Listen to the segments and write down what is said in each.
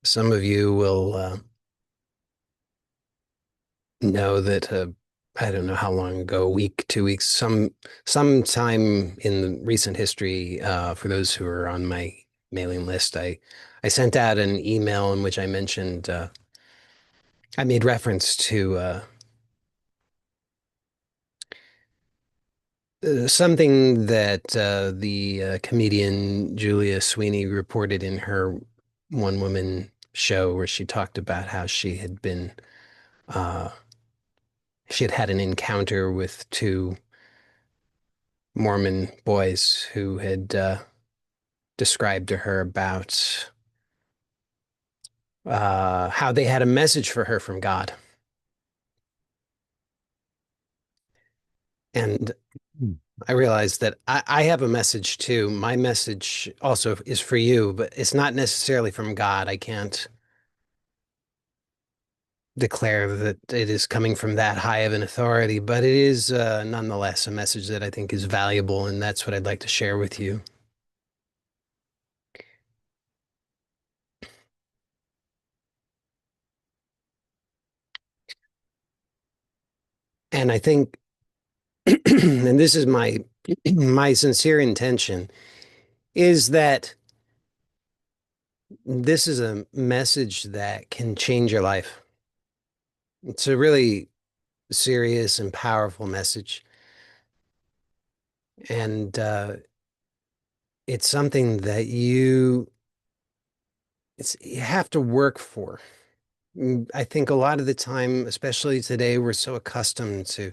Some of you will know that I don't know how long ago, a week, 2 weeks, sometime in the recent history, for those who are on my mailing list, I sent out an email in which I mentioned I made reference to something that the comedian Julia Sweeney reported in her one woman show where she talked about how uh, she had had an encounter with two Mormon boys who had described to her about how they had a message for her from God. And I realized that I have a message too. My message also is for you, but it's not necessarily from God. I can't declare that it is coming from that high of an authority, but it is nonetheless a message that I think is valuable, and that's what I'd like to share with you. And I think, and this is my sincere intention, is that this is a message that can change your life. It's a really serious and powerful message. And it's something that you have to work for. I think a lot of the time, especially today, we're so accustomed to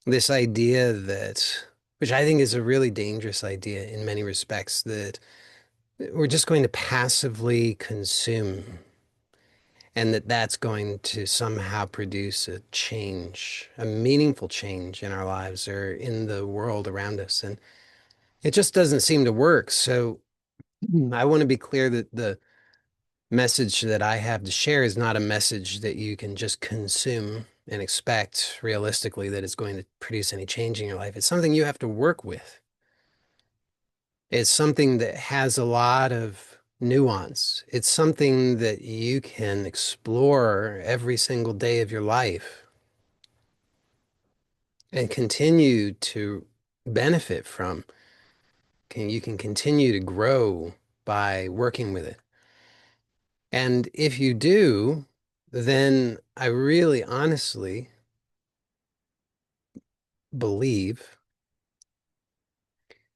this idea that, which I think is a really dangerous idea in many respects, that we're just going to passively consume and that that's going to somehow produce a change, a meaningful change in our lives or in the world around us. And it just doesn't seem to work. So I want to be clear that the message that I have to share is not a message that you can just consume and expect realistically that it's going to produce any change in your life. It's something you have to work with. It's something that has a lot of nuance. It's something that you can explore every single day of your life and continue to benefit from. You can continue to grow by working with it. And if you do, then I really honestly believe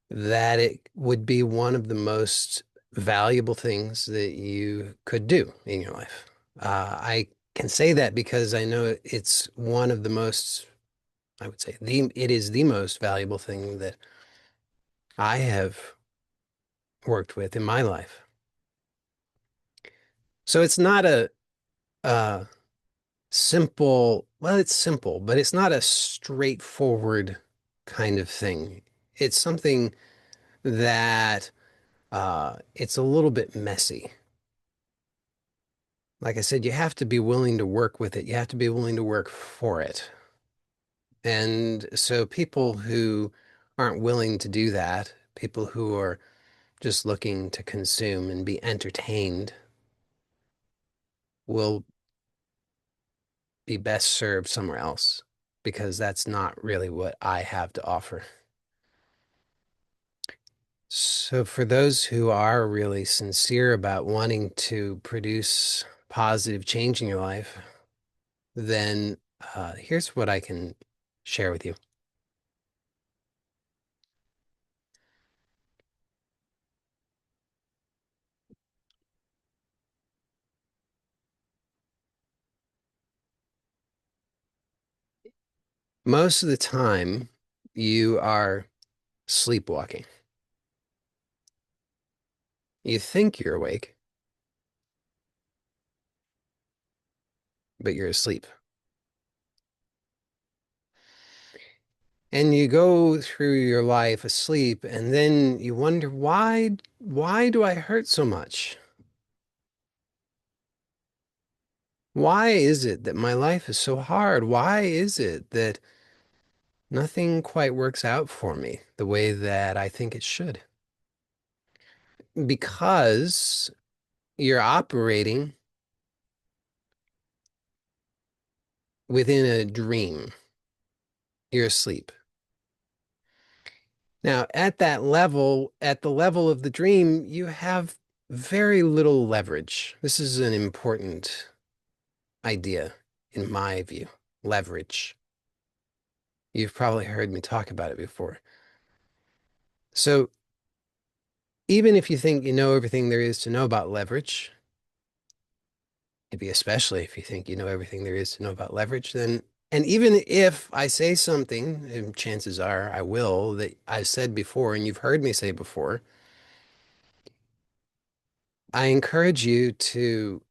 that it would be one of the most valuable things that you could do in your life. I can say that because I know it's one of the most, I would say, it is the most valuable thing that I have worked with in my life. So it's not a simple, well, it's simple, but it's not a straightforward kind of thing. It's something that it's a little bit messy. Like I said, you have to be willing to work with it. You have to be willing to work for it. And so people who aren't willing to do that, people who are just looking to consume and be entertained, will be best served somewhere else because that's not really what I have to offer. So for those who are really sincere about wanting to produce positive change in your life, then here's what I can share with you. Most of the time, you are sleepwalking. You think you're awake, but you're asleep. And you go through your life asleep, and then you wonder, why do I hurt so much? Why is it that my life is so hard? Why is it that nothing quite works out for me the way that I think it should? Because you're operating within a dream. You're asleep. Now, at that level, at the level of the dream, you have very little leverage. This is an important idea, in my view. Leverage. You've probably heard me talk about it before. So, even if you think you know everything there is to know about leverage, maybe especially if you think you know everything there is to know about leverage, then, and even if I say something, and chances are I will, that I've said before and you've heard me say before, I encourage you to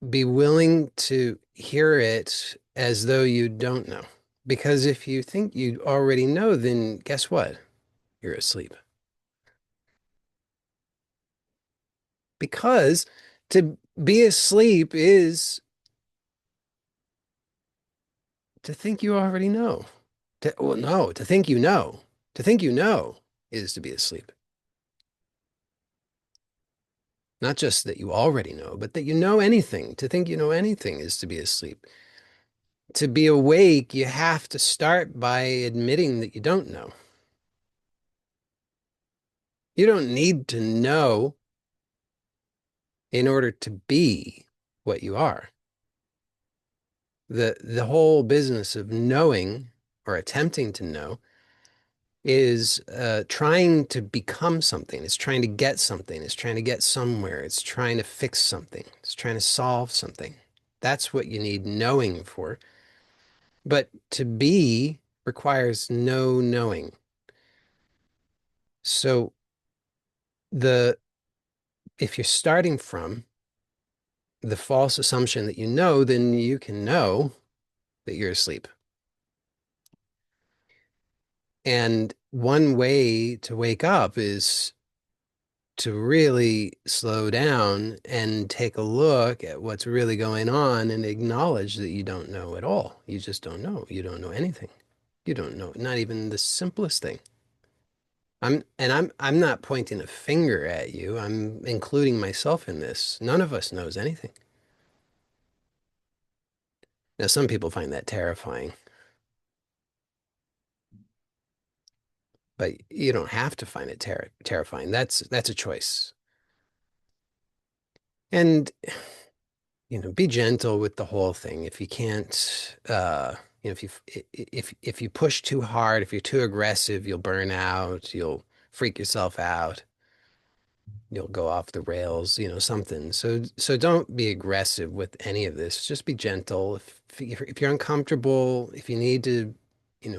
be willing to hear it as though you don't know. Because if you think you already know, then guess what? You're asleep. Because to be asleep is to think you already know. Well, no, to think you know. To think you know is to be asleep. Not just that you already know, but that you know anything. To think you know anything is to be asleep. To be awake, you have to start by admitting that you don't know. You don't need to know in order to be what you are. The whole business of knowing or attempting to know is trying to become something. It's trying to get something. It's trying to get somewhere. It's trying to fix something. It's trying to solve something. That's what you need knowing for. But to be requires no knowing. So the if you're starting from the false assumption that you know, then you can know that you're asleep. And one way to wake up is to really slow down and take a look at what's really going on and acknowledge that you don't know at all. You just don't know. You don't know anything. You don't know, not even the simplest thing. I'm not pointing a finger at you. I'm including myself in this. None of us knows anything. Now, some people find that terrifying, but you don't have to find it terrifying. That's a choice. And be gentle with the whole thing. If you can't, if you push too hard, if you're too aggressive, you'll burn out, you'll freak yourself out, you'll go off the rails, something. So don't be aggressive with any of this. Just be gentle. If you're uncomfortable, if you need to,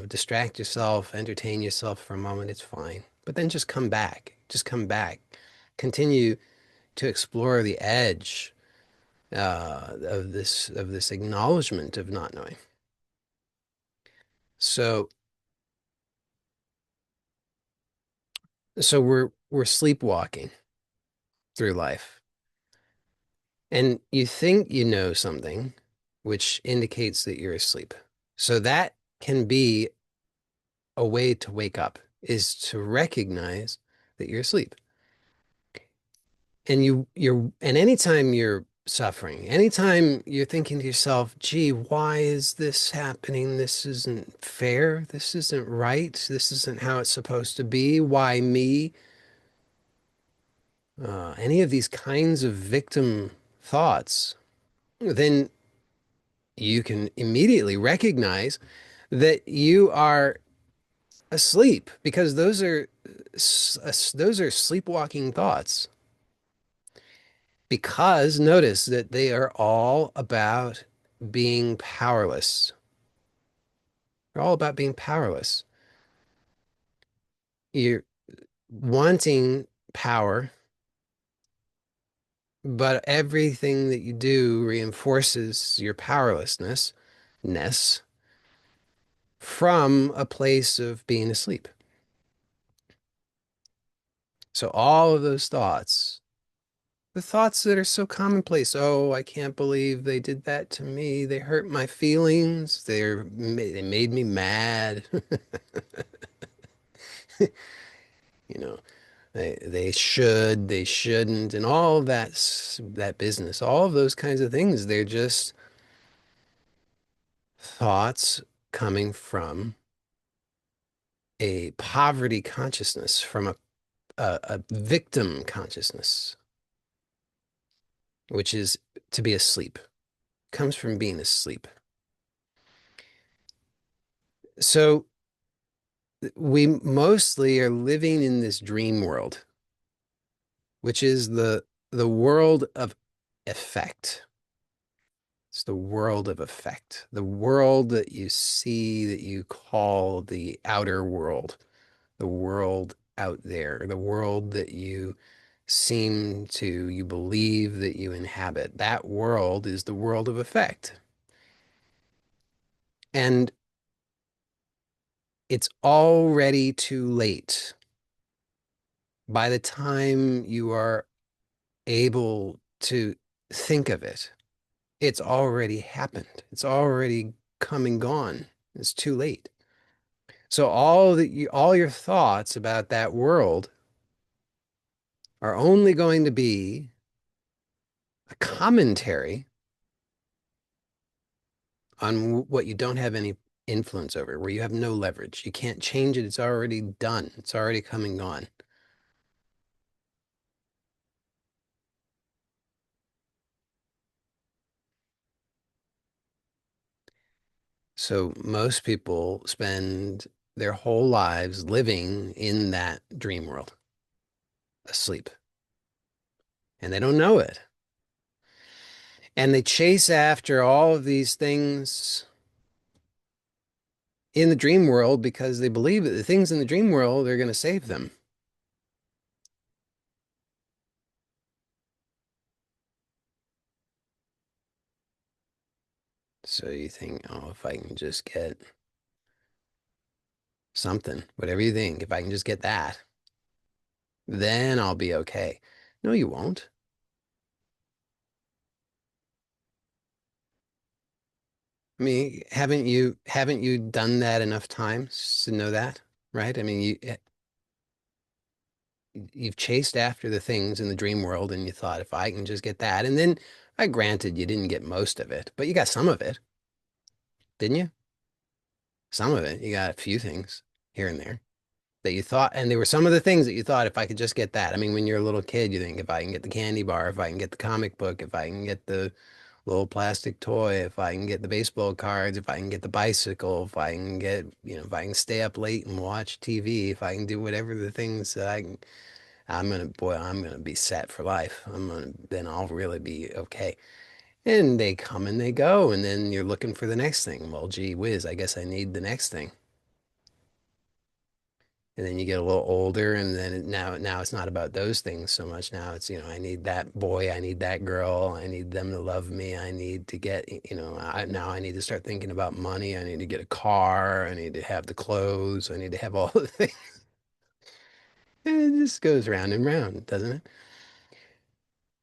distract yourself, entertain yourself for a moment, it's fine. But then just come back. Just come back. Continue to explore the edge of this acknowledgement of not knowing. So so we're sleepwalking through life, and you think you know something, which indicates that you're asleep. So that can be a way to wake up, is to recognize that you're asleep. And anytime you're suffering, anytime you're thinking to yourself, gee, why is this happening? This isn't fair. This isn't right. This isn't how it's supposed to be. Why me? Any of these kinds of victim thoughts, then you can immediately recognize that you are asleep, because those are sleepwalking thoughts. Because notice that they are all about being powerless. They're all about being powerless. You're wanting power, but everything that you do reinforces your powerlessness from a place of being asleep. So all of those thoughts, the thoughts that are so commonplace, oh, I can't believe they did that to me. They hurt my feelings. They made me mad. You know, They should, they shouldn't, and all of that business, all of those kinds of things, they're just thoughts coming from a poverty consciousness, from a victim consciousness, which is to be asleep, comes from being asleep. So we mostly are living in this dream world, which is the world of effect. It's the world of effect, the world that you see that you call the outer world, the world out there, the world that you believe that you inhabit. That world is the world of effect. And it's already too late. By the time you are able to think of it, it's already happened. It's already come and gone. It's too late. So all your thoughts about that world are only going to be a commentary on what you don't have any influence over, where you have no leverage. You can't change it. It's already done. It's already come and gone. So most people spend their whole lives living in that dream world, asleep, and they don't know it. And they chase after all of these things in the dream world because they believe that the things in the dream world are going to save them. So you think, oh, if I can just get something, whatever you think, if I can just get that, then I'll be okay. No, you won't. I mean, haven't you done that enough times to know that, right? I mean, you've chased after the things in the dream world and you thought if I can just get that, and then I granted you didn't get most of it, but you got some of it, didn't you? Some of it. You got a few things here and there that you thought, and there were some of the things that you thought if I could just get that. I mean, when you're a little kid, you think if I can get the candy bar, if I can get the comic book, if I can get the little plastic toy, if I can get the baseball cards, if I can get the bicycle, if I can get, if I can stay up late and watch TV, if I can do whatever the things that I can, I'm gonna be set for life. Then I'll really be okay. And they come and they go, and then you're looking for the next thing. Well, gee whiz, I guess I need the next thing. And then you get a little older, and then now it's not about those things so much. Now it's, I need that boy, I need that girl, I need them to love me, I need to get, now I need to start thinking about money, I need to get a car, I need to have the clothes, I need to have all the things. And it just goes round and round, doesn't it?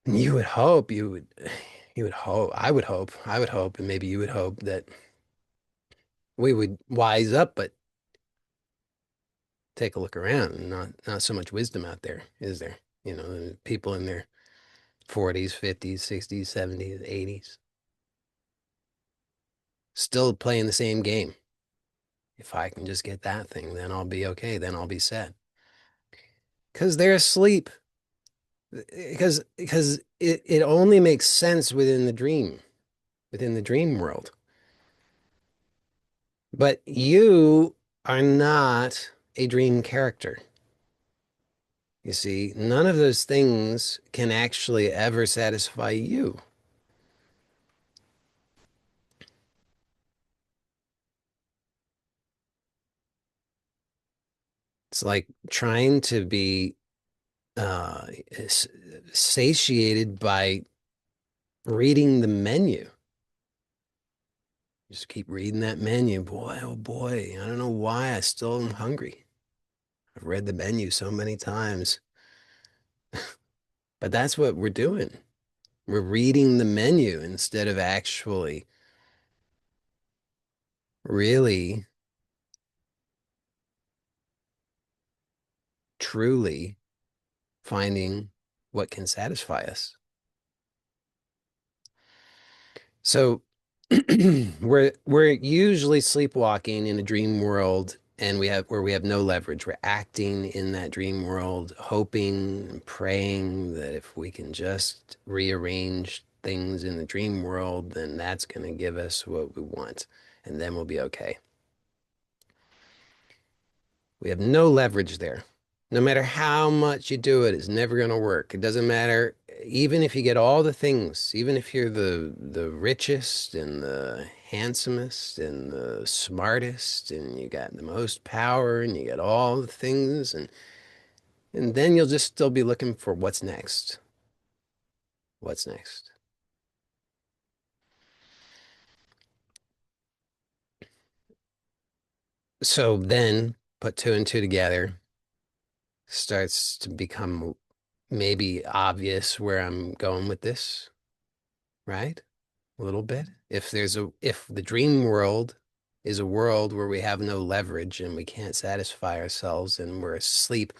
And I would hope, and maybe you would hope that we would wise up, but take a look around, and not so much wisdom out there, is there? People in their 40s, 50s, 60s, 70s, 80s, still playing the same game. If I can just get that thing, then I'll be okay. Then I'll be set. Because they're asleep. Because it only makes sense within the dream world. But you are not a dream character. You see, none of those things can actually ever satisfy you. It's like trying to be uh, satiated by reading the menu. Just keep reading that menu. Boy, oh boy, I don't know why I still am hungry. I've read the menu so many times, but that's what we're doing. We're reading the menu instead of actually really, truly finding what can satisfy us. So we're usually sleepwalking in a dream world and we have no leverage. We're acting in that dream world, hoping and praying that if we can just rearrange things in the dream world, then that's going to give us what we want, and then we'll be okay. We have no leverage there. No matter how much you do it, it's never going to work. It doesn't matter. Even if you get all the things, even if you're the richest and the handsomest and the smartest and you got the most power and you got all the things and then you'll just still be looking for what's next. What's next? So then put two and two together, starts to become maybe obvious where I'm going with this, right? A little bit. If the dream world is a world where we have no leverage and we can't satisfy ourselves and we're asleep,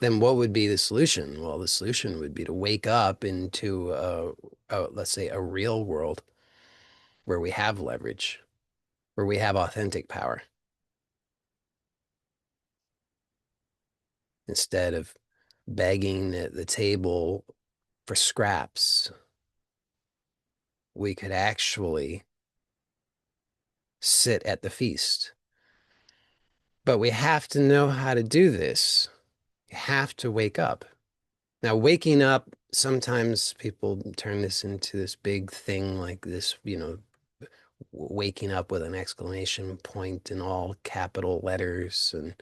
then what would be the solution? Well, the solution would be to wake up into let's say a real world where we have leverage, where we have authentic power instead of begging at the table for scraps. We could actually sit at the feast. But we have to know how to do this. You have to wake up. Now, waking up, sometimes people turn this into this big thing like this, waking up with an exclamation point in all capital letters. And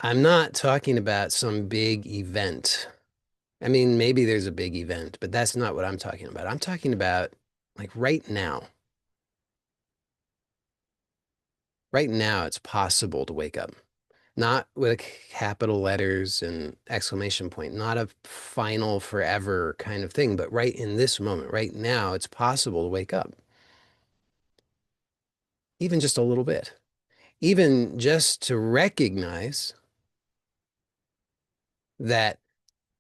I'm not talking about some big event. I mean, maybe there's a big event, but that's not what I'm talking about. I'm talking about like right now. Right now, it's possible to wake up. Not with capital letters and exclamation point, not a final forever kind of thing, but right in this moment, right now, it's possible to wake up, even just a little bit, even just to recognize that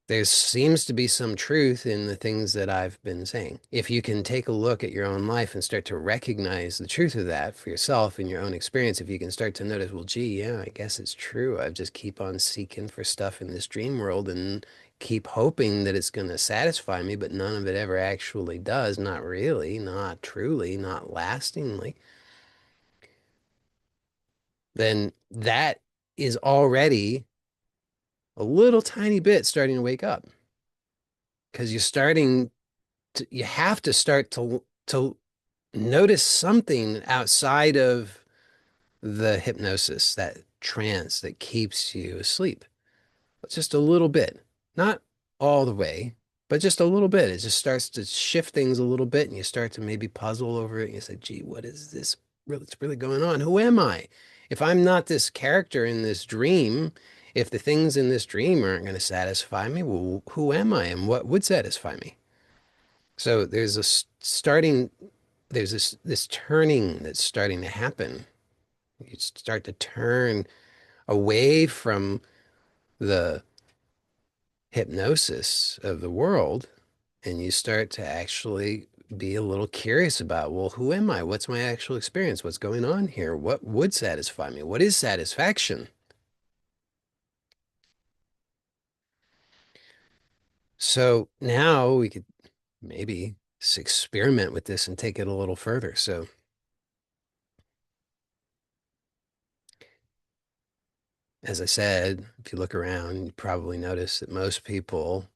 there seems to be some truth in the things that I've been saying. If you can take a look at your own life and start to recognize the truth of that for yourself in your own experience, if you can start to notice, well, gee, yeah, I guess it's true. I just keep on seeking for stuff in this dream world and keep hoping that it's going to satisfy me, but none of it ever actually does. Not really, not truly, not lastingly. Then that is already a little tiny bit starting to wake up because you have to start to notice something outside of the hypnosis, that trance that keeps you asleep. Just a little bit, not all the way, but just a little bit. It just starts to shift things a little bit, and you start to maybe puzzle over it. And you say, "Gee, what is this? What's really going on? Who am I? If I'm not this character in this dream." If the things in this dream aren't going to satisfy me, well, who am I and what would satisfy me? So there's this turning that's starting to happen. You start to turn away from the hypnosis of the world and you start to actually be a little curious about, well, who am I? What's my actual experience? What's going on here? What would satisfy me? What is satisfaction? So now we could maybe experiment with this and take it a little further. So as I said, if you look around, you probably notice that most people,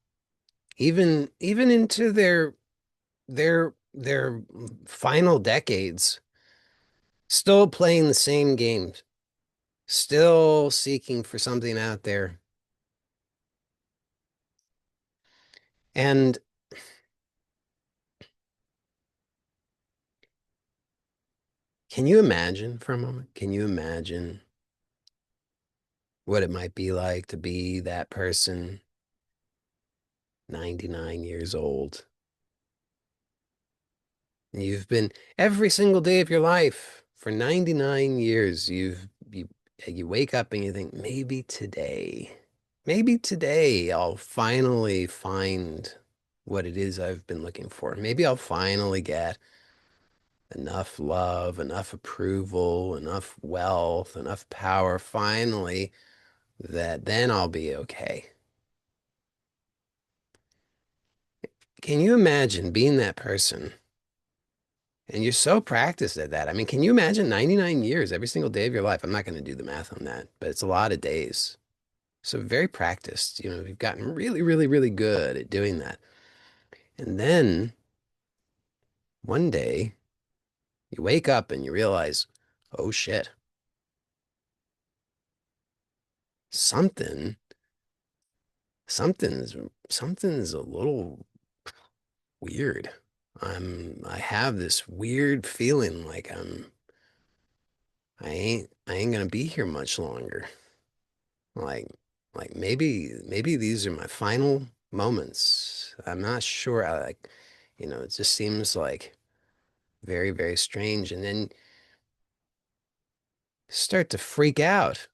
even into their final decades, still playing the same games, still seeking for something out there. And can you imagine for a moment? Can you imagine what it might be like to be that person, 99 years old? You've been every single day of your life for 99 years, you've you wake up and you think, maybe today I'll finally find what it is I've been looking for. Maybe I'll finally get enough love, enough approval, enough wealth, enough power, finally, that then I'll be okay. Can you imagine being that person? And you're so practiced at that. I mean, can you imagine 99 years every single day of your life? I'm not going to do the math on that, but it's a lot of days. So very practiced. You've gotten really, really, really good at doing that. And then one day you wake up and you realize, oh shit, something, something's, something's a little weird. I have this weird feeling like I ain't gonna be here much longer. Like, like maybe these are my final moments. I'm not sure. It just seems like very, very strange. And then start to freak out,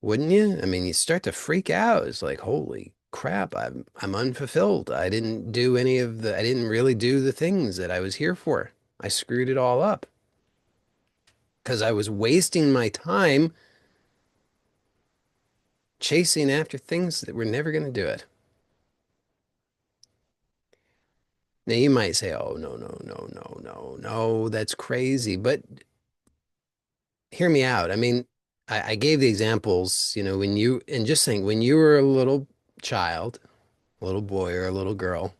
wouldn't you? I mean, you start to freak out. It's like, holy crap, I'm unfulfilled. I didn't really do the things that I was here for. I screwed it all up because I was wasting my time chasing after things that were never going to do it. Now you might say, "Oh, no, no, no, no, no, no, that's crazy." But hear me out. I mean, I gave the examples, and just think when you were a little child, a little boy or a little girl,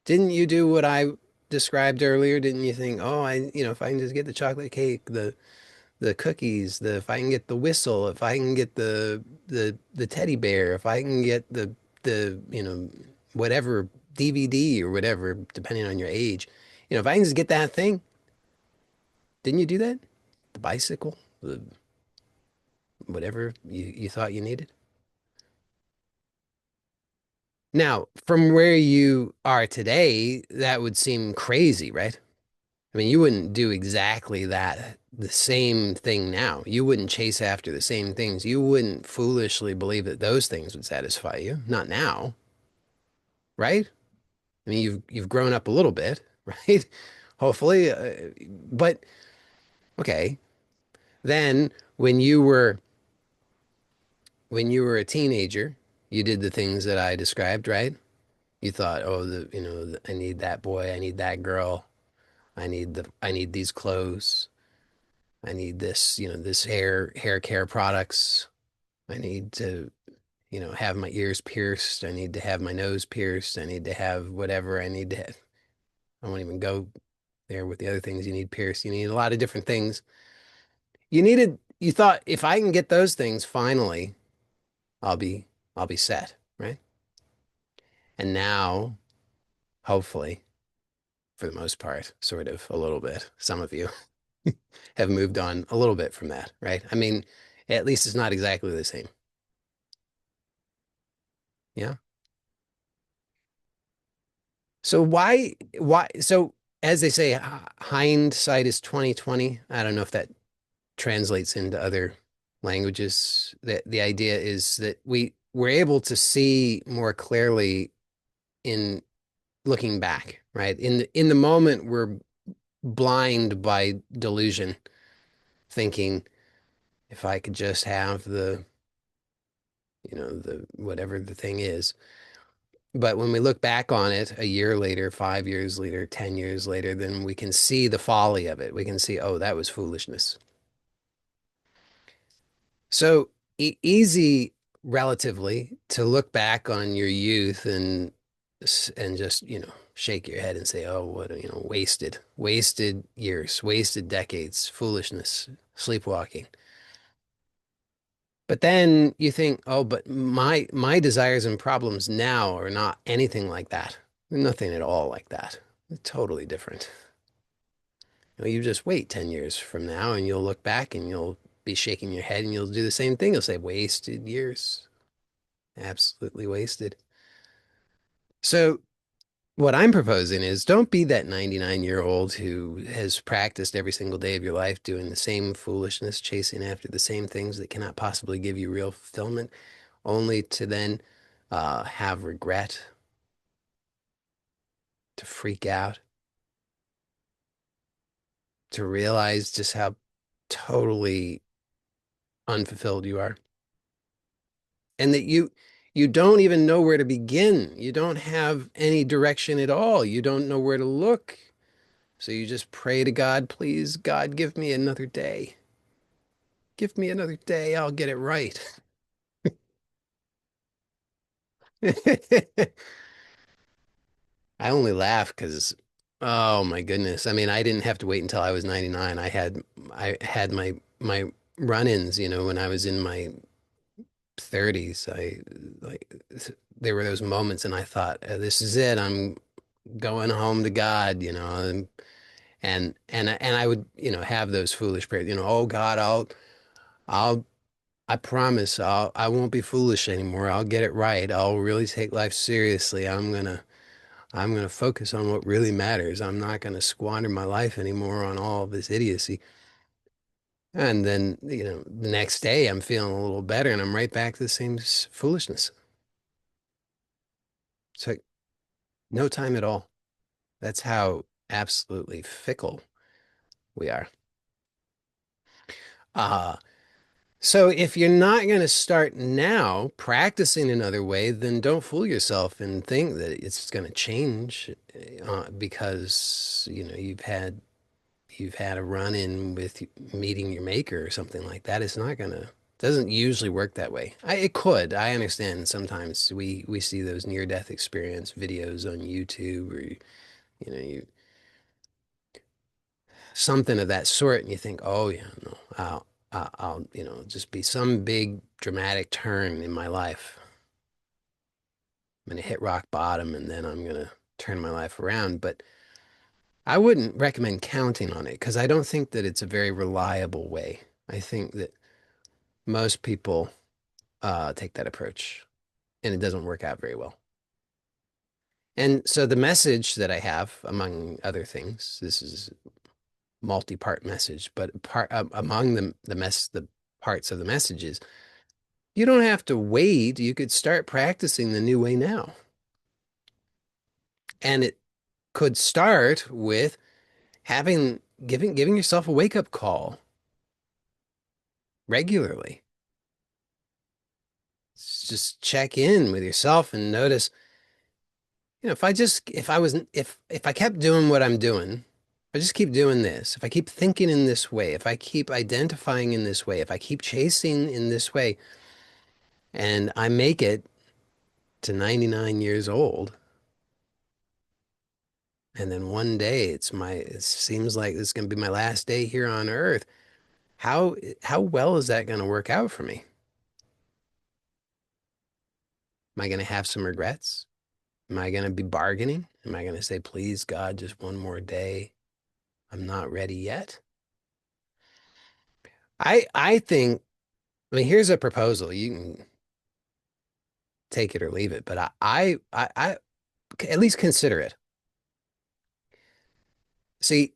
didn't you do what I described earlier? Didn't you think, "Oh, if I can just get the chocolate cake, the cookies, if I can get the whistle, if I can get the teddy bear, if I can get the whatever DVD or whatever, depending on your age, if I can just get that thing, didn't you do that? The bicycle, whatever you thought you needed. Now, from where you are today, that would seem crazy, right? I mean, you wouldn't do exactly that, the same thing now. You wouldn't chase after the same things. You wouldn't foolishly believe that those things would satisfy you. Not now, right? I mean, you've grown up a little bit, right? Hopefully, but okay. Then when you were a teenager, you did the things that I described, right? You thought, oh, I need that boy, I need that girl, I need these clothes. I need this, this hair care products. I need to, have my ears pierced. I need to have my nose pierced. I need to have whatever I need to have. I won't even go there with the other things you need pierced. You need a lot of different things. You thought if I can get those things, finally, I'll be, I'll be set, right? And now, hopefully, for the most part, sort of a little bit, some of you have moved on a little bit from that, right? I mean, at least it's not exactly the same. Yeah. So so as they say, hindsight is 2020. I don't know if that translates into other languages. The idea is that we're able to see more clearly in looking back, right? In the moment, we're blind by delusion, thinking if I could just have the whatever the thing is. But when we look back on it a year later, 5 years later, 10 years later, then we can see the folly of it. We can see, oh, that was foolishness. So easy relatively to look back on your youth and just, shake your head and say, oh, what, wasted years, wasted decades, foolishness, sleepwalking. But then you think, oh, but my desires and problems now are not anything like that. Nothing at all like that. Totally different. You just wait 10 years from now and you'll look back and you'll be shaking your head and you'll do the same thing. You'll say, wasted years. Absolutely wasted. So What I'm proposing is don't be that 99-year-old who has practiced every single day of your life doing the same foolishness, chasing after the same things that cannot possibly give you real fulfillment, only to then have regret, to freak out, to realize just how totally unfulfilled you are, and that you don't even know where to begin. You don't have any direction at all. You don't know where to look. So you just pray to God, please, God, give me another day. Give me another day. I'll get it right. I only laugh because, oh my goodness. I mean, I didn't have to wait until I was 99. I had my run-ins, when I was in my 30s. I like there were those moments and I thought, this is it. I'm going home to God, and I would, have those foolish prayers, oh God, I'll I promise I won't be foolish anymore. I'll get it right. I'll really take life seriously. I'm gonna focus on what really matters. I'm not gonna squander my life anymore on all of this idiocy. And then, the next day I'm feeling a little better and I'm right back to the same foolishness. So no time at all. That's how absolutely fickle we are. Uh, so if you're not going to start now practicing another way, then don't fool yourself and think that it's going to change because you've had a run in with meeting your maker or something like that. It's not going to doesn't usually work that way. It could. I understand sometimes we see those near death experience videos on YouTube or you something of that sort, and you think, oh yeah, no, I'll just be some big dramatic turn in my life. I'm gonna hit rock bottom, and then I'm gonna turn my life around. But I wouldn't recommend counting on it because I don't think that it's a very reliable way. I think that most people take that approach, and it doesn't work out very well. And so the message that I have, among other things, this is multi-part message, but among the parts of the messages, you don't have to wait. You could start practicing the new way now. And it could start with having giving yourself a wake-up call regularly. Just check in with yourself and notice, if I kept doing what I'm doing, if I just keep doing this, if I keep thinking in this way, if I keep identifying in this way, if I keep chasing in this way, and I make it to 99 years old, and then one day it seems like it's going to be my last day here on Earth. How well is that going to work out for me? Am I going to have some regrets? Am I going to be bargaining? Am I going to say, please, God, just one more day? I'm not ready yet. I think, I mean, here's a proposal. You can take it or leave it, but I at least consider it. See,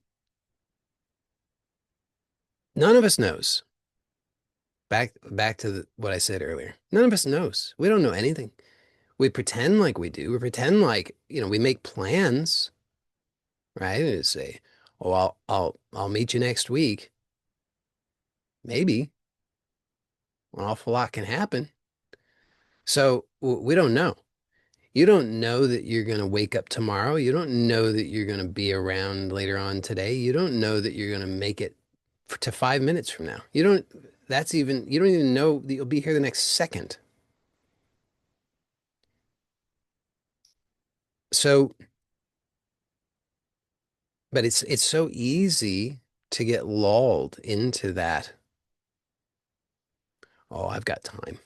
none of us knows. Back to what I said earlier. None of us knows. We don't know anything. We pretend like we do. We pretend like, we make plans, right? And say, "Oh, I'll meet you next week." Maybe an awful lot can happen. So we don't know. You don't know that you're going to wake up tomorrow. You don't know that you're going to be around later on today. You don't know that you're going to make it to 5 minutes from now. You don't even know that you'll be here the next second. So, but it's so easy to get lulled into that. Oh, I've got time.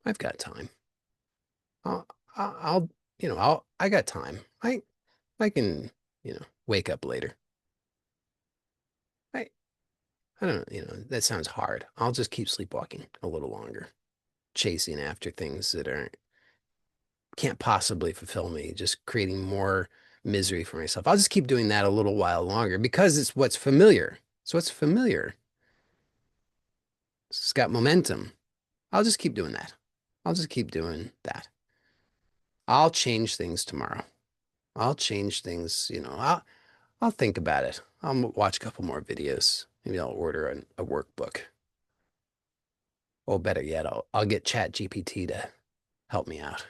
I've got time. I'll, I'll, I got time. I can, wake up later. I, I don't, that sounds hard. I'll just keep sleepwalking a little longer, chasing after things that aren't. can't possibly fulfill me, just creating more misery for myself. I'll just keep doing that a little while longer because it's what's familiar. It's what's familiar. It's got momentum. I'll just keep doing that. I'll just keep doing that. I'll change things tomorrow. I'll change things, I'll think about it. I'll watch a couple more videos. Maybe I'll order a workbook. Or better yet, I'll get Chat GPT to help me out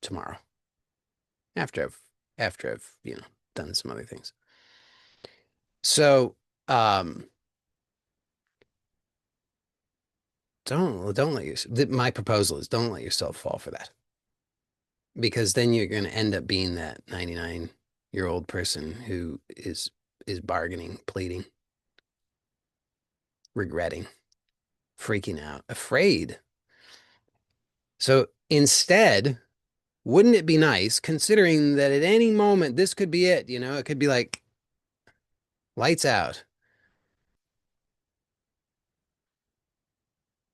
tomorrow after I've done some other things. So don't let you my proposal is don't let yourself fall for that. Because then you're going to end up being that 99-year-old person who is bargaining, pleading, regretting, freaking out, afraid. So instead, wouldn't it be nice, considering that at any moment this could be it, it could be like lights out.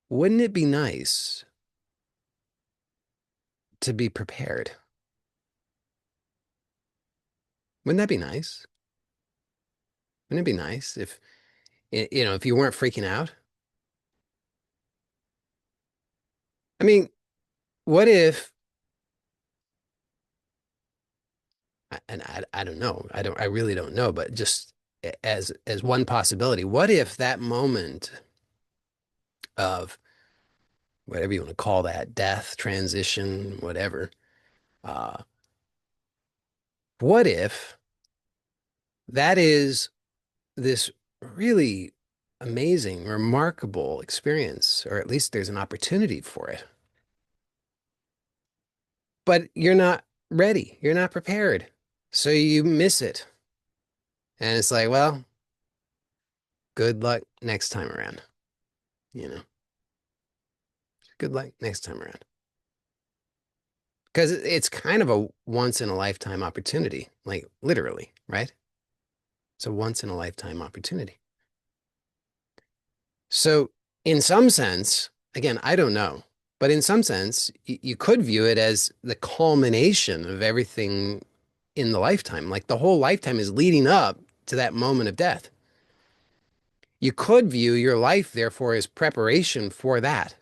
Wouldn't it be nice to be prepared? Wouldn't that be nice? Wouldn't it be nice if, if you weren't freaking out? I mean, what if, and I don't know, I really don't know, but just as one possibility, what if that moment of whatever you want to call that, death, transition, whatever, uh, what if that is this really amazing, remarkable experience, or at least there's an opportunity for it, but you're not ready, you're not prepared, so you miss it, and it's like, well, good luck next time around, you know, good luck next time around. Because it's kind of a once in a lifetime opportunity, like literally, right? It's a once in a lifetime opportunity. So, in some sense, again, I don't know, but in some sense, you could view it as the culmination of everything in the lifetime. Like the whole lifetime is leading up to that moment of death. You could view your life, therefore, as preparation for that.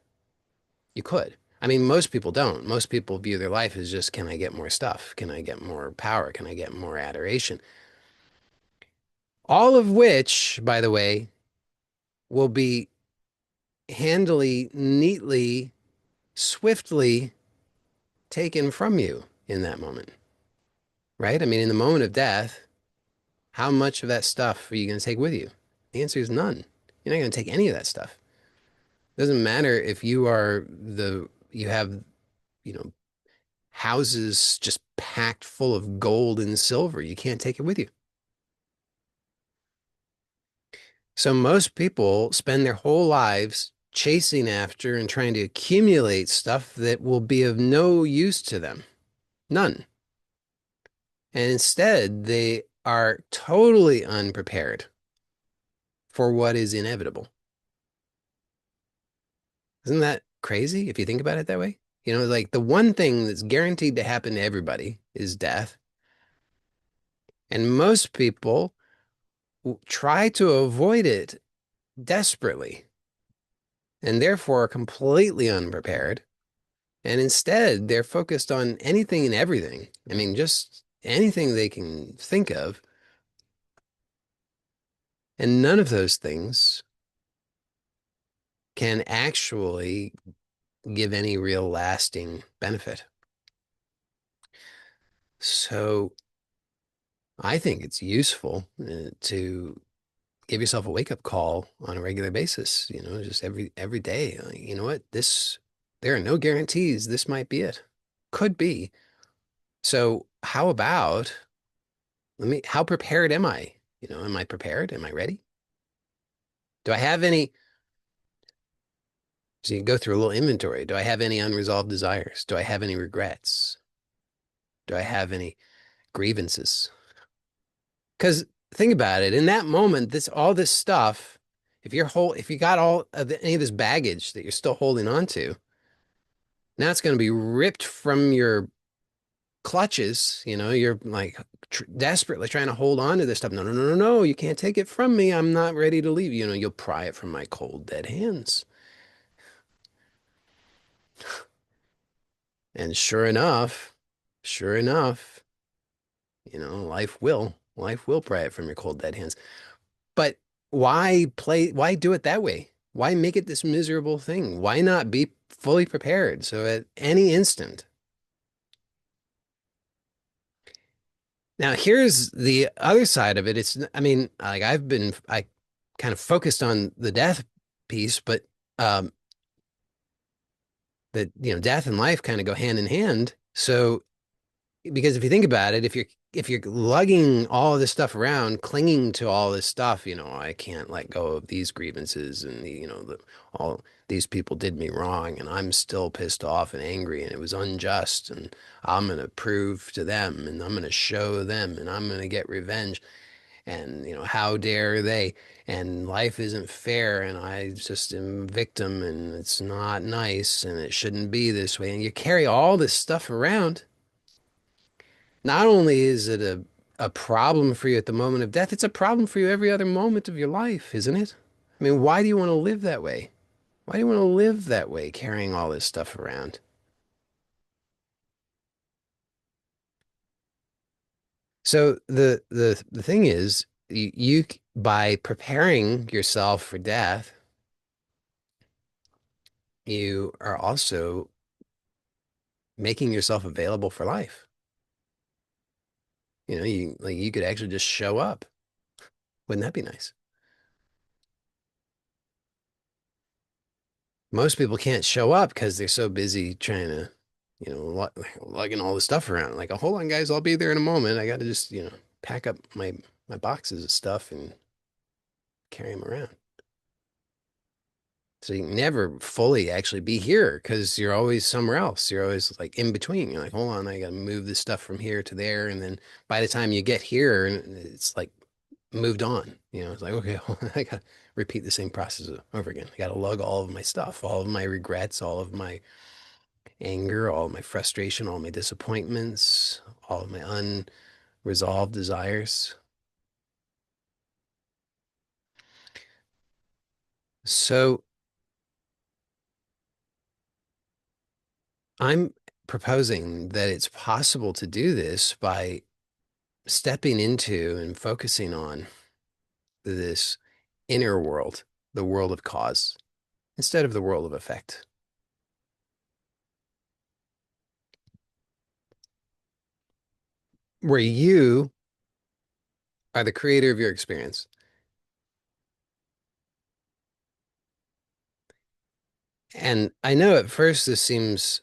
You could. I mean, most people don't. Most people view their life as just, can I get more stuff? Can I get more power? Can I get more adoration? All of which, by the way, will be handily, neatly, swiftly taken from you in that moment, right? I mean, in the moment of death, how much of that stuff are you going to take with you? The answer is none. You're not going to take any of that stuff. It doesn't matter if you have, you know, houses just packed full of gold and silver. You can't take it with you. So most people spend their whole lives chasing after and trying to accumulate stuff that will be of no use to them. None. And instead, they are totally unprepared for what is inevitable. Isn't that crazy if you think about it that way? Like the one thing that's guaranteed to happen to everybody is death. And most people try to avoid it desperately and therefore are completely unprepared. And instead, they're focused on anything and everything. I mean, just anything they can think of. And none of those things can actually give any real lasting benefit. So I think it's useful to give yourself a wake-up call on a regular basis, just every day. Like, you know what? There are no guarantees. This might be it. Could be. So how prepared am I? Am I prepared? Am I ready? Do I have any, so you go through a little inventory. Do I have any unresolved desires? Do I have any regrets? Do I have any grievances? Because think about it, in that moment, all this stuff, if you got any of this baggage that you're still holding on to, now it's going to be ripped from your clutches, you're like tr desperately trying to hold on to this stuff. No, no, no, no, no, you can't take it from me. I'm not ready to leave. You'll pry it from my cold, dead hands. And sure enough, life will pry it from your cold, dead hands. But why do it that way? Why make it this miserable thing? Why not be fully prepared? So at any instant. Now, here's the other side of it. I mean, like I kind of focused on the death piece, but um, that, death and life kind of go hand in hand. So because if you think about it, if you're lugging all of this stuff around, clinging to all this stuff, I can't let go of these grievances and all these people did me wrong and I'm still pissed off and angry and it was unjust and I'm going to prove to them and I'm going to show them and I'm going to get revenge and how dare they and life isn't fair and I just am a victim and it's not nice and it shouldn't be this way and you carry all this stuff around. Not only is it a problem for you at the moment of death, it's a problem for you every other moment of your life, isn't it? I mean, why do you want to live that way? Why do you want to live that way, carrying all this stuff around? So the thing is, by preparing yourself for death, you are also making yourself available for life. You could actually just show up. Wouldn't that be nice? Most people can't show up because they're so busy trying to, lugging all the stuff around. Like, oh, hold on, guys, I'll be there in a moment. I got to just, pack up my boxes of stuff and carry them around. So you can never fully actually be here because you're always somewhere else. You're always like in between. You're like, hold on, I got to move this stuff from here to there. And then by the time you get here, it's like moved on. It's like, okay, I got to repeat the same process over again. I got to lug all of my stuff, all of my regrets, all of my anger, all of my frustration, all my disappointments, all of my unresolved desires. So I'm proposing that it's possible to do this by stepping into and focusing on this inner world, the world of cause, instead of the world of effect, where you are the creator of your experience. And I know at first this seems,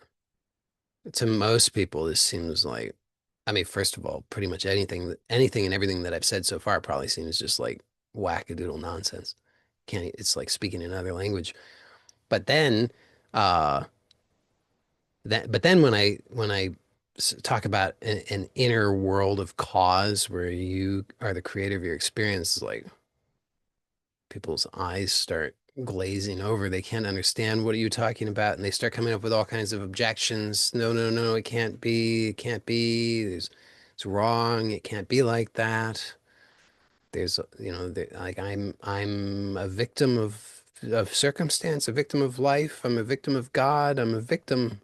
to most people, this seems like, I mean, first of all, pretty much anything and everything that I've said so far probably seems just like wackadoodle nonsense. It's like speaking another language. But then, uh, but then when I talk about an inner world of cause where you are the creator of your experience, like people's eyes start glazing over. They can't understand what are you talking about, and they start coming up with all kinds of objections. No, no, no, it can't be. It can't be. It's wrong. It can't be like that. There's, like I'm a victim of circumstance, a victim of life. I'm a victim of God. I'm a victim.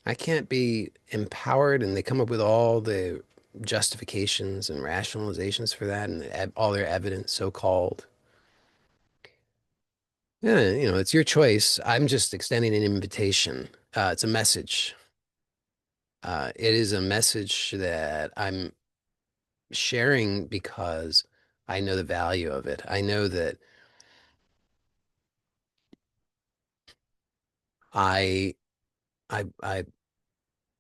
I can't be empowered, and they come up with all the justifications and rationalizations for that, and all their evidence, so called. Yeah, it's your choice. I'm just extending an invitation. It's a message. It is a message that I'm sharing because I know the value of it. I know that I I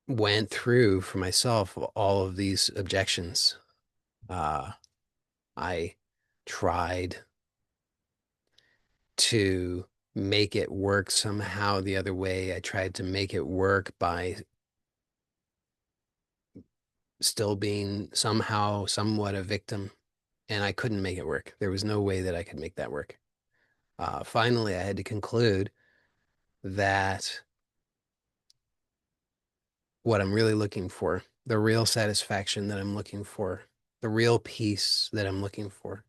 went through for myself all of these objections. Uh, I tried to make it work somehow the other way. I tried to make it work by still being somehow somewhat a victim, and I couldn't make it work. There was no way that I could make that work. Finally, I had to conclude that what I'm really looking for the real satisfaction that I'm looking for, the real peace that I'm looking for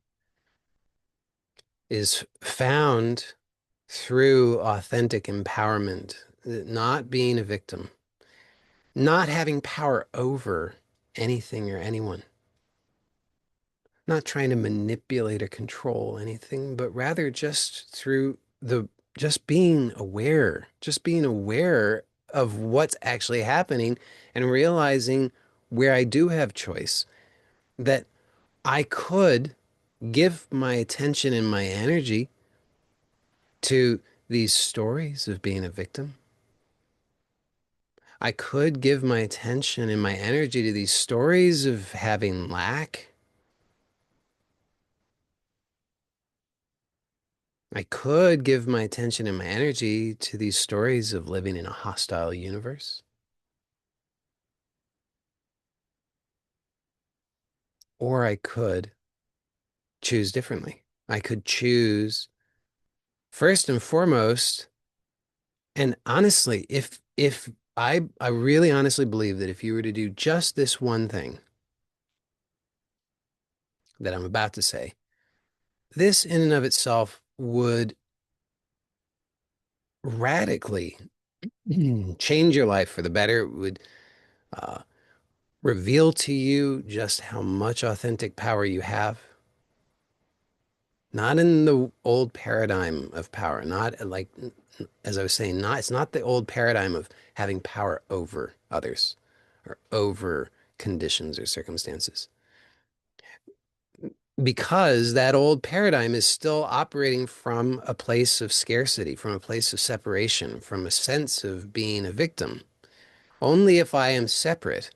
is found through authentic empowerment, not being a victim, not having power over anything or anyone, not trying to manipulate or control anything, but rather just through the just being aware of what's actually happening and realizing where I do have choice, that I could give my attention and my energy to these stories of being a victim. I could give my attention and my energy to these stories of having lack. I could give my attention and my energy to these stories of living in a hostile universe. Or I could choose differently. I could choose first and foremost, and honestly, if I really honestly believe that if you were to do just this one thing that I'm about to say, this in and of itself would radically change your life for the better. It would uh, reveal to you just how much authentic power you have. Not in the old paradigm of power, not like, as I was saying, it's not the old paradigm of having power over others or over conditions or circumstances. Because that old paradigm is still operating from a place of scarcity, from a place of separation, from a sense of being a victim. Only if I am separate,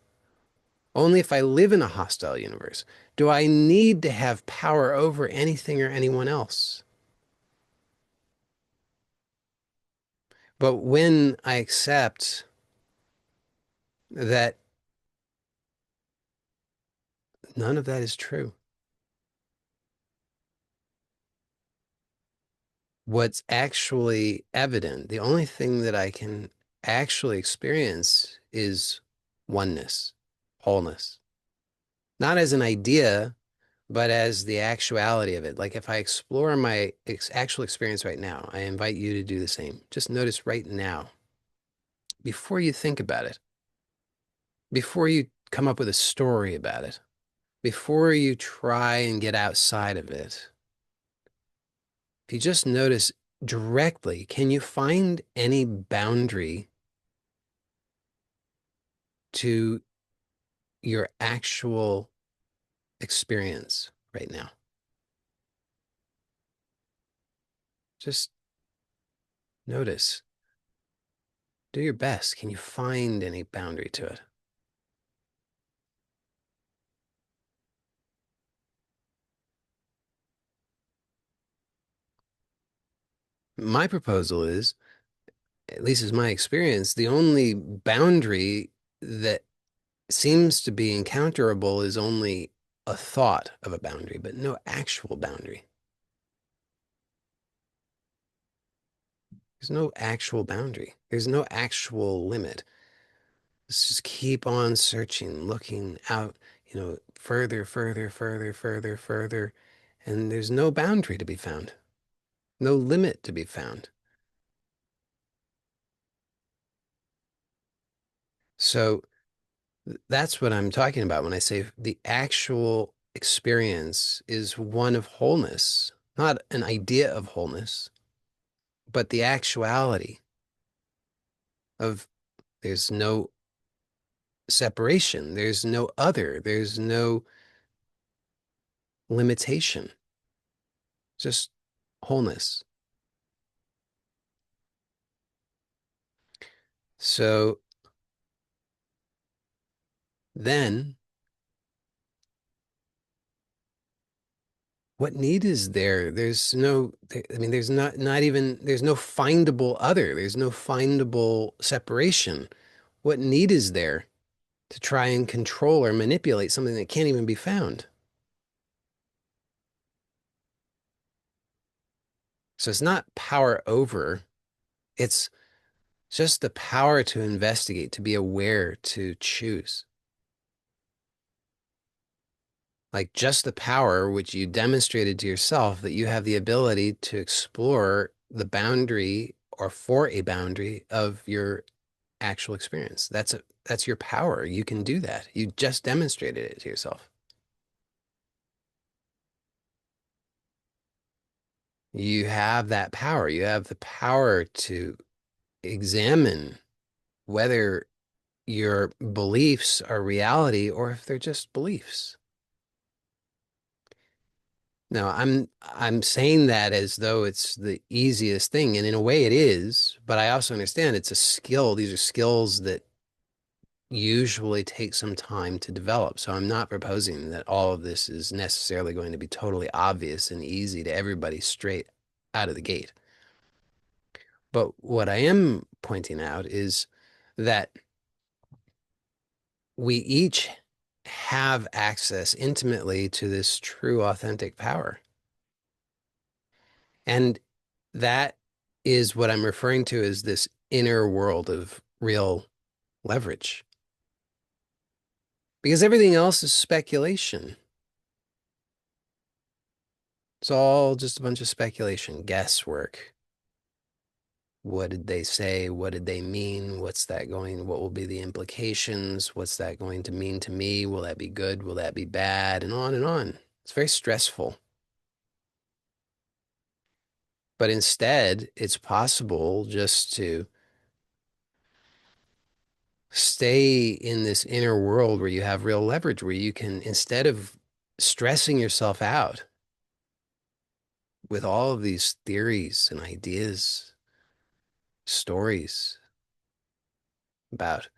only if I live in a hostile universe, do I need to have power over anything or anyone else. But when I accept that none of that is true, what's actually evident, the only thing that I can actually experience is oneness, wholeness, not as an idea, but as the actuality of it. Like if I explore my actual experience right now, I invite you to do the same. Just notice right now, before you think about it, before you come up with a story about it, before you try and get outside of it, if you just notice directly, can you find any boundary to your actual experience right now? Just notice. Do your best. Can you find any boundary to it? My proposal is, at least as my experience, the only boundary that seems to be encounterable is only a thought of a boundary, but no actual boundary. There's no actual boundary. There's no actual limit. Let's just keep on searching, looking out, further, further, further, further, further, and there's no boundary to be found, no limit to be found. So that's what I'm talking about when I say the actual experience is one of wholeness, not an idea of wholeness, but the actuality of there's no separation, there's no other, there's no limitation, just wholeness. So then what need is there? I mean, there's not even, there's no findable other, there's no findable separation. What need is there to try and control or manipulate something that can't even be found? So it's not power over, it's just the power to investigate, to be aware, to choose. like just the power which you demonstrated to yourself that you have the ability to explore the boundary or for a boundary of your actual experience. That's your power. You can do that. You just demonstrated it to yourself. You have that power. You have the power to examine whether your beliefs are reality or if they're just beliefs. Now, I'm saying that as though it's the easiest thing, and in a way it is, but I also understand it's a skill. These are skills that usually take some time to develop. So I'm not proposing that all of this is necessarily going to be totally obvious and easy to everybody straight out of the gate. But what I am pointing out is that we each have access intimately to this true, authentic power. And that is what I'm referring to as this inner world of real leverage. Because everything else is speculation. It's all just a bunch of speculation, guesswork. What did they say? What did they mean? What's that going? What will be the implications? What's that going to mean to me? Will that be good? Will that be bad? And on and on. It's very stressful. But instead, it's possible just to stay in this inner world where you have real leverage, where you can, instead of stressing yourself out with all of these theories and ideas, stories about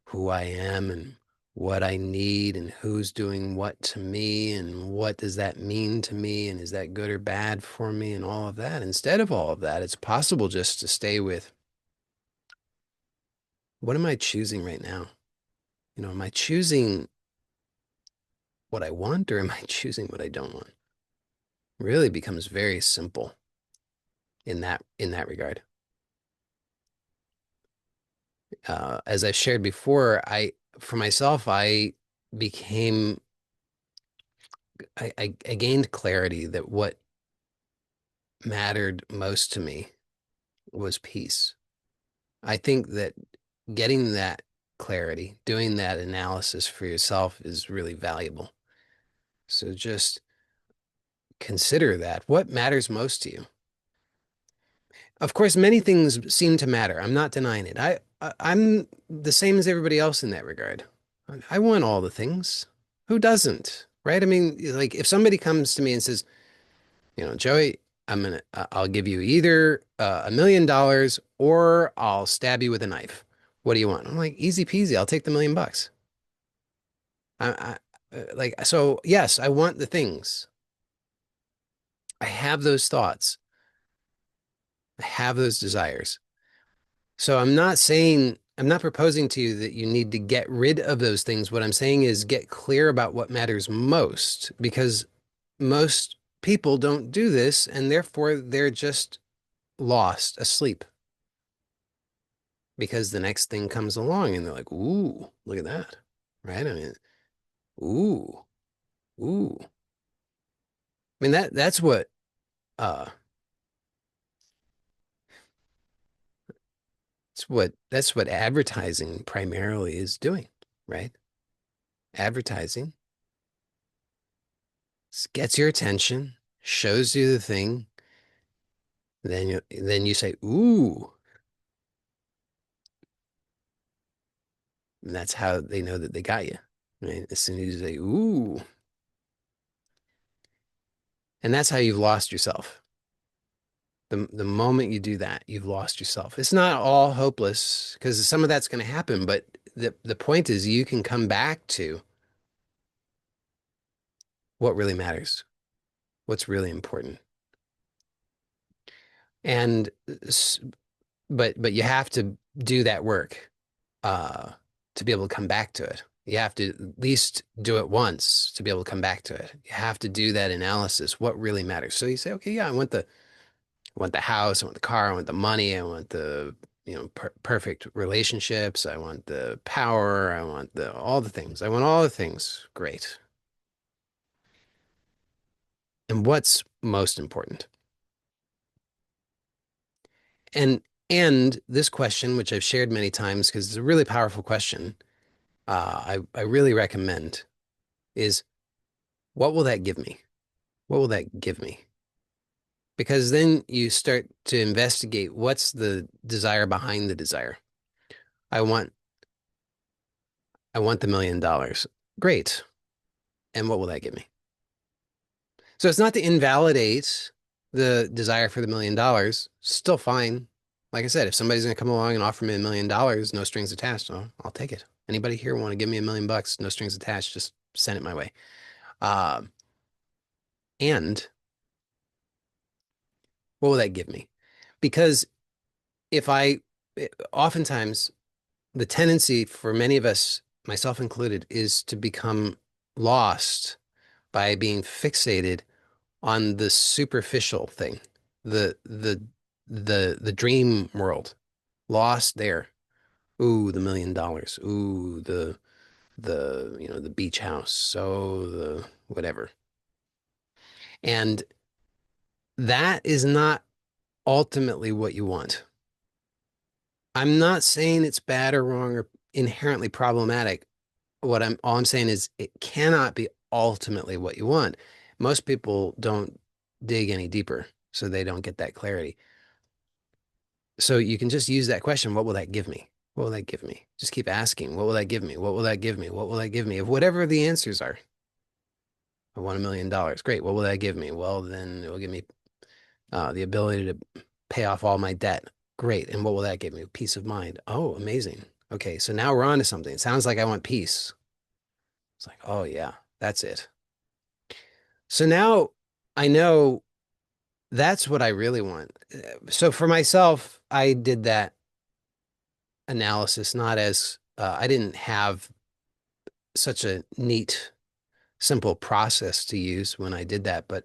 who I am and what I need and who's doing what to me and what does that mean to me and is that good or bad for me and all of that. Instead of all of that, it's possible just to stay with what am I choosing right now? Am I choosing what I want or am I choosing what I don't want? Really becomes very simple in that regard. As I shared before, for myself, became I gained clarity that what mattered most to me was peace. I think that getting that clarity, doing that analysis for yourself is really valuable. So just consider that. What matters most to you? Of course, many things seem to matter. I'm not denying it. I'm the same as everybody else in that regard. I want all the things. Who doesn't? Right? I mean, like if somebody comes to me and says, Joey, I'll give you either $1 million or I'll stab you with a knife. What do you want? I'm like, easy peasy. I'll take the $1 million. Like, so yes, I want the things. I have those thoughts. I have those desires. So I'm not proposing to you that you need to get rid of those things. What I'm saying is get clear about what matters most because most people don't do this and therefore they're just lost asleep because the next thing comes along and they're like, ooh, look at that. Right? I mean, ooh, ooh. I mean that's what uh that's what advertising primarily is doing, right? Advertising gets your attention, shows you the thing, then you say, ooh, and that's how they know that they got you. Right? As soon as you say, ooh, and that's how you've lost yourself. The moment you do that, you've lost yourself. It's not all hopeless because some of that's going to happen, but the point is you can come back to what really matters, what's really important. And but you have to do that work uh to be able to come back to it. You have to at least do it once to be able to come back to it. You have to do that analysis, what really matters. So you say, okay, yeah, I want the house, I want the car, I want the money, I want the perfect relationships, I want the power, I want the all the things. I want all the things. Great. and what's most important. And and this question, which I've shared many times because it's a really powerful question, I really recommend is what will that give me? What will that give me? Because then you start to investigate what's the desire behind the desire. I want I want the $1 million. Great. And what will that give me? So it's not to invalidate the desire for the $1 million. Still fine. Like I said, if somebody's going to come along and offer me $1 million, no strings attached, I'll take it. Anybody here want to give me $1 million, no strings attached, just send it my way. Uh, and what will that give me? Because if I, oftentimes, the tendency for many of us, myself included, is to become lost by being fixated on the superficial thing, the the the dream world, lost there. Ooh, the $1 million. Ooh, the beach house. So the whatever. And that is not ultimately what you want. I'm not saying it's bad or wrong or inherently problematic. All I'm saying is it cannot be ultimately what you want. Most people don't dig any deeper, so they don't get that clarity. So you can just use that question, what will that give me? What will that give me? Just keep asking, what will that give me? What will that give me? What will that give me? If whatever the answers are, I want $1 million. Great. What will that give me? Well, then it will give me the ability to pay off all my debt. Great. And what will that give me? Peace of mind. Oh, amazing. Okay. So now we're on to something. It sounds like I want peace. It's like, oh, yeah, that's it. So now I know that's what I really want. So for myself, I did that analysis not as I didn't have such a neat, simple process to use when I did that, but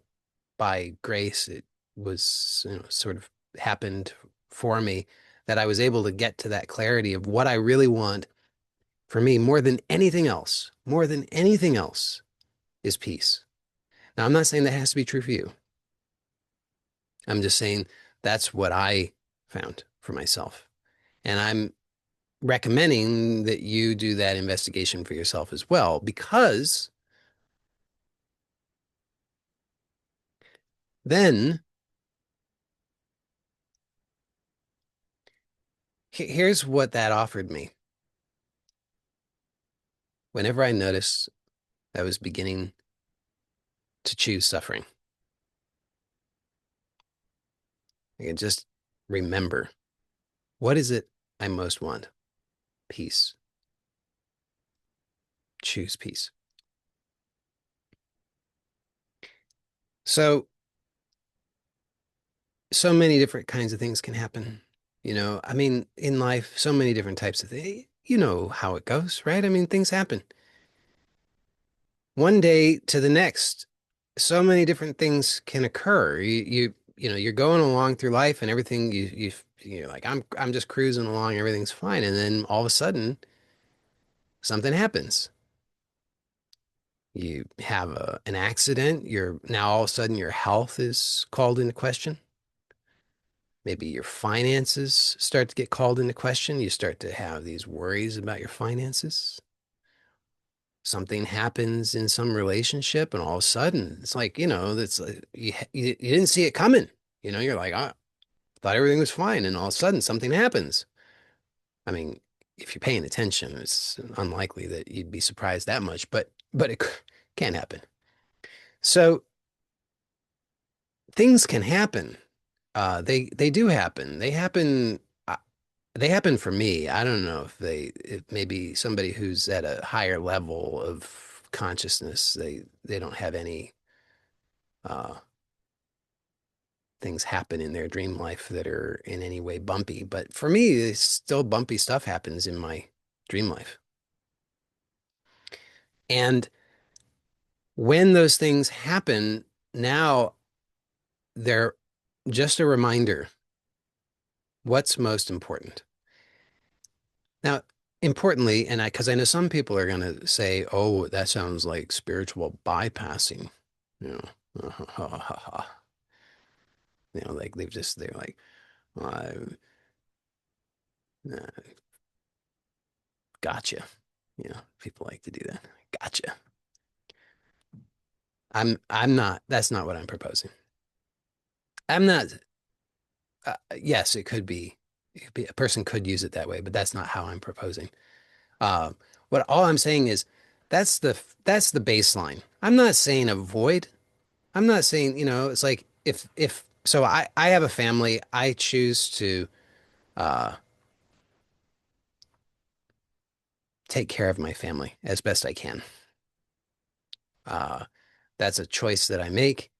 by grace, it was, sort of happened for me that I was able to get to that clarity of what I really want for me more than anything else is peace. Now, I'm not saying that has to be true for you. I'm just saying that's what I found for myself. And I'm recommending that you do that investigation for yourself as well, because then here's what that offered me. Whenever I noticed I was beginning to choose suffering, I could just remember, what is it I most want? Peace. Choose peace. So, so many different kinds of things can happen. I mean, in life, so many different types of things. You know how it goes, right? I mean, things happen. One day to the next, so many different things can occur. You're going along through life and everything you're like, I'm just cruising along, everything's fine. And then all of a sudden something happens. You have an accident. Now all of a sudden your health is called into question. Maybe your finances start to get called into question. You start to have these worries about your finances. Something happens in some relationship, and all of a sudden it's like, that's you didn't see it coming. You're like, I thought everything was fine, and all of a sudden something happens. I mean, if you're paying attention, it's unlikely that you'd be surprised that much, but it can happen. So things can happen. They do happen. They happen for me. I don't know if maybe somebody who's at a higher level of consciousness, they don't have any uh, things happen in their dream life that are in any way bumpy. But for me, it's still bumpy stuff happens in my dream life. And when those things happen, now they're just a reminder what's most important. Now, importantly, because I know some people are going to say, oh, that sounds like spiritual bypassing. You know, Like they're like, uh, uh, gotcha. People like to do that. Gotcha. I'm not, that's not what I'm proposing. I'm not, yes, a person could use it that way, but that's not how I'm proposing. Uh, what all I'm saying is that's the baseline. I'm not saying avoid. I'm not saying, it's like if so I have a family. I choose to uh take care of my family as best I can. Uh that's a choice that I make.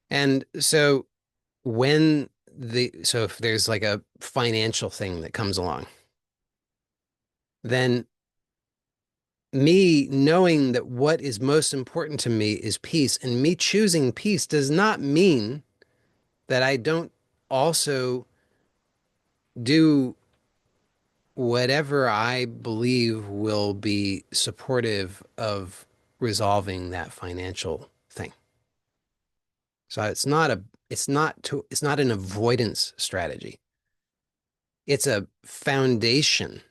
And so so if there's like a financial thing that comes along, then me knowing that what is most important to me is peace, and me choosing peace does not mean that I don't also do whatever I believe will be supportive of resolving that financial thing. So it's not an avoidance strategy. It's a foundation.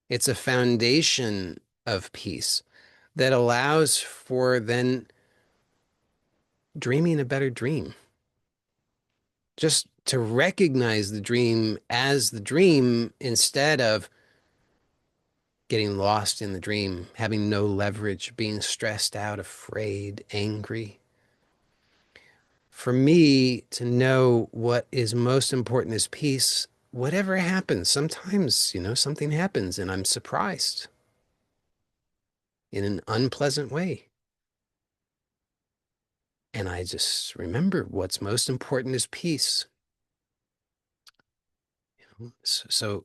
It's a foundation of peace that allows for then dreaming a better dream. Just to recognize the dream as the dream instead of getting lost in the dream, having no leverage, being stressed out, afraid, angry. For me to know what is most important is peace, whatever happens. Sometimes, something happens and I'm surprised in an unpleasant way. And I just remember what's most important is peace. So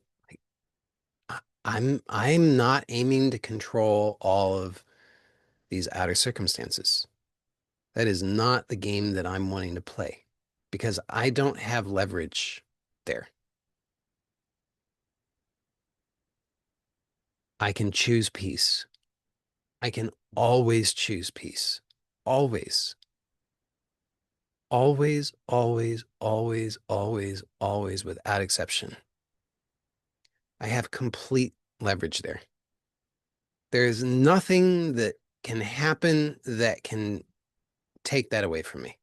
I'm not aiming to control all of these outer circumstances. That is not the game that I'm wanting to play because I don't have leverage there. I can choose peace. I can always choose peace. Always, always, always, always, always, always, without exception. I have complete leverage there. There's nothing that can happen that can take that away from me.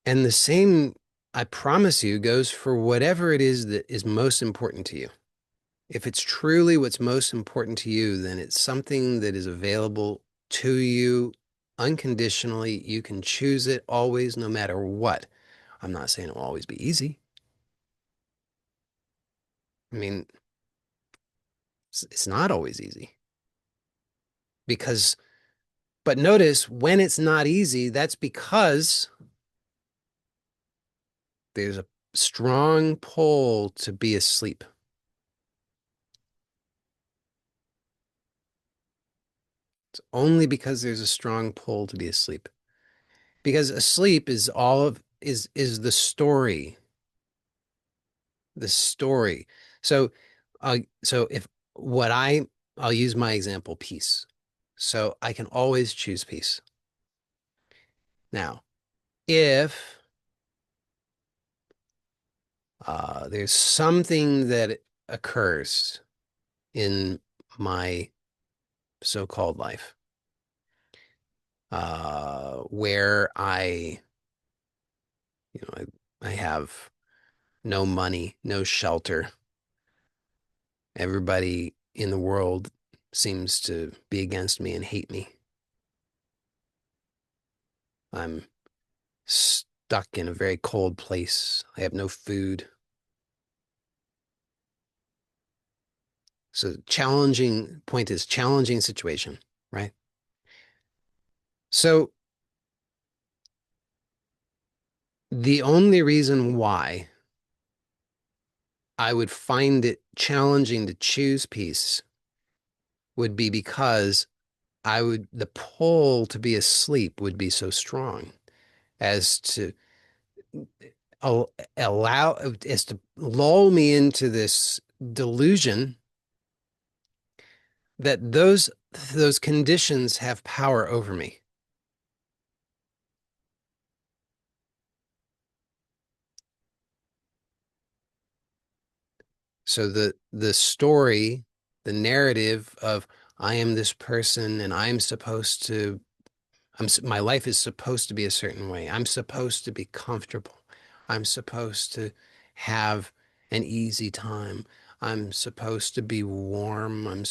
And the same, I promise you, goes for whatever it is that is most important to you. If it's truly what's most important to you, then it's something that is available to you unconditionally. You can choose it always, no matter what. I'm not saying it will always be easy. I mean, it's not always easy because, but notice when it's not easy, that's because there's a strong pull to be asleep. It's only because there's a strong pull to be asleep. Because asleep is all of is the story. So, so if what I'll use my example, peace. So I can always choose peace. Now, if there's something that occurs in my so-called life where I have no money, no shelter. Everybody in the world seems to be against me and hate me. I'm stuck in a very cold place. I have no food. So challenging point is challenging situation, right? So the only reason why I would find it challenging to choose peace would be because the pull to be asleep would be so strong as to allow, as to lull me into this delusion that those conditions have power over me. So the story, the narrative of I am this person and I'm supposed to my life is supposed to be a certain way. I'm supposed to be comfortable. I'm supposed to have an easy time. I'm supposed to be warm.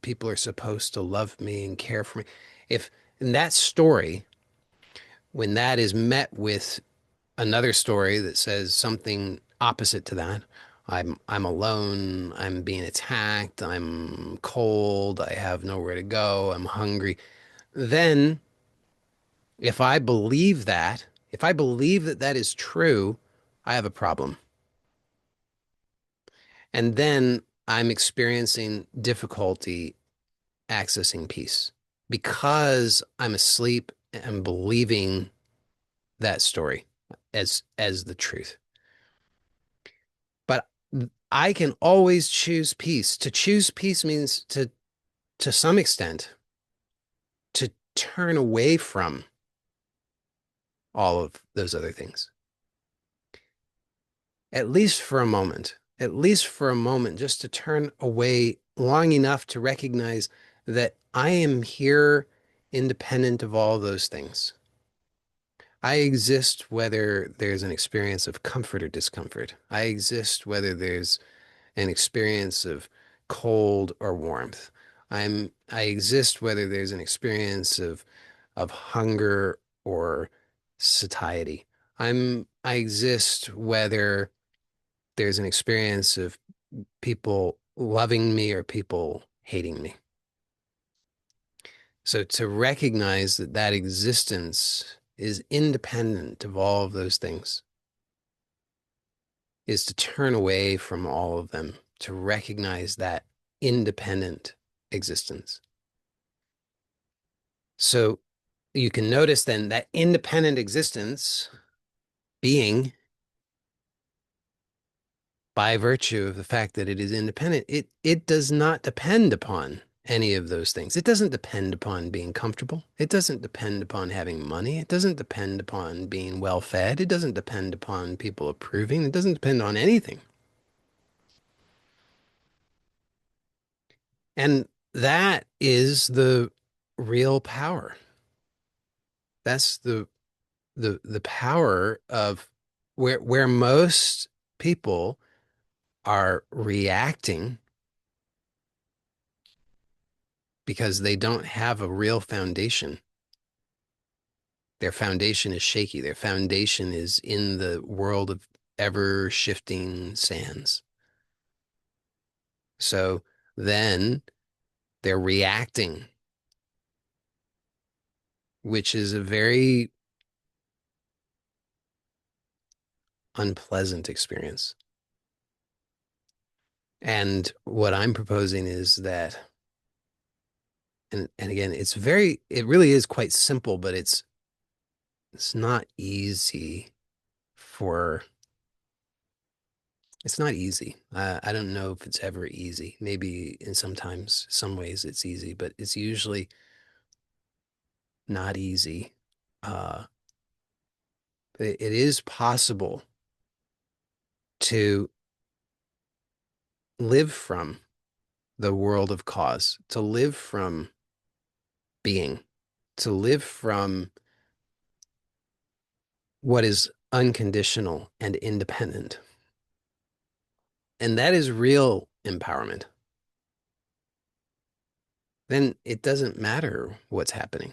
People are supposed to love me and care for me. If in that story, when that is met with another story that says something opposite to that, I'm alone, I'm being attacked, I'm cold, I have nowhere to go, I'm hungry, then if I believe that, if I believe that that is true, I have a problem. And then I'm experiencing difficulty accessing peace because I'm asleep and believing that story as the truth. But I can always choose peace. To choose peace means to some extent to turn away from all of those other things. At least for a moment, just to turn away long enough to recognize that I am here independent of all those things. I exist whether there's an experience of comfort or discomfort. I exist whether there's an experience of cold or warmth. I exist whether there's an experience of hunger or satiety. I exist whether there's an experience of people loving me or people hating me. So to recognize that that existence is independent of all of those things is to turn away from all of them, to recognize that independent existence. So you can notice then that independent existence being by virtue of the fact that it is independent, it does not depend upon any of those things. It doesn't depend upon being comfortable. It doesn't depend upon having money. It doesn't depend upon being well fed. It doesn't depend upon people approving. It doesn't depend on anything. And that is the real power. That's the power of where most people are reacting because they don't have a real foundation. Their foundation is shaky. Their foundation is in the world of ever shifting sands. So then they're reacting, which is a very unpleasant experience. And what I'm proposing is that, and again, it really is quite simple, but it's not easy for it's not easy. I don't know if it's ever easy. Maybe in sometimes, some ways it's easy, but it's usually not easy. Uh, it is possible to live from the world of cause, to live from being, to live from what is unconditional and independent. And that is real empowerment. Then it doesn't matter what's happening.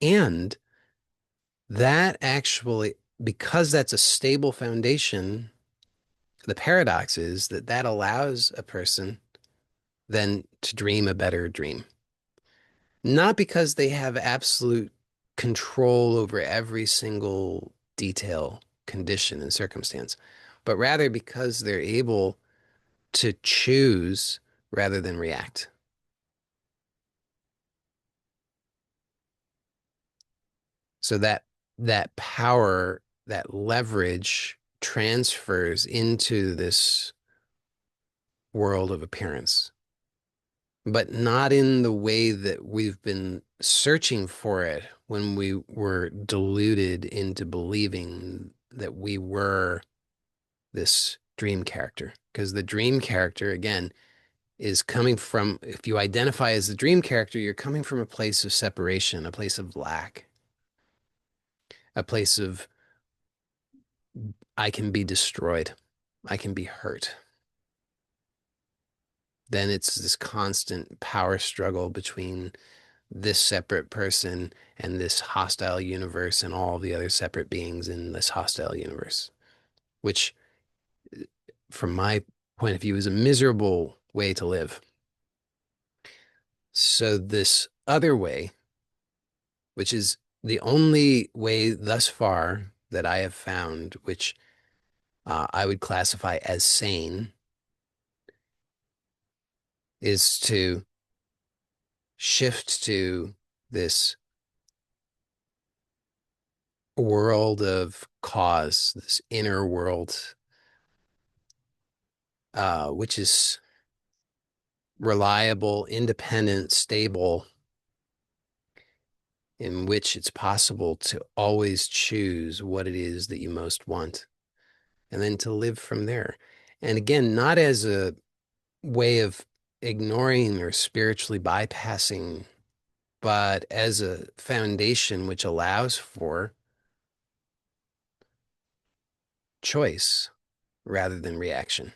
And that actually, because that's a stable foundation, the paradox is that that allows a person then to dream a better dream. Not because they have absolute control over every single detail, condition, and circumstance, but rather because they're able to choose rather than react. So that power, that leverage transfers into this world of appearance, but not in the way that we've been searching for it when we were deluded into believing that we were this dream character. Because the dream character, again, is coming from, if you identify as the dream character, you're coming from a place of separation, a place of lack, a place of I can be destroyed, I can be hurt. Then it's this constant power struggle between this separate person and this hostile universe and all the other separate beings in this hostile universe, which, from my point of view, is a miserable way to live. So, this other way, which is the only way thus far that I have found, which I would classify as sane, is to shift to this world of cause, this inner world, which is reliable, independent, stable, in which it's possible to always choose what it is that you most want and then to live from there. And again, not as a way of ignoring or spiritually bypassing, but as a foundation which allows for choice rather than reaction.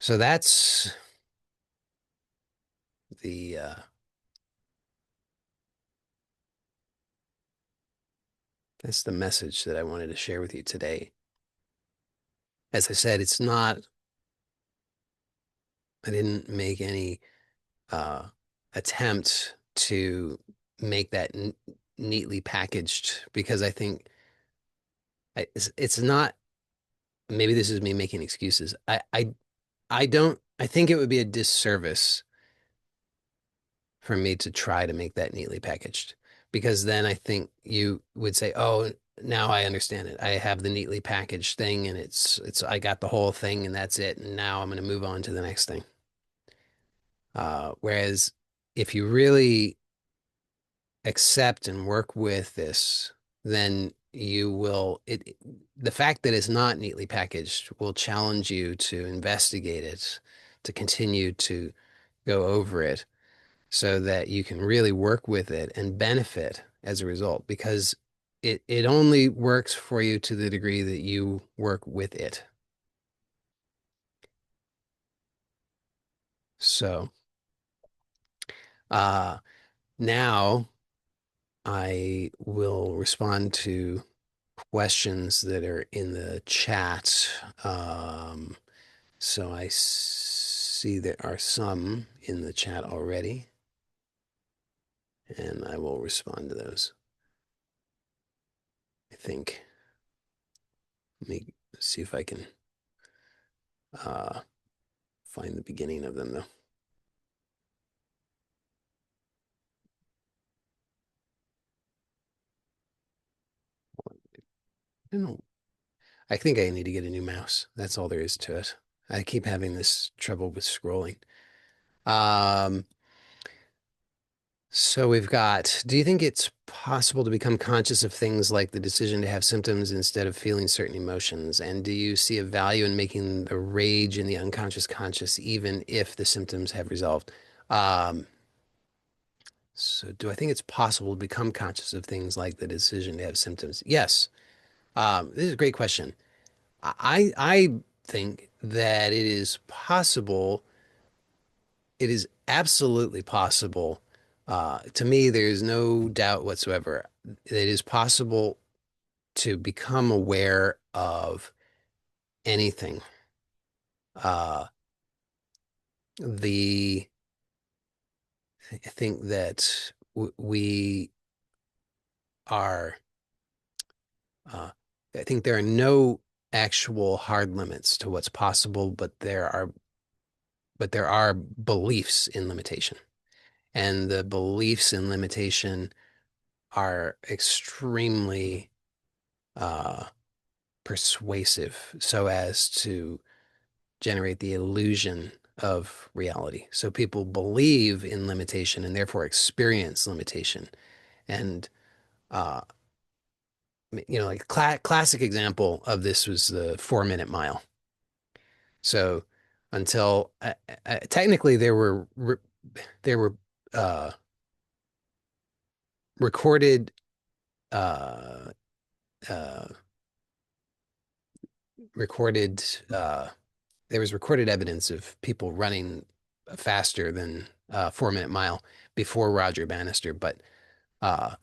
So the uh, that's the message that I wanted to share with you today. As I said, it's not, I didn't make any uh, attempt to make that neatly packaged because I think it's not, maybe this is me making excuses. I don't, I think it would be a disservice for me to try to make that neatly packaged because then I think you would say, oh, now I understand it. I have the neatly packaged thing and I got the whole thing and that's it. And now I'm going to move on to the next thing. Whereas if you really accept and work with this, then you will, the fact that it's not neatly packaged will challenge you to investigate it, to continue to go over it so that you can really work with it and benefit as a result because it only works for you to the degree that you work with it. So uh now I will respond to questions that are in the chat. So I see there are some in the chat already, and I will respond to those. I think. Let me see if I can uh, find the beginning of them, though. I don't know. I think I need to get a new mouse. That's all there is to it. I keep having this trouble with scrolling. Um, So we've got, do you think it's possible to become conscious of things like the decision to have symptoms instead of feeling certain emotions? And do you see a value in making the rage in the unconscious conscious, even if the symptoms have resolved? Um, so do I think it's possible to become conscious of things like the decision to have symptoms? Yes. This is a great question. I think that it is possible. It is absolutely possible. To me, there's no doubt whatsoever. It is possible to become aware of anything. Uh, the I think that we are. Uh, I think there are no actual hard limits to what's possible, but there are beliefs in limitation, and the beliefs in limitation are extremely uh, persuasive so as to generate the illusion of reality. So people believe in limitation and therefore experience limitation. And uh, like classic example of this was the 4 minute mile. So until technically there were uh, recorded uh, uh, recorded there was recorded evidence of people running faster than 4 minute mile before Roger Bannister, but uh,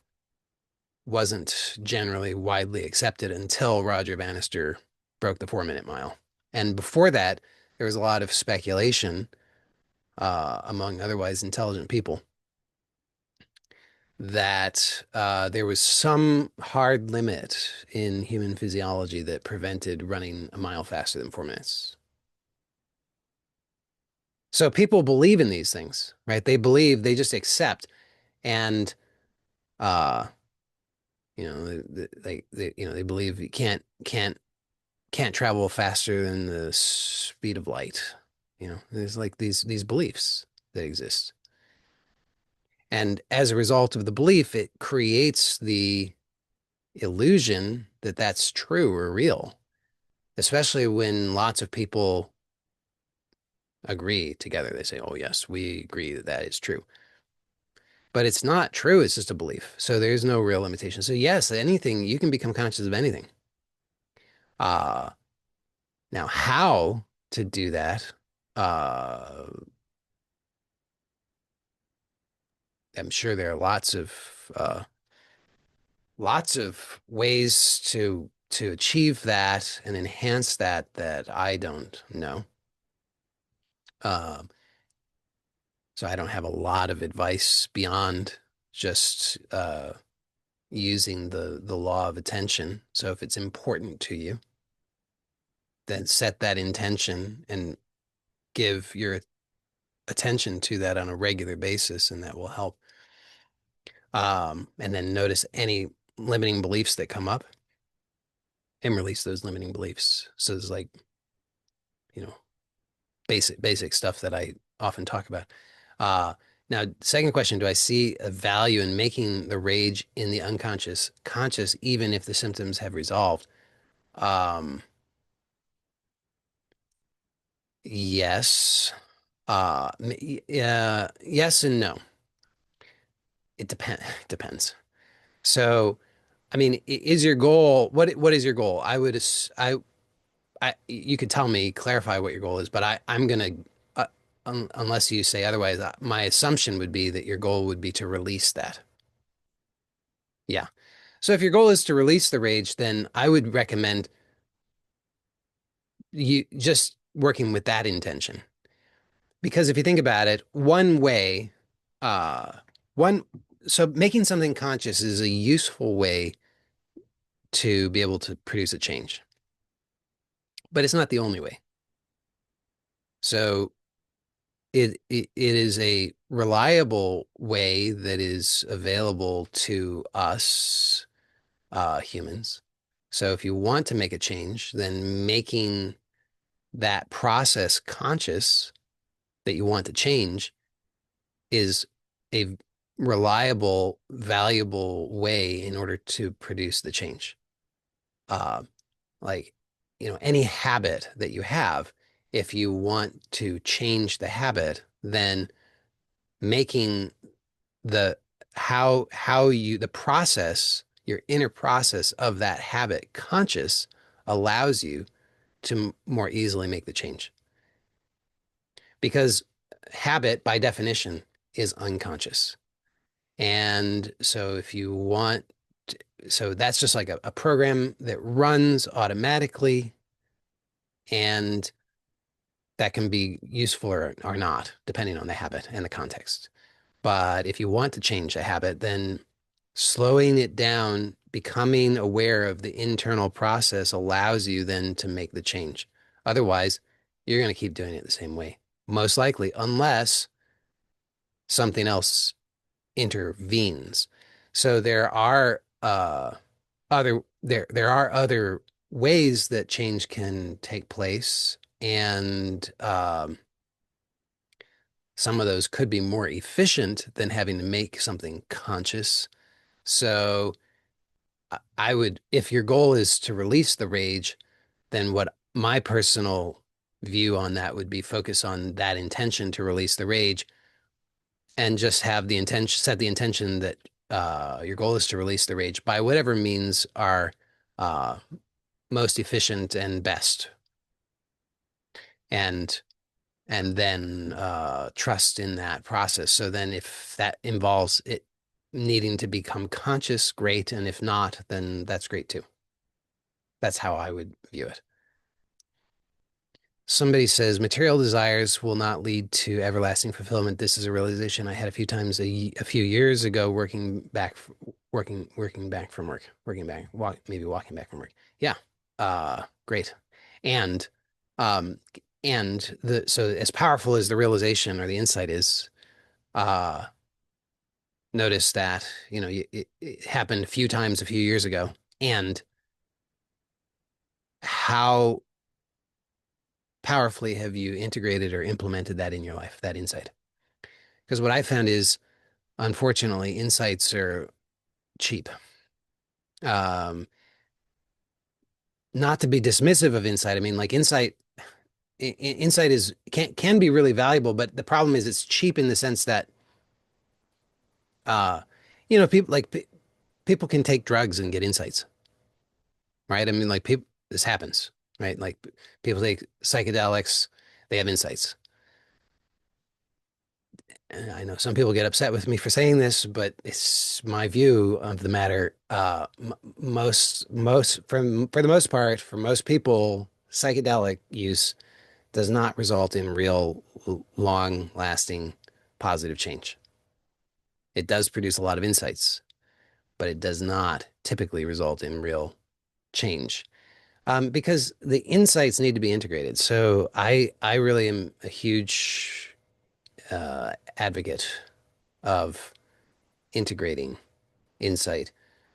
wasn't generally widely accepted until Roger Bannister broke the 4 minute mile. And before that, there was a lot of speculation among otherwise intelligent people that there was some hard limit in human physiology that prevented running a mile faster than 4 minutes. So people believe in these things, right? They believe, they just accept, and uh, they believe you can't travel faster than the speed of light. There's like these beliefs that exist. And as a result of the belief, it creates the illusion that that's true or real, especially when lots of people agree together. They say, oh, yes, we agree that that is true. But it's not true. It's just a belief. So there's no real limitation. So yes, anything, you can become conscious of anything. Uh, Now how to do that, uh, I'm sure there are lots of ways to achieve that and enhance that that I don't know. Um, so I don't have a lot of advice beyond just using the law of attention. So if it's important to you, then set that intention and give your attention to that on a regular basis, and that will help. And then notice any limiting beliefs that come up and release those limiting beliefs. So it's like, you know, basic stuff that I often talk about. Uh, Now, second question, do I see a value in making the rage in the unconscious conscious, even if the symptoms have resolved? Um, yes. Yes and no. Depends. So, I mean, is your goal what is your goal? You could tell me, clarify what your goal is, but I'm gonna unless you say otherwise, my assumption would be that your goal would be to release that. Yeah. So if your goal is to release the rage, then I would recommend you just working with that intention. Because if you think about it, one way, uh, one, so making something conscious is a useful way to be able to produce a change, but it's not the only way. So it is a reliable way that is available to us humans. So if you want to make a change, then making that process conscious that you want to change is a reliable, valuable way in order to produce the change. Uh, like, any habit that you have, if you want to change the habit, then making the how you the process, your inner process of that habit conscious allows you to more easily make the change. Because habit, by definition, is unconscious. And so if you want to, so that's just like a program that runs automatically, and that can be useful or not, depending on the habit and the context. But if you want to change a habit, then slowing it down, becoming aware of the internal process allows you then to make the change. Otherwise, you're going to keep doing it the same way, most likely, unless something else intervenes. So there are other ways that change can take place, and some of those could be more efficient than having to make something conscious. So I would, if your goal is to release the rage, then what my personal view on that would be focus on that intention to release the rage and just have the intention, set the intention that your goal is to release the rage by whatever means are uh, most efficient and best. And then trust in that process. So then if that involves it needing to become conscious, great. And if not, then that's great too. That's how I would view it. Somebody says material desires will not lead to everlasting fulfillment. This is a realization I had a few times a few years ago, working back from work, maybe walking back from work. Yeah, great. And um, so as powerful as the realization or the insight is, uh, notice that it happened a few times a few years ago, and how powerfully have you integrated or implemented that in your life, that insight? Because what I found is, unfortunately, insights are cheap. Um, Not to be dismissive of insight. I mean, like insight is can be really valuable, but the problem is it's cheap in the sense that uh, people can take drugs and get insights, right? I mean, like people this happens, right? Like people take psychedelics, they have insights. I know some people get upset with me for saying this, but it's my view of the matter. For the most part, for most people, psychedelic use does not result in real long-lasting positive change. It does produce a lot of insights, but it does not typically result in real change. Because the insights need to be integrated. So I really am a huge advocate of integrating insight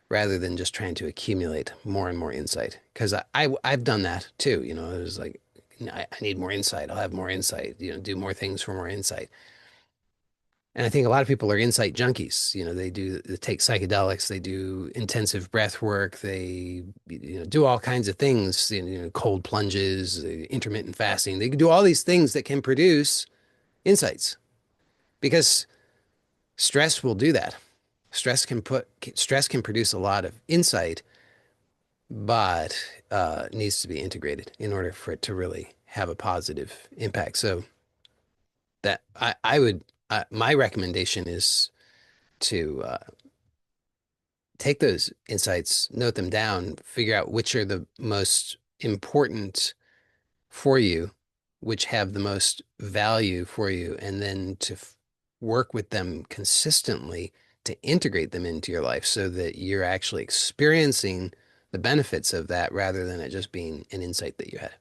rather than just trying to accumulate more and more insight. Because I've done that too. It was like I need more insight. I'll have more insight. Do more things for more insight. And I think a lot of people are insight junkies. They take psychedelics, they do intensive breath work, they do all kinds of things. Cold plunges, intermittent fasting. They can do all these things that can produce insights because stress will do that. Stress can produce a lot of insight, but needs to be integrated in order for it to really have a positive impact. So that I would my recommendation is to take those insights, note them down, figure out which are the most important for you, which have the most value for you, and then to work with them consistently to integrate them into your life so that you're actually experiencing the benefits of that rather than it just being an insight that you had.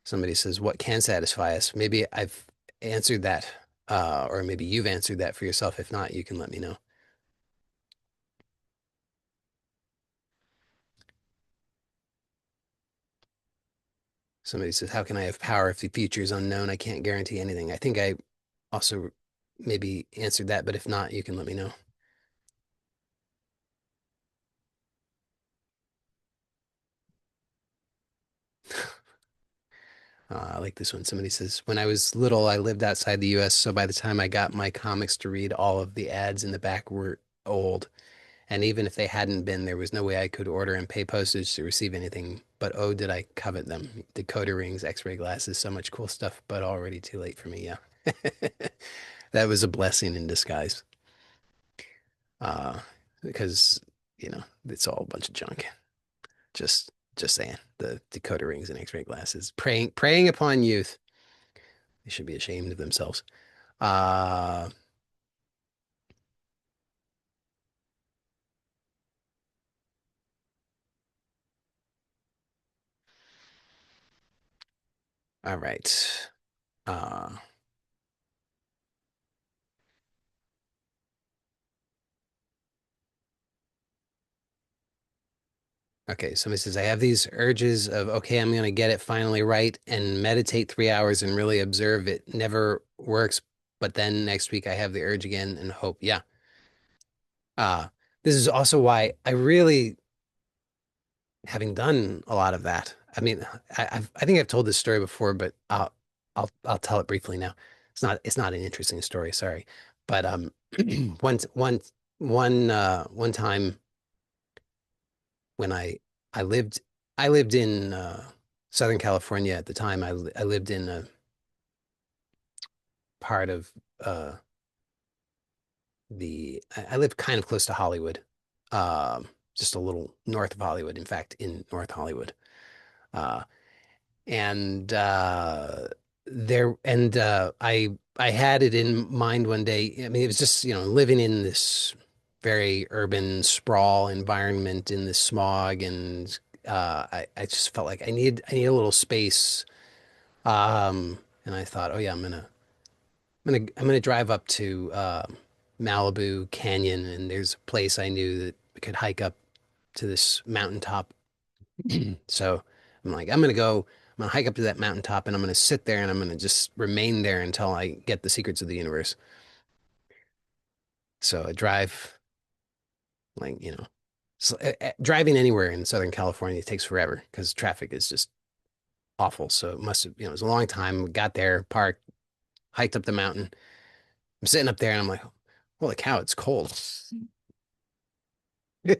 Somebody says, what can satisfy us? Maybe I've answered that, or maybe you've answered that for yourself. If not, you can let me know. Somebody says, how can I have power if the future is unknown? I can't guarantee anything. I think I also maybe answered that, but if not, you can let me know. I like this one. Somebody says, when I was little, I lived outside the US, so by the time I got my comics to read, all of the ads in the back were old. And even if they hadn't been, there was no way I could order and pay postage to receive anything. But oh, did I covet them. Decoder rings, x-ray glasses, so much cool stuff, but already too late for me. Yeah. That was a blessing in disguise. Uh, because, it's all a bunch of junk. Just saying. The decoder rings and x-ray glasses. Preying upon youth. They should be ashamed of themselves. Uh, all right. Uh, Okay, somebody says I have these urges of okay, I'm gonna get it finally right and meditate 3 hours and really observe it. Never works, but then next week I have the urge again and hope. Yeah. Uh, this is also why I really, having done a lot of that. I mean, I think I've told this story before, but I'll tell it briefly now. It's not an interesting story, sorry. But once one one time when I lived I lived in Southern California at the time. I lived in a part of I lived kind of close to Hollywood, just a little north of Hollywood. In fact, in North Hollywood, uh, and I had it in mind one day. I mean, it was just living in this very urban sprawl environment in this smog, and I just felt like I need a little space. And I thought, oh yeah, I'm gonna drive up to Malibu Canyon, and there's a place I knew that I could hike up to this mountaintop. So I'm like, I'm gonna hike up to that mountaintop, and I'm gonna sit there, and I'm gonna just remain there until I get the secrets of the universe. So I drive, like, driving anywhere in Southern California takes forever because traffic is just awful. So it must have, it was a long time. Got there, parked, hiked up the mountain. I'm sitting up there, and I'm like, holy cow, it's cold. I'm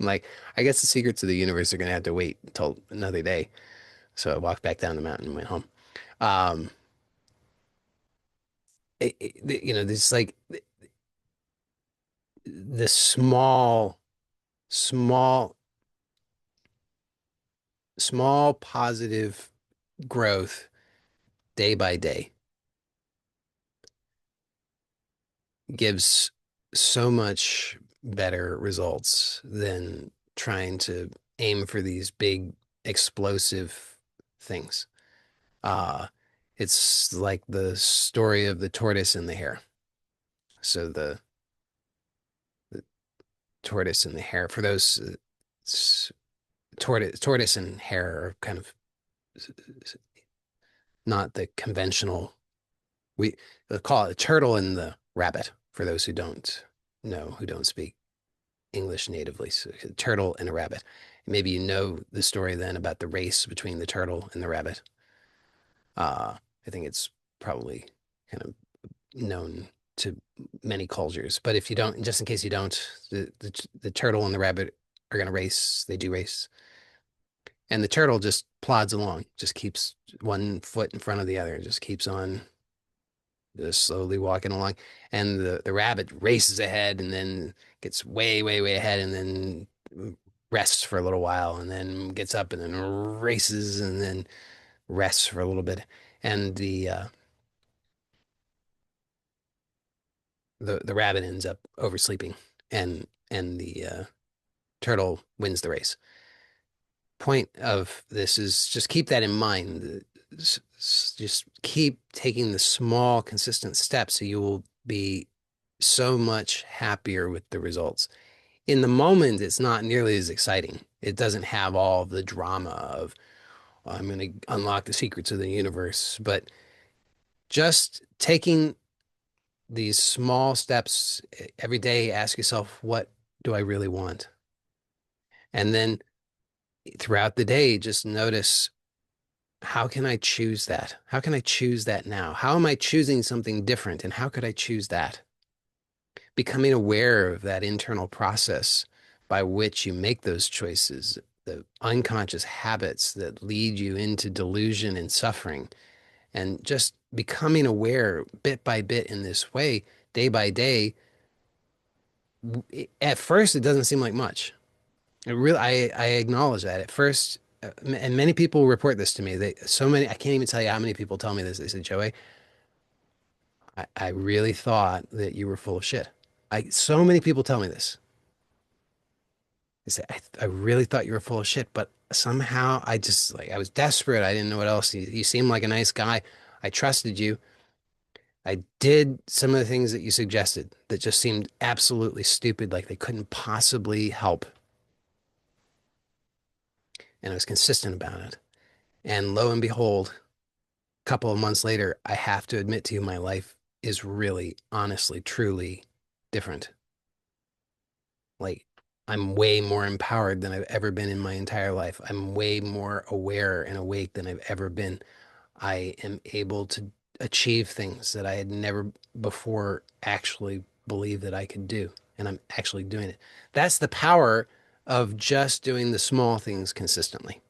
like, I guess the secrets of the universe are gonna have to wait until another day. So I walked back down the mountain and went home. Um, this like the small, small positive growth day by day gives so much better results than trying to aim for these big explosive things. Uh, it's like the story of the tortoise and the hare. So the tortoise and the hare, for those tortoise and hare are kind of not the conventional. We call it a turtle and the rabbit for those who don't know, who don't speak English natively. So a turtle and a rabbit. Maybe you know the story then about the race between the turtle and the rabbit. I think it's probably kind of known to many cultures. But if you don't, just in case you don't, the turtle and the rabbit are going to race. They do race. And the turtle just plods along, just keeps one foot in front of the other, just keeps on just slowly walking along. And the rabbit races ahead and then gets way, way, way ahead and then rests for a little while and then gets up and then races and then rests for a little bit. And the rabbit ends up oversleeping and the turtle wins the race. Point of this is just keep that in mind. Just keep taking the small, consistent steps so you will be so much happier with the results. In the moment, it's not nearly as exciting. It doesn't have all the drama of I'm going to unlock the secrets of the universe, but just taking these small steps every day, ask yourself, what do I really want? And then throughout the day, just notice how can I choose that? How can I choose that now? How am I choosing something different? And how could I choose that? Becoming aware of that internal process by which you make those choices, the unconscious habits that lead you into delusion and suffering, and just becoming aware bit by bit in this way, day by day. At first, it doesn't seem like much. I acknowledge that at first, and many people report this to me. I can't even tell you how many people tell me this. They said, Joey, I really thought that you were full of shit. So many people tell me this. They say, I really thought you were full of shit, but somehow I just like, I was desperate. I didn't know what else. You seem like a nice guy. I trusted you. I did some of the things that you suggested that just seemed absolutely stupid, like they couldn't possibly help. And I was consistent about it. And lo and behold, a couple of months later, I have to admit to you, my life is really, honestly, truly different. Like, I'm way more empowered than I've ever been in my entire life. I'm way more aware and awake than I've ever been. I am able to achieve things that I had never before actually believed that I could do. And I'm actually doing it. That's the power of just doing the small things consistently.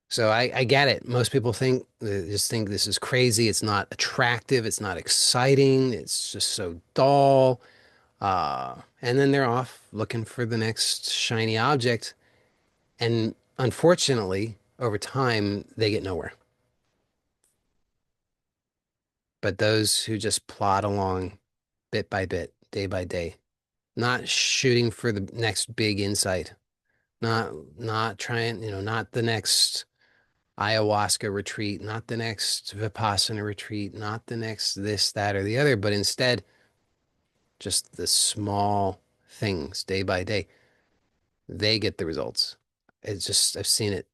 So I get it. Most people think just think this is crazy. It's not attractive. It's not exciting. It's just so dull. And then they're off looking for the next shiny object. And unfortunately, over time, they get nowhere. But those who just plod along bit by bit, day by day, not shooting for the next big insight, not trying, not the next ayahuasca retreat, not the next Vipassana retreat, not the next this, that, or the other, but instead just the small things day by day. They get the results. It's just, I've seen it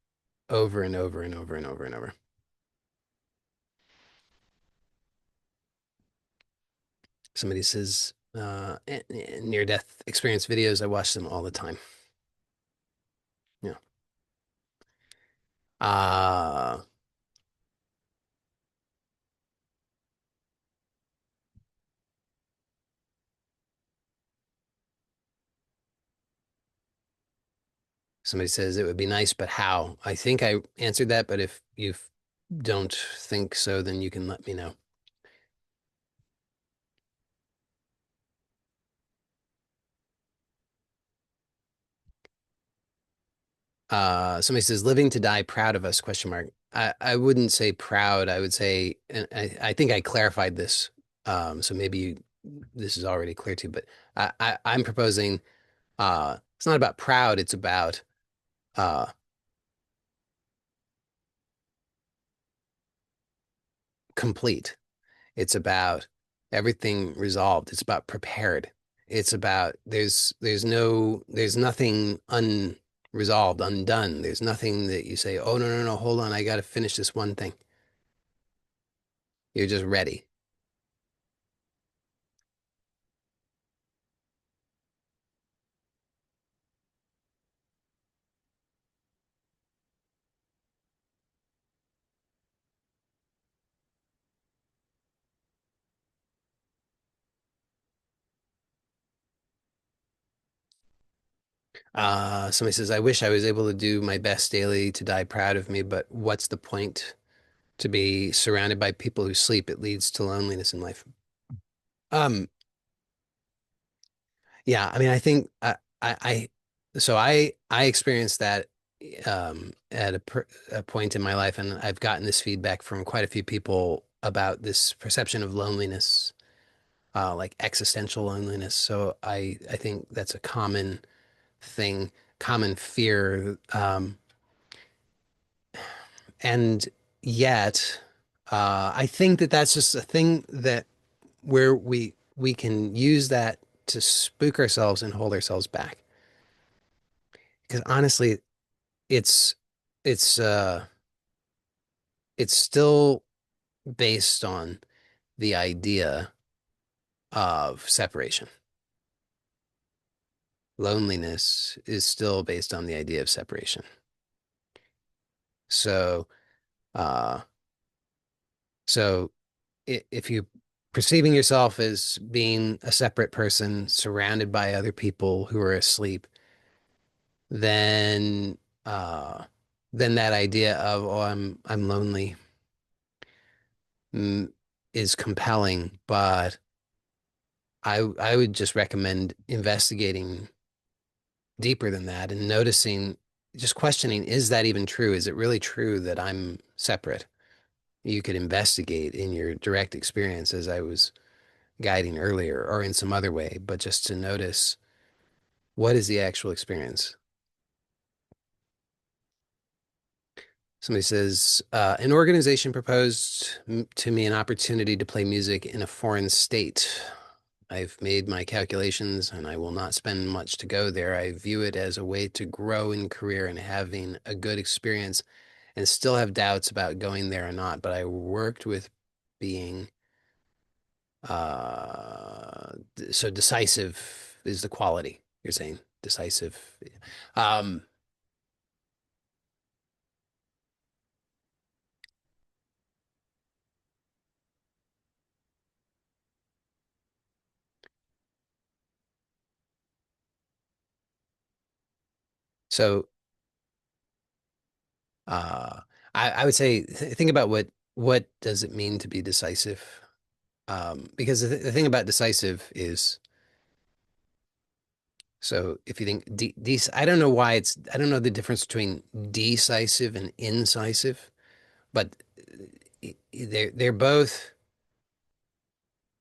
over and over and over and over and over. Somebody says, near death experience videos, I watch them all the time. Yeah. Uh, Somebody says it would be nice, but how? I think I answered that, but if you don't think so, then you can let me know. Somebody says living to die proud of us, question mark. I wouldn't say proud. I would say, and I think I clarified this. So maybe this is already clear to you, but I'm proposing, it's not about proud. It's about, uh, complete. It's about everything resolved. It's about prepared. It's about there's nothing unresolved, undone. There's nothing that you say, oh no, hold on, I got to finish this one thing. You're just ready. Somebody says, I wish I was able to do my best daily to die proud of me, but what's the point to be surrounded by people who sleep? It leads to loneliness in life. Um, yeah, I mean, I think I experienced that at a point in my life, and I've gotten this feedback from quite a few people about this perception of loneliness, like existential loneliness. So I think that's a common thing, common fear, and yet I think that that's just a thing that where we can use that to spook ourselves and hold ourselves back. Because honestly, it's it's uh it's still based on the idea of separation. Loneliness is still based on the idea of separation. So uh so if you perceiving yourself as being a separate person surrounded by other people who are asleep, then uh then that idea of, oh, I'm lonely, mm, is compelling, but I would just recommend investigating deeper than that and noticing, just questioning, is that even true? Is it really true that I'm separate? You could investigate in your direct experience, as I was guiding earlier, or in some other way, but just to notice, what is the actual experience? Somebody says, an organization proposed to me an opportunity to play music in a foreign state. I've made my calculations and I will not spend much to go there. I view it as a way to grow in career and having a good experience and still have doubts about going there or not. But I worked with being so decisive is the quality. You're saying decisive. Um, so uh, I would say think about what does it mean to be decisive? Because the thing about decisive is so if you think I don't know why I don't know the difference between decisive and incisive, but they're both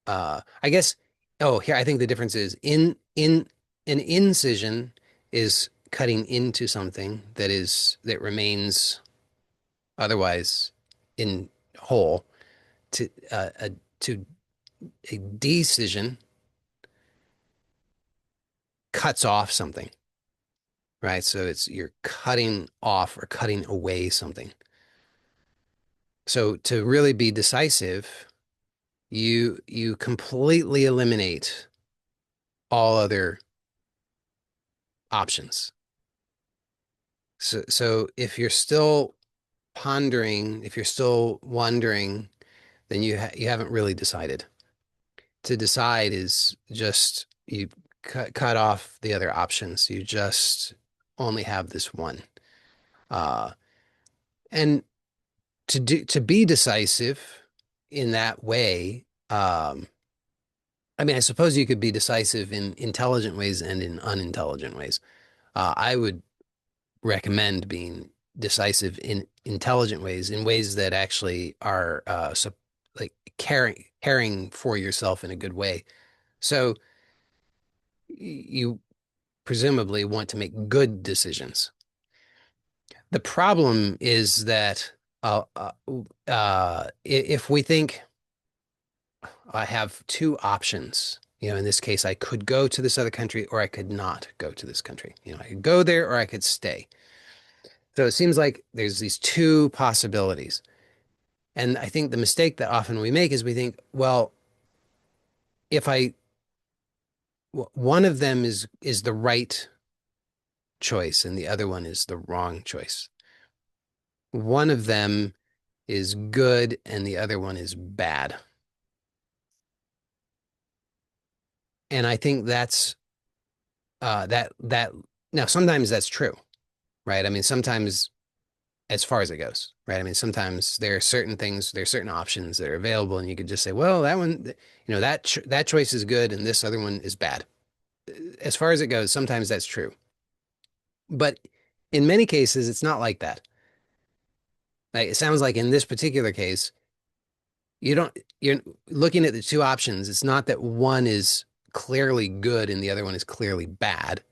I guess oh here I think the difference is in an incision is cutting into something that remains otherwise in whole to a decision cuts off something, right? So it's you're cutting off or cutting away something. So to really be decisive, you completely eliminate all other options. So if you're still pondering, if you're still wondering, then you haven't really decided. To decide is just you cut off the other options. You just only have this one. Uh, and to be decisive in that way, I mean, I suppose you could be decisive in intelligent ways and in unintelligent ways. I would recommend being decisive in intelligent ways, in ways that actually are like caring for yourself in a good way. So you presumably want to make good decisions. The problem is that if we think I have two options, in this case, I could go to this other country or I could not go to this country. I could go there or I could stay. So it seems like there's these two possibilities. And I think the mistake that often we make is we think, well, if I one of them is the right choice and the other one is the wrong choice. One of them is good and the other one is bad. And I think that now sometimes that's true, right? I mean, sometimes as far as it goes, right? I mean, sometimes there are certain things, there are certain options that are available, and you could just say, well, that one, that choice is good, and this other one is bad. As far as it goes, sometimes that's true, but in many cases, it's not like that. Like, it sounds like in this particular case, you're looking at the two options. It's not that one is clearly good and the other one is clearly bad.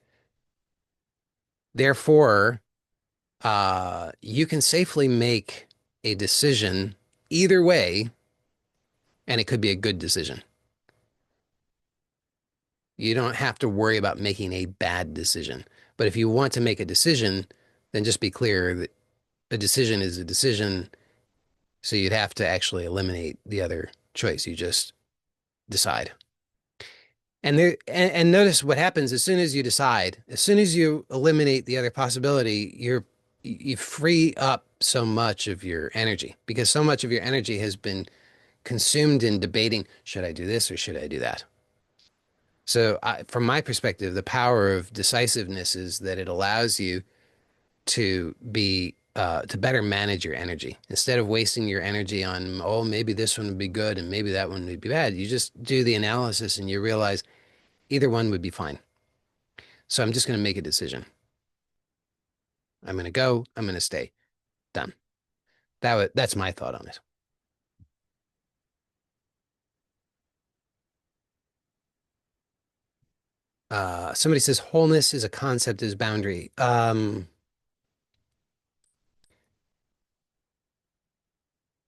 Therefore, you can safely make a decision either way, and it could be a good decision. You don't have to worry about making a bad decision. But if you want to make a decision, then just be clear that a decision is a decision. So you'd have to actually eliminate the other choice. You just decide. And notice what happens as soon as you decide, as soon as you eliminate the other possibility, you free up so much of your energy because so much of your energy has been consumed in debating, should I do this or should I do that? So, from my perspective, the power of decisiveness is that it allows you to better manage your energy instead of wasting your energy on, oh, maybe this one would be good and maybe that one would be bad. You just do the analysis and you realize either one would be fine. So I'm just going to make a decision. I'm going to go. I'm going to stay. Done. That's my thought on it. Somebody says wholeness is a concept is boundary.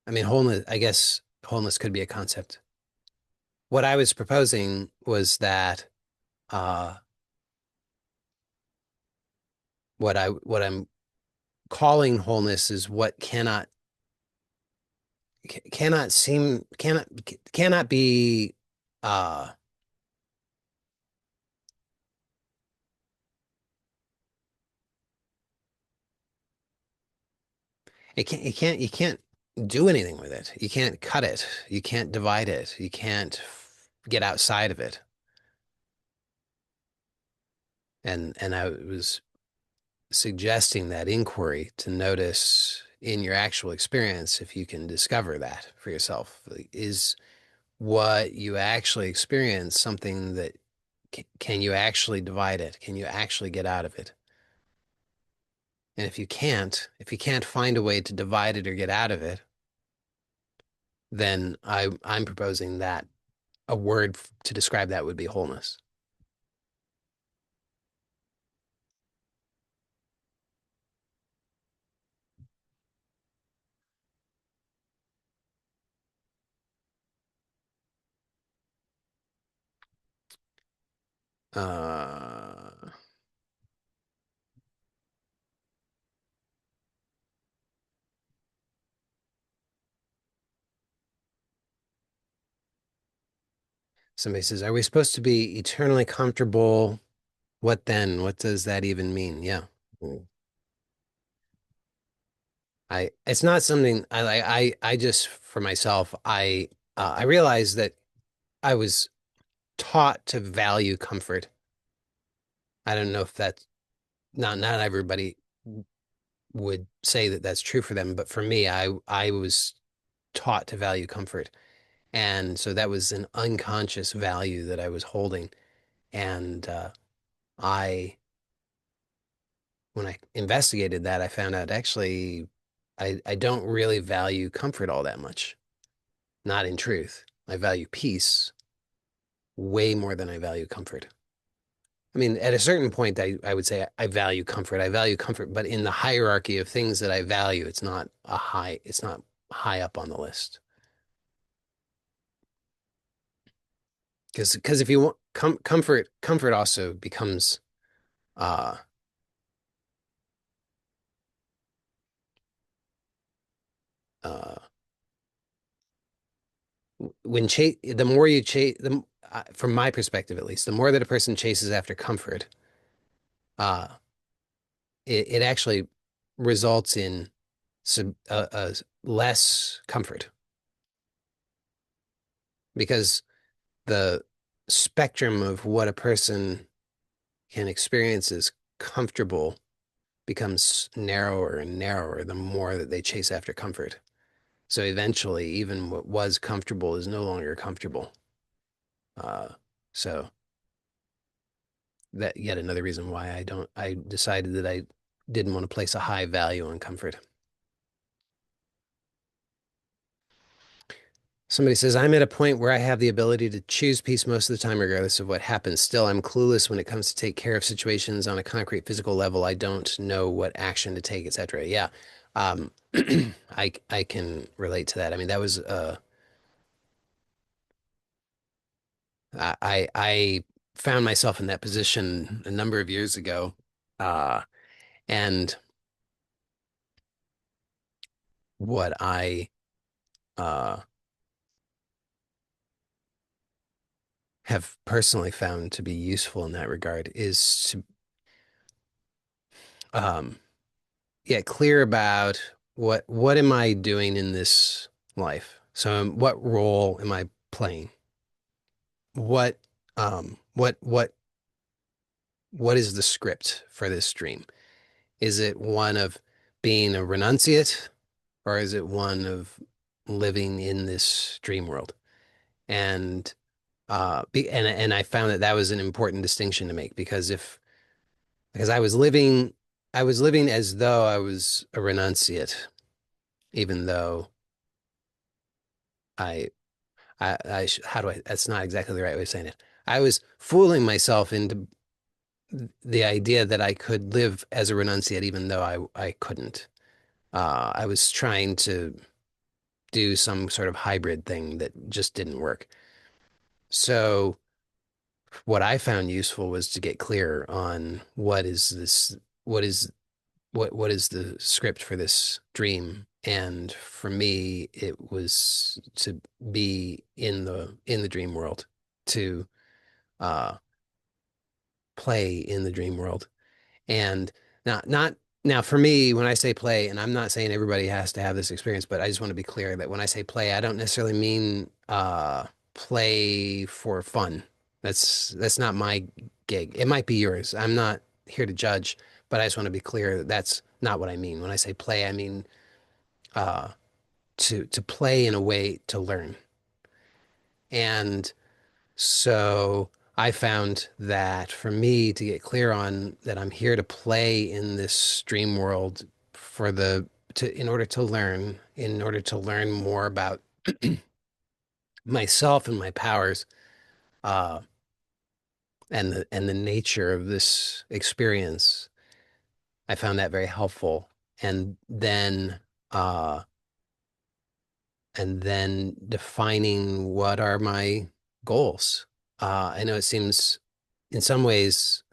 I mean, wholeness, I guess wholeness could be a concept. What I was proposing was that uh, what I'm calling wholeness is what cannot be uh you can't do anything with it. You can't cut it. You can't divide it. You can't get outside of it. And I was suggesting that inquiry to notice in your actual experience if you can discover that for yourself. Like, is what you actually experience something that can you actually divide it? Can you actually get out of it? And if you can't find a way to divide it or get out of it, then I'm proposing that a word to describe that would be wholeness. Uh, Somebody says, "Are we supposed to be eternally comfortable? What then? What does that even mean?" Yeah. Mm. It's not something I just for myself, I realized that I was taught to value comfort. I don't know if that's not everybody would say that that's true for them, but for me, I was taught to value comfort. And so that was an unconscious value that I was holding. And I, when I investigated that, I found out actually I don't really value comfort all that much. Not in truth. I value peace way more than I value comfort. I mean, at a certain point, I would say I value comfort. I value comfort, but in the hierarchy of things that I value, it's not high up on the list. Because if you want comfort also becomes uh uh when chase the more you chase the from my perspective at least, the more that a person chases after comfort, uh it actually results in some less comfort because the spectrum of what a person can experience as comfortable becomes narrower and narrower the more that they chase after comfort. So eventually, even what was comfortable is no longer comfortable. Uh, so that yet another reason why I decided that I didn't want to place a high value on comfort. Somebody says, I'm at a point where I have the ability to choose peace most of the time, regardless of what happens. Still, I'm clueless when it comes to take care of situations on a concrete physical level. I don't know what action to take, etc. Yeah. Um, I can relate to that. I mean, that was I found myself in that position a number of years ago. Uh, and what I uh have personally found to be useful in that regard is to um, get clear about what am I doing in this life? So what role am I playing? What what is the script for this dream? Is it one of being a renunciate or is it one of living in this dream world? And and I found that that was an important distinction to make because I was living as though I was a renunciate, even though I, how do I, that's not exactly the right way of saying it. I was fooling myself into the idea that I could live as a renunciate, even though I couldn't. I was trying to do some sort of hybrid thing that just didn't work. So what I found useful was to get clear on what is what is the script for this dream. And for me, it was to be in the dream world, to uh, play in the dream world. And not now for me, when I say play, and I'm not saying everybody has to have this experience, but I just want to be clear that when I say play, I don't necessarily mean play for fun. That's not my gig. It might be yours. I'm not here to judge, but I just want to be clear that that's not what I mean. When I say play, I mean uh to play in a way to learn. And so I found that for me to get clear on that I'm here to play in this dream world for the to in order to learn more about myself and my powers, uh, and the nature of this experience. I found that very helpful. And uh, then defining what are my goals. I know it seems in some ways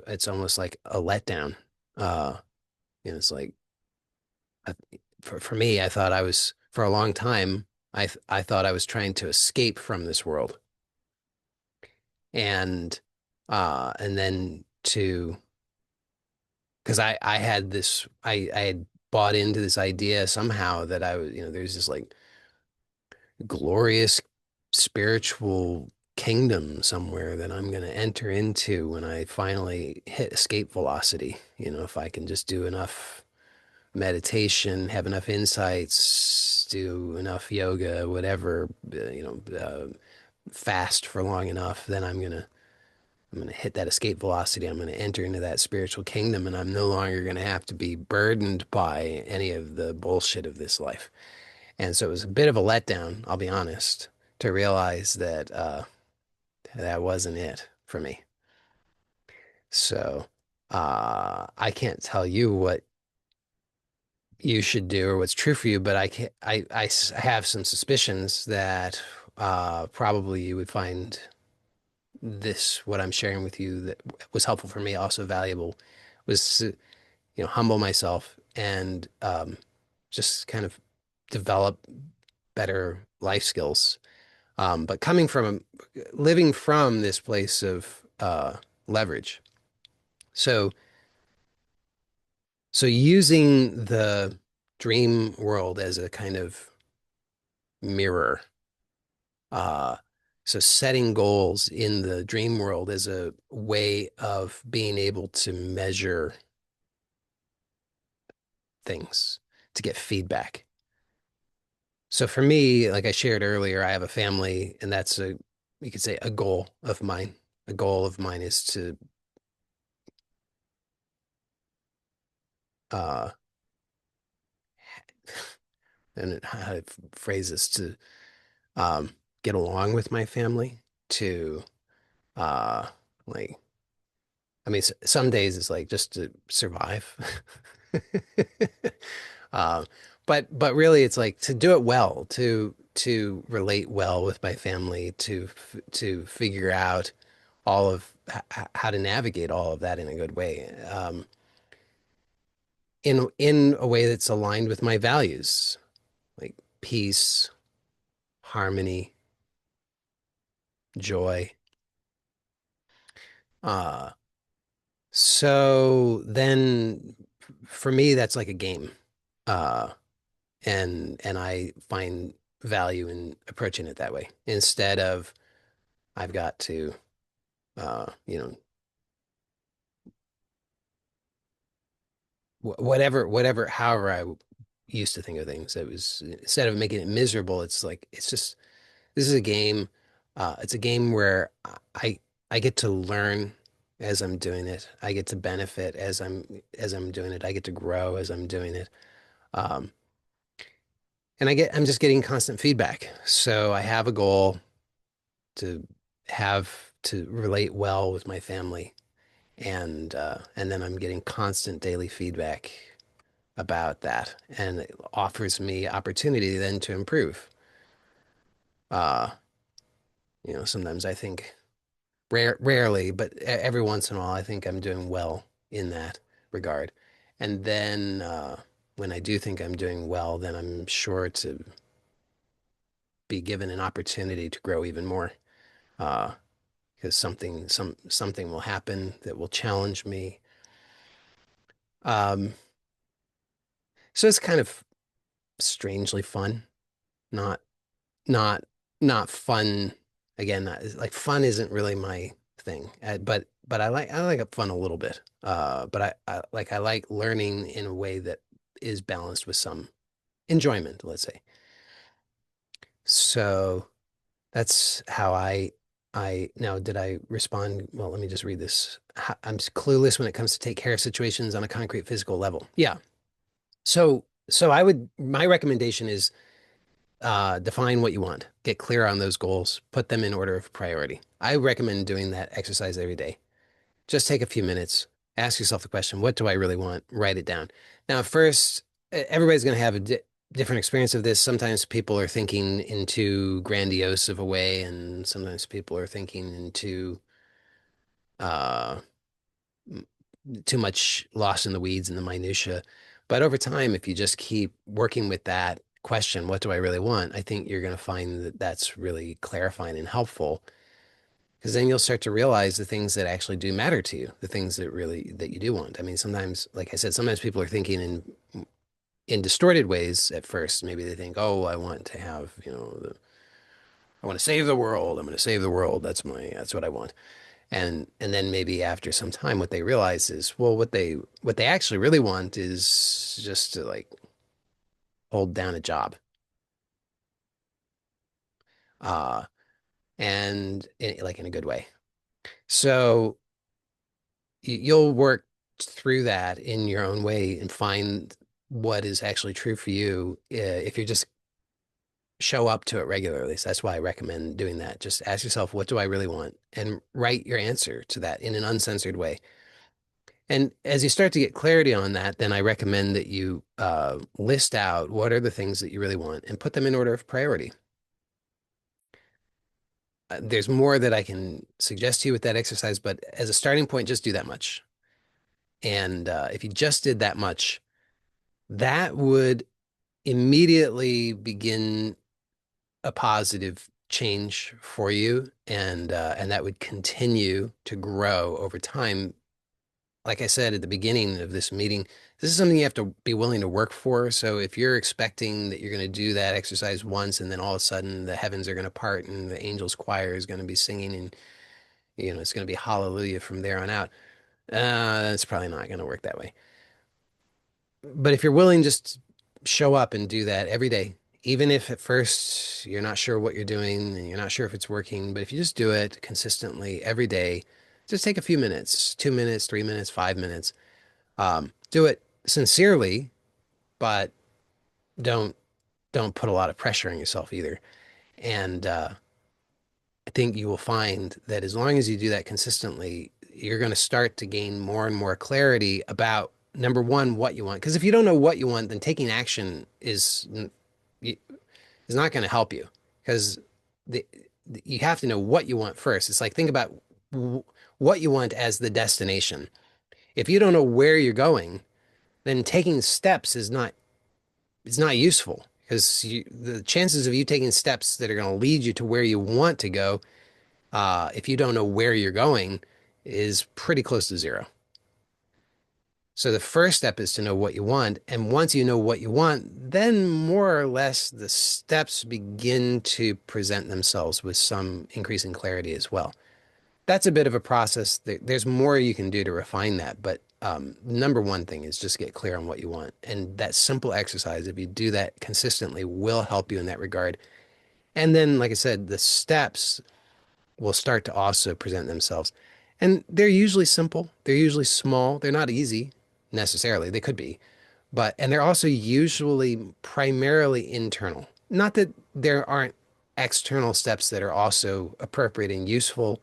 it's almost like a letdown. Uh, it's like I, for me, I thought I was for a long time. I thought I was trying to escape from this world, and and then to because I had this I had bought into this idea somehow that I was there's this like glorious spiritual kingdom somewhere that I'm going to enter into when I finally hit escape velocity. If I can just do enough meditation, have enough insights, do enough yoga, whatever, fast for long enough, then I'm gonna hit that escape velocity. I'm gonna enter into that spiritual kingdom, and I'm no longer gonna have to be burdened by any of the bullshit of this life. And so it was a bit of a letdown, I'll be honest, to realize that that wasn't it for me. So I can't tell you what you should do or what's true for you, but have some suspicions that probably you would find what I'm sharing with you that was helpful for me, also valuable, was to, humble myself and just kind of develop better life skills. But living from this place of leverage. So, so using the dream world as a kind of mirror. Uh, so setting goals in the dream world as a way of being able to measure things, to get feedback. So for me, like I shared earlier, I have a family, and you could say a goal of mine. A goal of mine is to, uh, and how to phrase this, to um, get along with my family, to uh, like I mean, some days it's like just to survive. Um, but really, it's like to do it well, to relate well with my family, to figure out all of how to navigate all of that in a good way, in a way that's aligned with my values, like peace, harmony, joy. Uh, so then for me, that's like a game. Uh, and I find value in approaching it that way instead of I've got to uh, you know however I used to think of things. It was instead of making it miserable, it's like it's just this is a game. It's a game where I I get to learn as I'm doing it. I get to benefit as I'm doing it. I get to grow as I'm doing it. Um, and I'm just getting constant feedback. So I have a goal to to relate well with my family, and then I'm getting constant daily feedback about that, and it offers me opportunity then to improve. Uh, Sometimes I think rarely, but every once in a while, I think I'm doing well in that regard. And then when I do think I'm doing well, then I'm sure to be given an opportunity to grow even more. Uh, because something will happen that will challenge me. Um, so it's kind of strangely fun, not not not fun. Again, like fun isn't really my thing, but I like fun a little bit. But I like learning in a way that is balanced with some enjoyment, let's say. So that's how I now did I respond? Well, let me just read this. I'm clueless when it comes to take care of situations on a concrete physical level. Yeah. So my recommendation is define what you want, get clear on those goals, put them in order of priority. I recommend doing that exercise every day. Just take a few minutes, ask yourself the question, what do I really want? Write it down. Now, first, everybody's going to have a different experience of this. Sometimes people are thinking in too grandiose of a way, and sometimes people are thinking into uh, too much lost in the weeds and the minutia. But over time, if you just keep working with that question, what do I really want? I think you're going to find that that's really clarifying and helpful because then you'll start to realize the things that actually do matter to you, the things that you do want. I mean, sometimes, like I said, sometimes people are thinking in distorted ways at first. Maybe they think, "Oh, I want to have, I want to save the world. I'm going to save the world. That's what I want." And then maybe after some time what they realize is well what they actually really want is just to like hold down a job uh like in a good way. So you'll work through that in your own way and find what is actually true for you if you just show up to it regularly. So that's why I recommend doing that. Just ask yourself, what do I really want? And write your answer to that in an uncensored way. And as you start to get clarity on that, then I recommend that you list out what are the things that you really want and put them in order of priority. There's more that I can suggest to you with that exercise, but as a starting point, just do that much. And if you just did that much, that would immediately begin a positive change for you, and that would continue to grow over time. Like I said at the beginning of this meeting, this is something you have to be willing to work for. So if you're expecting that you're going to do that exercise once and then all of a sudden the heavens are going to part and the angels choir is going to be singing and it's going to be hallelujah from there on out, it's probably not going to work that way. But if you're willing, just show up and do that every day, even if at first you're not sure what you're doing and you're not sure if it's working, but if you just do it consistently every day, just take a few minutes, 2 minutes, 3 minutes, 5 minutes. Do it sincerely, but don't don't put a lot of pressure on yourself either. And I think you will find that as long as you do that consistently, you're going to start to gain more and more clarity about number one, what you want. Because if you don't know what you want, then taking action is not going to help you. Because the, you have to know what you want first. It's like think about what you want as the destination. If you don't know where you're going, then taking steps is not useful because the chances of you taking steps that are going to lead you to where you want to go, if you don't know where you're going, is pretty close to zero. So the first step is to know what you want. And once you know what you want, then more or less the steps begin to present themselves with some increasing clarity as well. That's a bit of a process. There's more you can do to refine that, but number one thing is just get clear on what you want. And that simple exercise, if you do that consistently, will help you in that regard. And then, like I said, the steps will start to also present themselves. And they're usually simple, they're usually small, they're not easy necessarily, they could be, and they're also usually primarily internal. Not that there aren't external steps that are also appropriate and useful.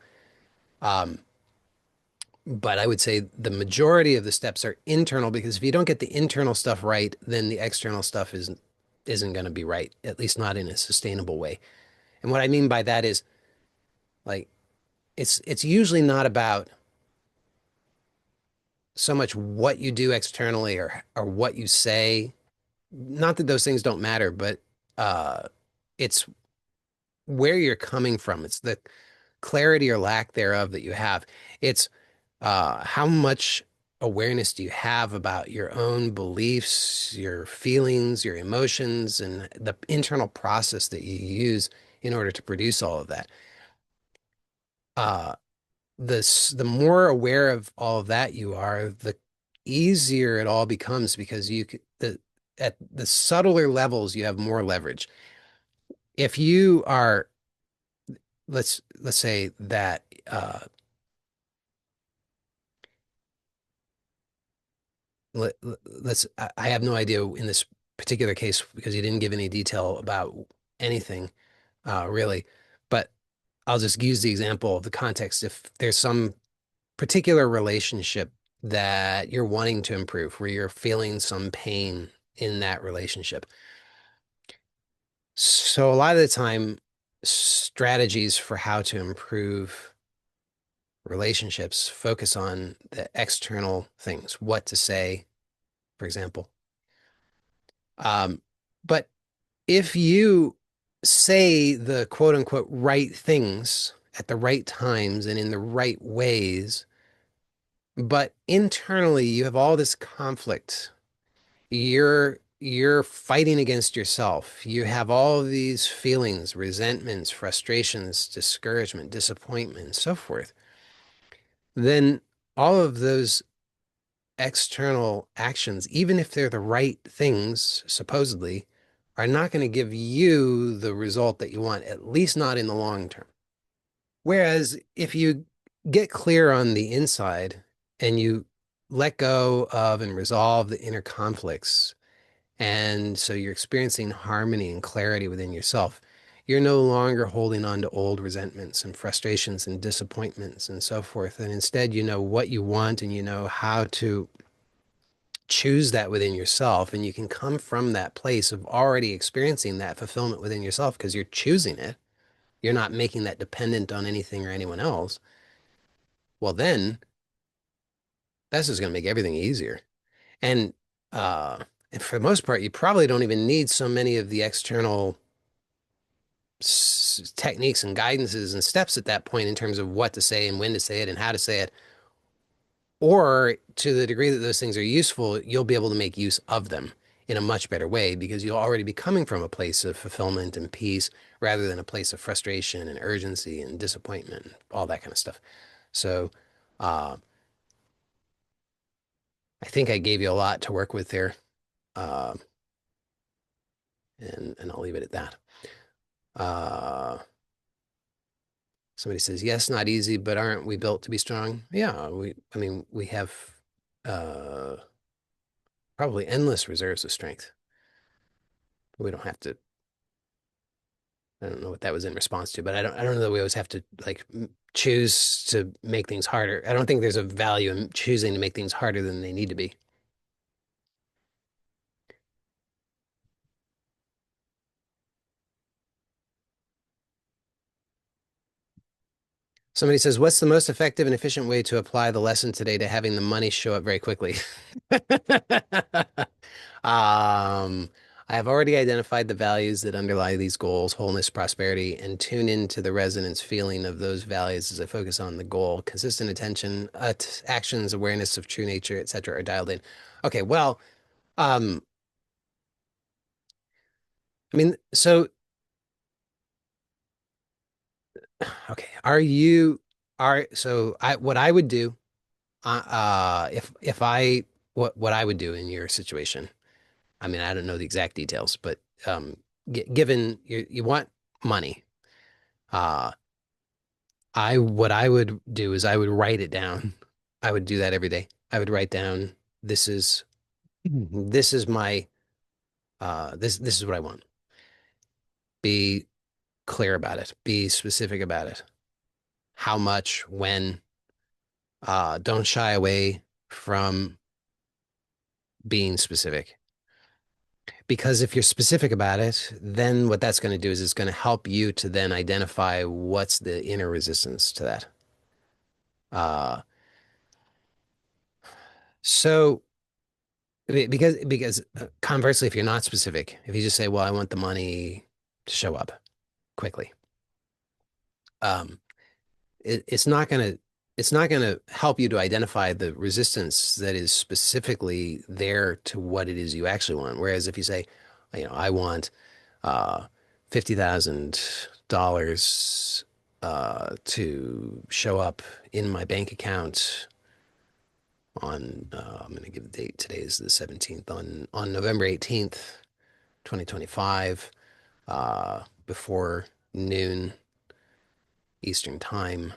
But I would say the majority of the steps are internal because if you don't get the internal stuff right, then the external stuff isn't going to be right, at least not in a sustainable way. And what I mean by that is like it's usually not about so much what you do externally or what you say. Not that those things don't matter, but uh it's where you're coming from. It's the clarity or lack thereof that you have. It's how much awareness do you have about your own beliefs, your feelings, your emotions, and the internal process that you use in order to produce all of that. Uh, the more aware of all of that you are, the easier it all becomes because at the subtler levels you have more leverage. If you are, let's say that let's I have no idea in this particular case because you didn't give any detail about anything really, but I'll just use the example of the context. If there's some particular relationship that you're wanting to improve, where you're feeling some pain in that relationship. So a lot of the time, strategies for how to improve relationships focus on the external things, what to say, for example. Um, but if you say the quote unquote right things at the right times and in the right ways, but internally you have all this conflict. You're fighting against yourself. You have all of these feelings, resentments, frustrations, discouragement, disappointment, and so forth. Then all of those external actions, even if they're the right things, supposedly, are not going to give you the result that you want, at least not in the long term. Whereas if you get clear on the inside and you let go of and resolve the inner conflicts, and so you're experiencing harmony and clarity within yourself, you're no longer holding on to old resentments and frustrations and disappointments and so forth. And instead, you know what you want and you know how to choose that within yourself. And you can come from that place of already experiencing that fulfillment within yourself because you're choosing it. You're not making that dependent on anything or anyone else. Well, then that's just going to make everything easier. And uh, and for the most part, you probably don't even need so many of the external techniques and guidances and steps at that point in terms of what to say and when to say it and how to say it. Or to the degree that those things are useful, you'll be able to make use of them in a much better way because you'll already be coming from a place of fulfillment and peace rather than a place of frustration and urgency and disappointment, and all that kind of stuff. So, uh, I think I gave you a lot to work with there, uh, and I'll leave it at that. Uh, Somebody says, yes, not easy, but aren't we built to be strong? Yeah, I mean, we have uh, probably endless reserves of strength. We don't have to, I don't know what that was in response to, but I don't know that we always have to like choose to make things harder. I don't think there's a value in choosing to make things harder than they need to be. Somebody says, what's the most effective and efficient way to apply the lesson today to having the money show up very quickly? Um, I have already identified the values that underlie these goals, wholeness, prosperity, and tune into the resonance feeling of those values as I focus on the goal. Consistent attention, actions, awareness of true nature, etc., are dialed in. Okay, well, um, I mean, so okay, are so I what I would do, if I what I would do in your situation. I mean, I don't know the exact details, but given you want money, uh, I what I would do is I would write it down. I would do that every day. I would write down this is this is my this is what I want. Be clear about it. Be specific about it. How much, when, Don't shy away from being specific. Because if you're specific about it, then what that's going to do is it's going to help you to then identify what's the inner resistance to that. Uh, so because conversely, if you're not specific, if you just say, "Well, I want the money to show up quickly," um, it's not gonna help you to identify the resistance that is specifically there to what it is you actually want. Whereas if you say, I want uh, $50,000 to show up in my bank account on I'm going to give the date. Today is the 17th, on November 18th, 2025, before noon Eastern time.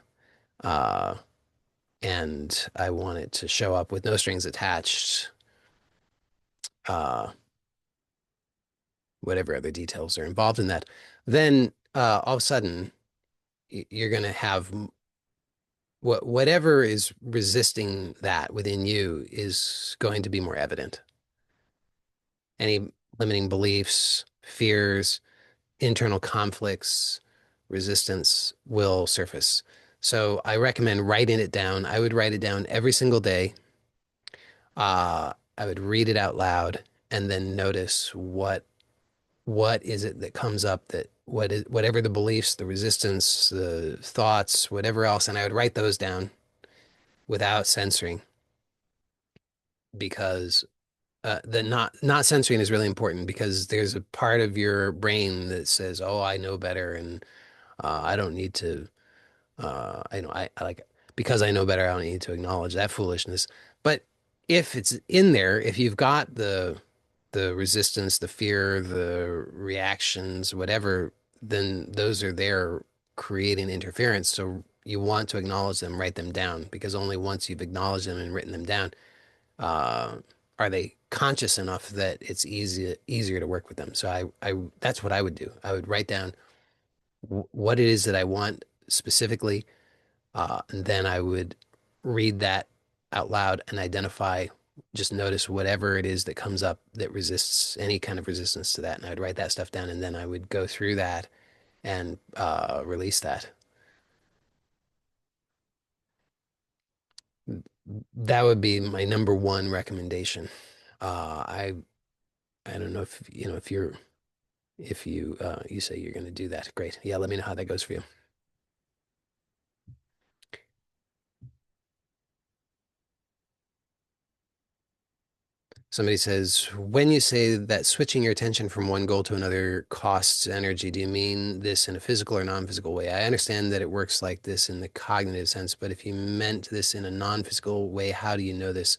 Uh, and I want it to show up with no strings attached, uh, whatever other details are involved in that, then all of a sudden you're going to have whatever is resisting that within you is going to be more evident. Any limiting beliefs, fears, internal conflicts, resistance will surface. So I recommend writing it down. I would write it down every single day. I would read it out loud and then notice what is it that comes up, that whatever the beliefs, the resistance, the thoughts, whatever else, and I would write those down without censoring, because the not censoring is really important, because there's a part of your brain that says, "Oh, I know better, and I don't need to I like, because I know better, I don't need to acknowledge that foolishness." But if it's in there, if you've got the resistance, the fear, the reactions, whatever, then those are there creating interference. So you want to acknowledge them, write them down, because only once you've acknowledged them and written them down, uh, are they conscious enough that it's easier to work with them. So I that's what I would do. I would write down what it is that I want specifically, and then I would read that out loud and identify, just notice whatever it is that comes up that resists any kind of resistance to that. And I'd write that stuff down, and then I would go through that and release that. That would be my number one recommendation. I don't know if you say you're going to do that. Great. Yeah, let me know how that goes for you. Somebody says, when you say that switching your attention from one goal to another costs energy, do you mean this in a physical or non-physical way? I understand that it works like this in the cognitive sense, but if you meant this in a non-physical way, how do you know this?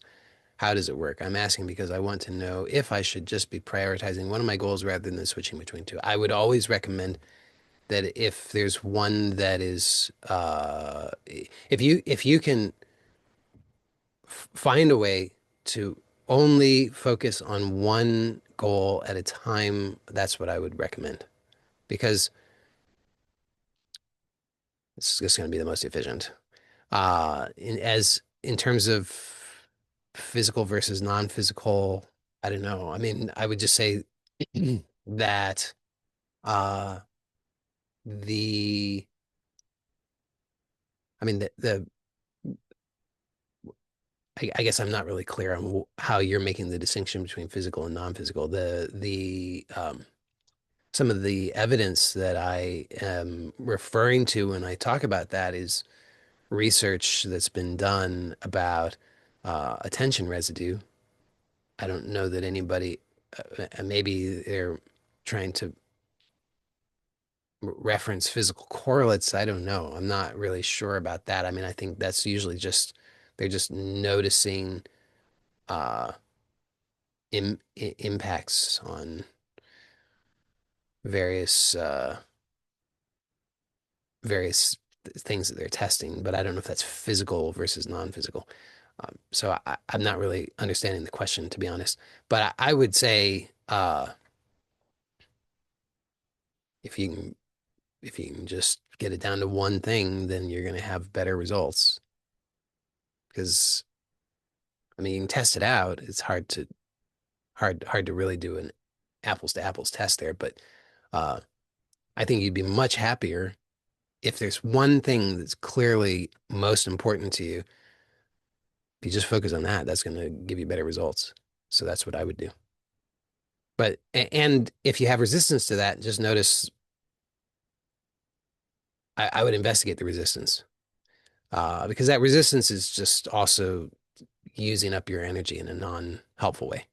How does it work? I'm asking because I want to know if I should just be prioritizing one of my goals rather than switching between two. I would always recommend that if there's one that is, if you can find a way to only focus on one goal at a time, that's what I would recommend, because it's just going to be the most efficient. In terms of physical versus non-physical, I don't know. I mean, I would just say that uh, the, I mean, I guess I'm not really clear on how you're making the distinction between physical and non-physical. Some of the evidence that I am referring to when I talk about that is research that's been done about attention residue. I don't know that anybody, maybe they're trying to reference physical correlates. I don't know. I'm not really sure about that. I mean, I think that's usually just, they're just noticing uh, impacts on various various things that they're testing, but I don't know if that's physical versus non-physical. So I'm not really understanding the question, to be honest. But I would say if you can if you can just get it down to one thing, then you're going to have better results. because I mean you can test it out. It's hard to really do an apples to apples test there, but uh, I think you'd be much happier if there's one thing that's clearly most important to you. If you just focus on that, that's going to give you better results. So that's what I would do. But and if you have resistance to that, just notice I would investigate the resistance because that resistance is just also using up your energy in a non-helpful way.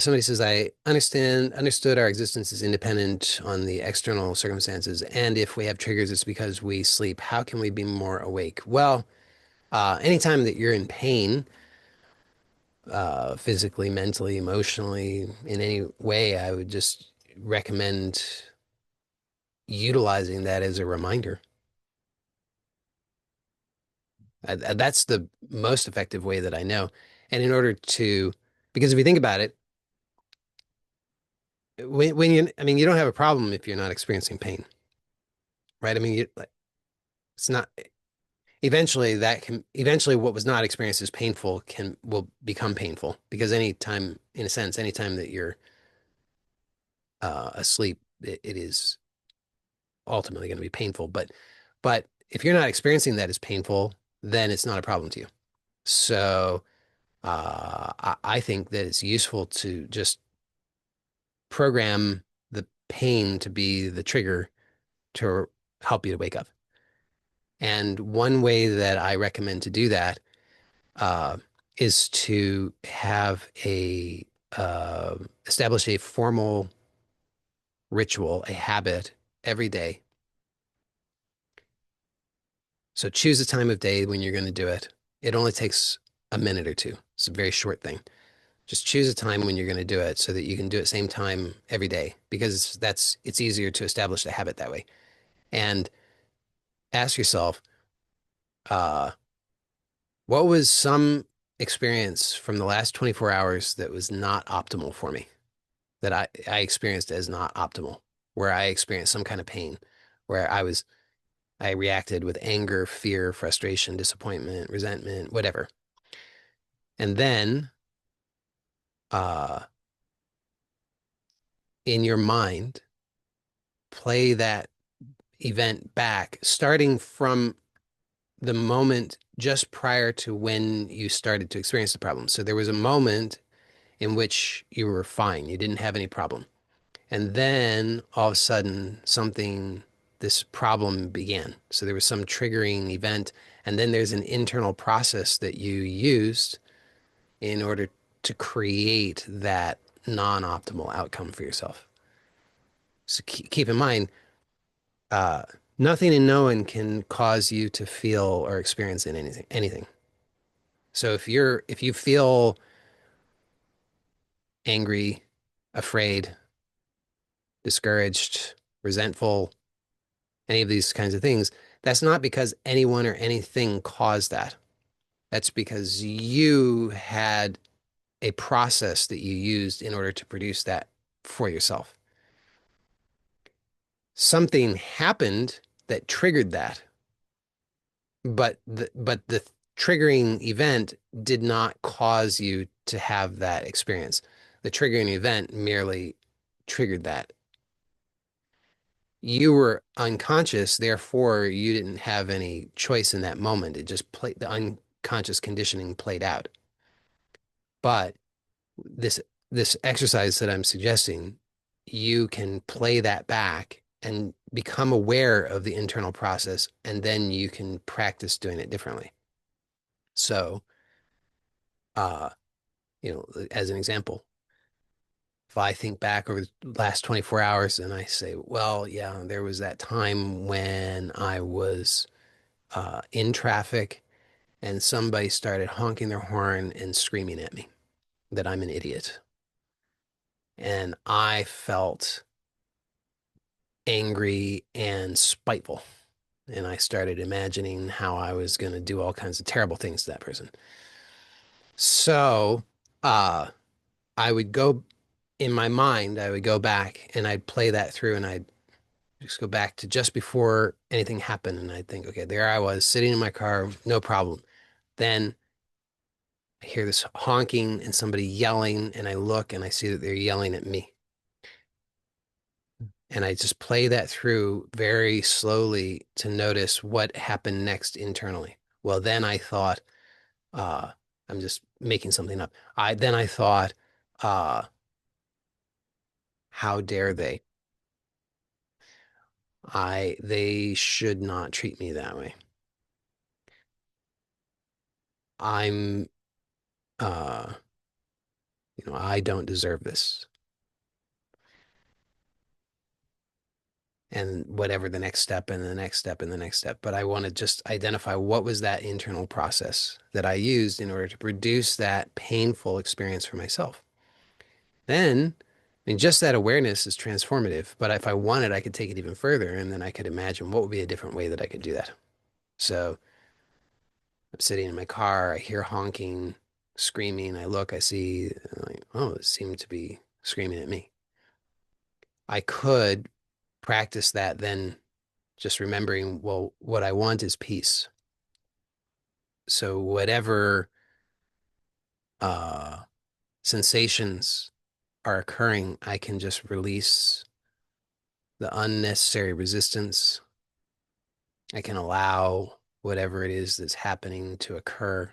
Somebody says, I understood our existence is independent on the external circumstances. And if we have triggers, it's because we sleep. How can we be more awake? Well, anytime that you're in pain, physically, mentally, emotionally, in any way, I would just recommend utilizing that as a reminder. That's the most effective way that I know. And in order to, because if you think about it, when you, I mean, you don't have a problem if you're not experiencing pain, right? I mean, it's not, eventually what was not experienced as painful will become painful because anytime, in a sense, anytime that you're asleep, it is ultimately going to be painful. But if you're not experiencing that as painful, then it's not a problem to you. So I think that it's useful to just program the pain to be the trigger to help you to wake up. And one way that I recommend to do that uh, is to have a establish a formal ritual, a habit every day. So choose a time of day when you're going to do it. It only takes a minute or two. It's a very short thing. Just choose a time when you're going to do it so that you can do it same time every day because it's easier to establish the habit that way. And ask yourself, uh, what was some experience from the last 24 hours that was not optimal for me, that I experienced as not optimal, where I experienced some kind of pain, where I reacted with anger, fear, frustration, disappointment, resentment, whatever. And then uh, in your mind, play that event back, starting from the moment just prior to when you started to experience the problem. So there was a moment in which you were fine, you didn't have any problem. And then all of a sudden, this problem began. So there was some triggering event. And then there's an internal process that you used in order to create that non-optimal outcome for yourself. So keep in mind, uh, nothing and no one can cause you to feel or experience anything. So if you feel angry, afraid, discouraged, resentful, any of these kinds of things, that's not because anyone or anything caused that. That's because you had a process that you used in order to produce that for yourself. Something happened that triggered that, but the triggering event did not cause you to have that experience. The triggering event merely triggered that. You were unconscious, therefore you didn't have any choice in that moment. It just played, the unconscious conditioning played out. But this this exercise that I'm suggesting, you can play that back and become aware of the internal process, and then you can practice doing it differently. So, uh, as an example, if I think back over the last 24 hours and I say, well, yeah, there was that time when I was in traffic and somebody started honking their horn and screaming at me that I'm an idiot. And I felt angry and spiteful. And I started imagining how I was going to do all kinds of terrible things to that person. So uh, I would go in my mind, I would go back and I'd play that through and I'd Just go back to just before anything happened, and I think, okay, there I was sitting in my car, no problem. Then I hear this honking and somebody yelling, and I look and I see that they're yelling at me. And I just play that through very slowly to notice what happened next internally. Well, then I thought, uh, I'm just making something up. I thought, uh, how dare they? They should not treat me that way. I'm, uh, I don't deserve this. And whatever the next step and the next step and the next step. But I want to just identify what was that internal process that I used in order to produce that painful experience for myself. Then, I mean, just that awareness is transformative. But if I wanted, I could take it even further, and then I could imagine what would be a different way that I could do that. So I'm sitting in my car, I hear honking, screaming. I look, I see, like, oh, it seemed to be screaming at me. I could practice that then, just remembering, well, what I want is peace. So whatever uh, sensations are occurring, I can just release the unnecessary resistance. I can allow whatever it is that's happening to occur.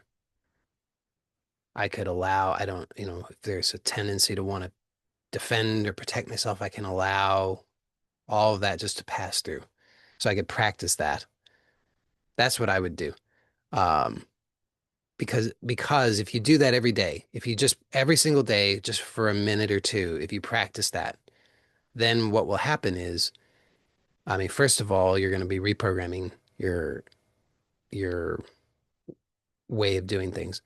I could allow, I don't, if there's a tendency to want to defend or protect myself, I can allow all of that just to pass through. So I could practice that. That's what I would do. Um, because if you do that every day, if you just every single day, just for a minute or two, if you practice that, then what will happen is, I mean, first of all, you're going to be reprogramming your way of doing things.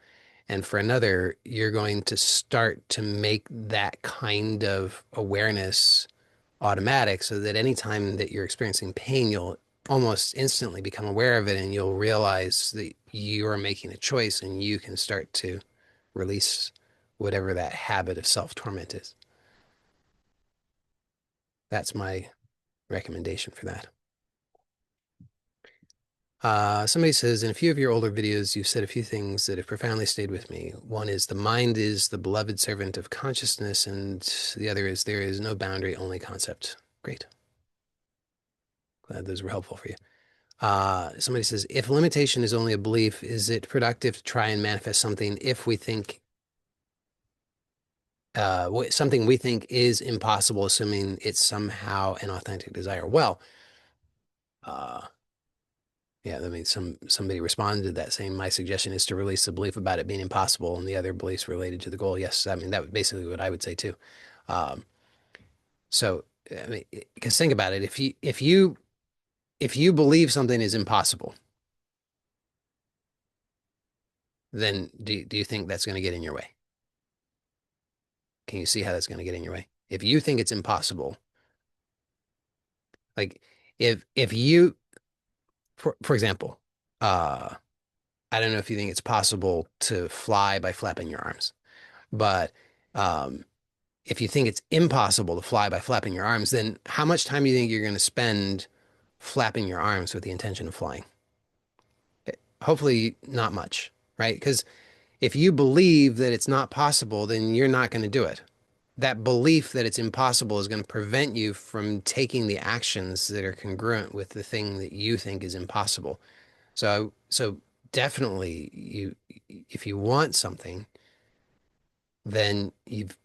And for another, you're going to start to make that kind of awareness automatic so that anytime that you're experiencing pain, you'll almost instantly become aware of it and you'll realize that you are making a choice and you can start to release whatever that habit of self-torment is. That's my recommendation for that. Somebody says, in a few of your older videos, you've said a few things that have profoundly stayed with me. One is the mind is the beloved servant of consciousness, and the other is there is no boundary, only concept. Great. Glad those were helpful for you. Somebody says, if limitation is only a belief, is it productive to try and manifest something if we think something we think is impossible, assuming it's somehow an authentic desire? Well, uh, yeah, I mean, somebody responded to that saying my suggestion is to release the belief about it being impossible and the other beliefs related to the goal. Yes, I mean that would basically what I would say too. Um, so I mean, because think about it, if you believe something is impossible, then do you think that's going to get in your way? Can you see how that's going to get in your way? If you think it's impossible, like if you, for example, uh, I don't know if you think it's possible to fly by flapping your arms, but um, if you think it's impossible to fly by flapping your arms, then how much time do you think you're going to spend flapping your arms with the intention of flying? Hopefully not much, right? Because if you believe that it's not possible, then you're not going to do it. That belief that it's impossible is going to prevent you from taking the actions that are congruent with the thing that you think is impossible. So definitely if you want something, then you've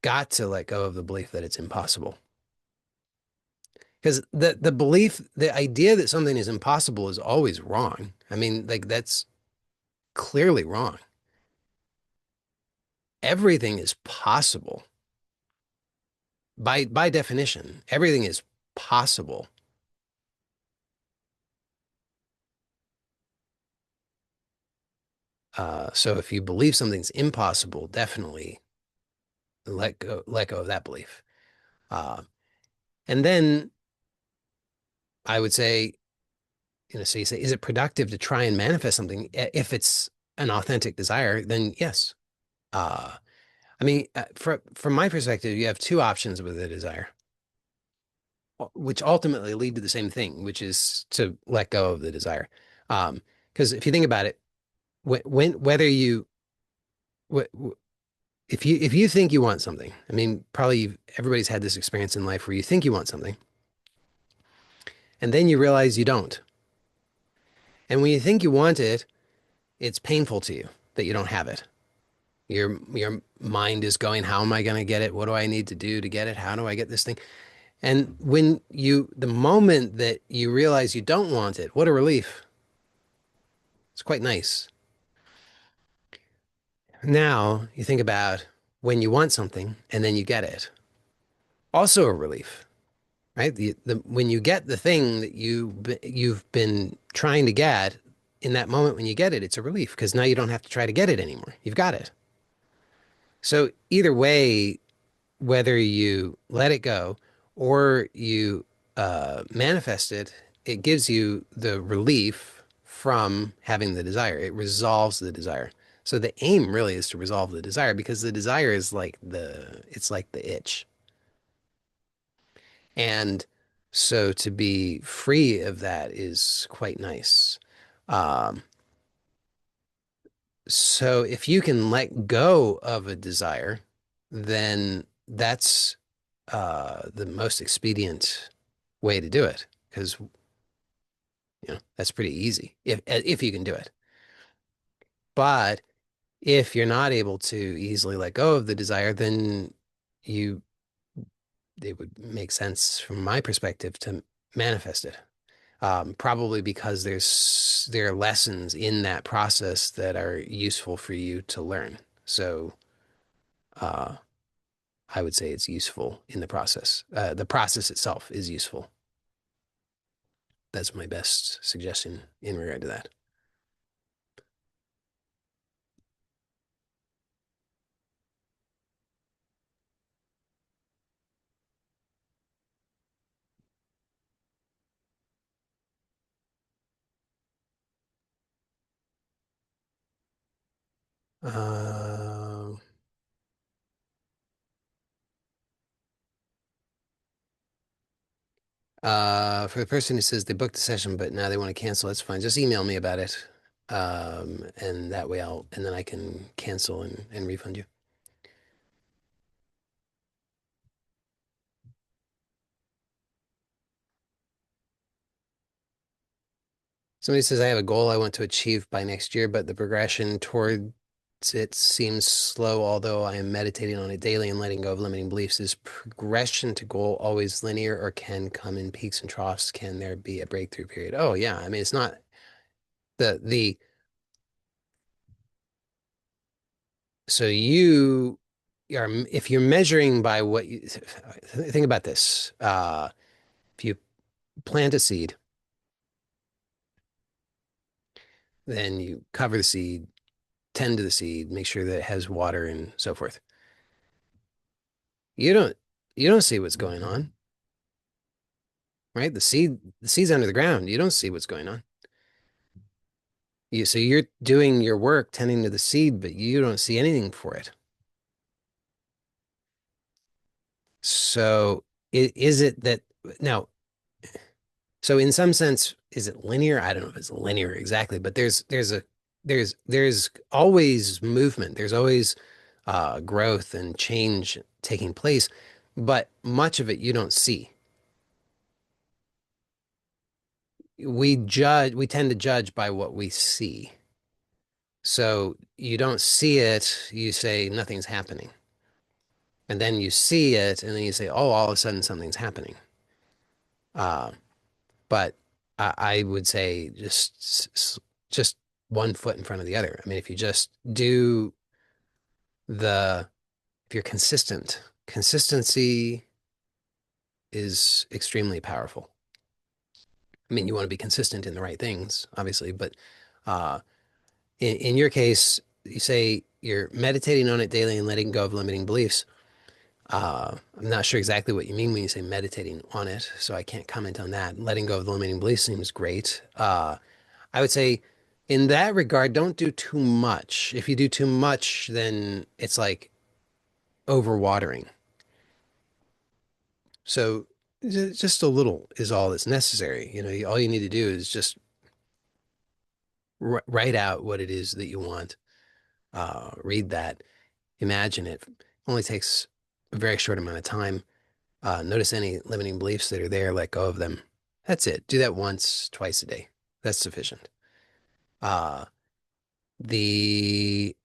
got to let go of the belief that it's impossible. Because the belief, the idea that something is impossible is always wrong. I mean, like that's clearly wrong. Everything is possible. By definition, everything is possible. So if you believe something's impossible, definitely let go of that belief. Uh, and then I would say, so you say, is it productive to try and manifest something? If it's an authentic desire, then yes. Uh, I mean, from my perspective, you have two options with a desire. which ultimately lead to the same thing, which is to let go of the desire. Because if you think about it, whether you if you think you want something, I mean, probably everybody's had this experience in life where you think you want something, and then you realize you don't. And when you think you want it, it's painful to you that you don't have it. Your mind is going, how am I going to get it? What do I need to do to get it? How do I get this thing? And the moment that you realize you don't want it, what a relief. It's quite nice. Now you think about when you want something and then you get it. Also a relief, right? When you get the thing that you've been trying to get, in that moment when you get it, it's a relief because now you don't have to try to get it anymore. You've got it. So either way, whether you let it go or you manifest it, it gives you the relief from having the desire. It resolves the desire. So the aim really is to resolve the desire because the desire is like it's like the itch. And so to be free of that is quite nice. Um, so if you can let go of a desire, then that's the most expedient way to do it because that's pretty easy if you can do it. But if you're not able to easily let go of the desire, then you it would make sense from my perspective to manifest it. Probably because there are lessons in that process that are useful for you to learn. So uh, I would say it's useful in the process. The process itself is useful. That's my best suggestion in regard to that. Uh, for the person who says they booked the session, but now they want to cancel, that's fine. Just email me about it. And that way and then I can cancel and refund you. Somebody says, I have a goal I want to achieve by next year, but the progression towards it seems slow, although I am meditating on it daily and letting go of limiting beliefs. Is progression to goal always linear or can come in peaks and troughs? Can there be a breakthrough period? Oh, yeah. I mean, it's not the so you are if you're measuring by what you think about this, if you plant a seed, then you cover the seed, tend to the seed, make sure that it has water and so forth. You don't you don't see what's going on, right? The seed's under the ground. You don't see what's going on. So you're doing your work tending to the seed, but you don't see anything for it. So is it that now so in some sense, is it linear? I don't know if it's linear exactly, but there's always movement. There's always growth and change taking place, but much of it you don't see. We tend to judge by what we see. So you don't see it, you say nothing's happening. And then you see it, and then you say, oh, all of a sudden something's happening. Uh, but I would say just one foot in front of the other. I mean, if you just do if you're consistent, consistency is extremely powerful. I mean, you want to be consistent in the right things, obviously, but uh, in your case, you say you're meditating on it daily and letting go of limiting beliefs. I'm not sure exactly what you mean when you say meditating on it, so I can't comment on that. Letting go of the limiting beliefs seems great. I would say in that regard, don't do too much. If you do too much, then it's like overwatering. So just a little is all that's necessary. All you need to do is just write out what it is that you want. Read that, imagine it. Only takes a very short amount of time. Notice any limiting beliefs that are there, let go of them. That's it. Do that once, twice a day. That's sufficient. Uh, the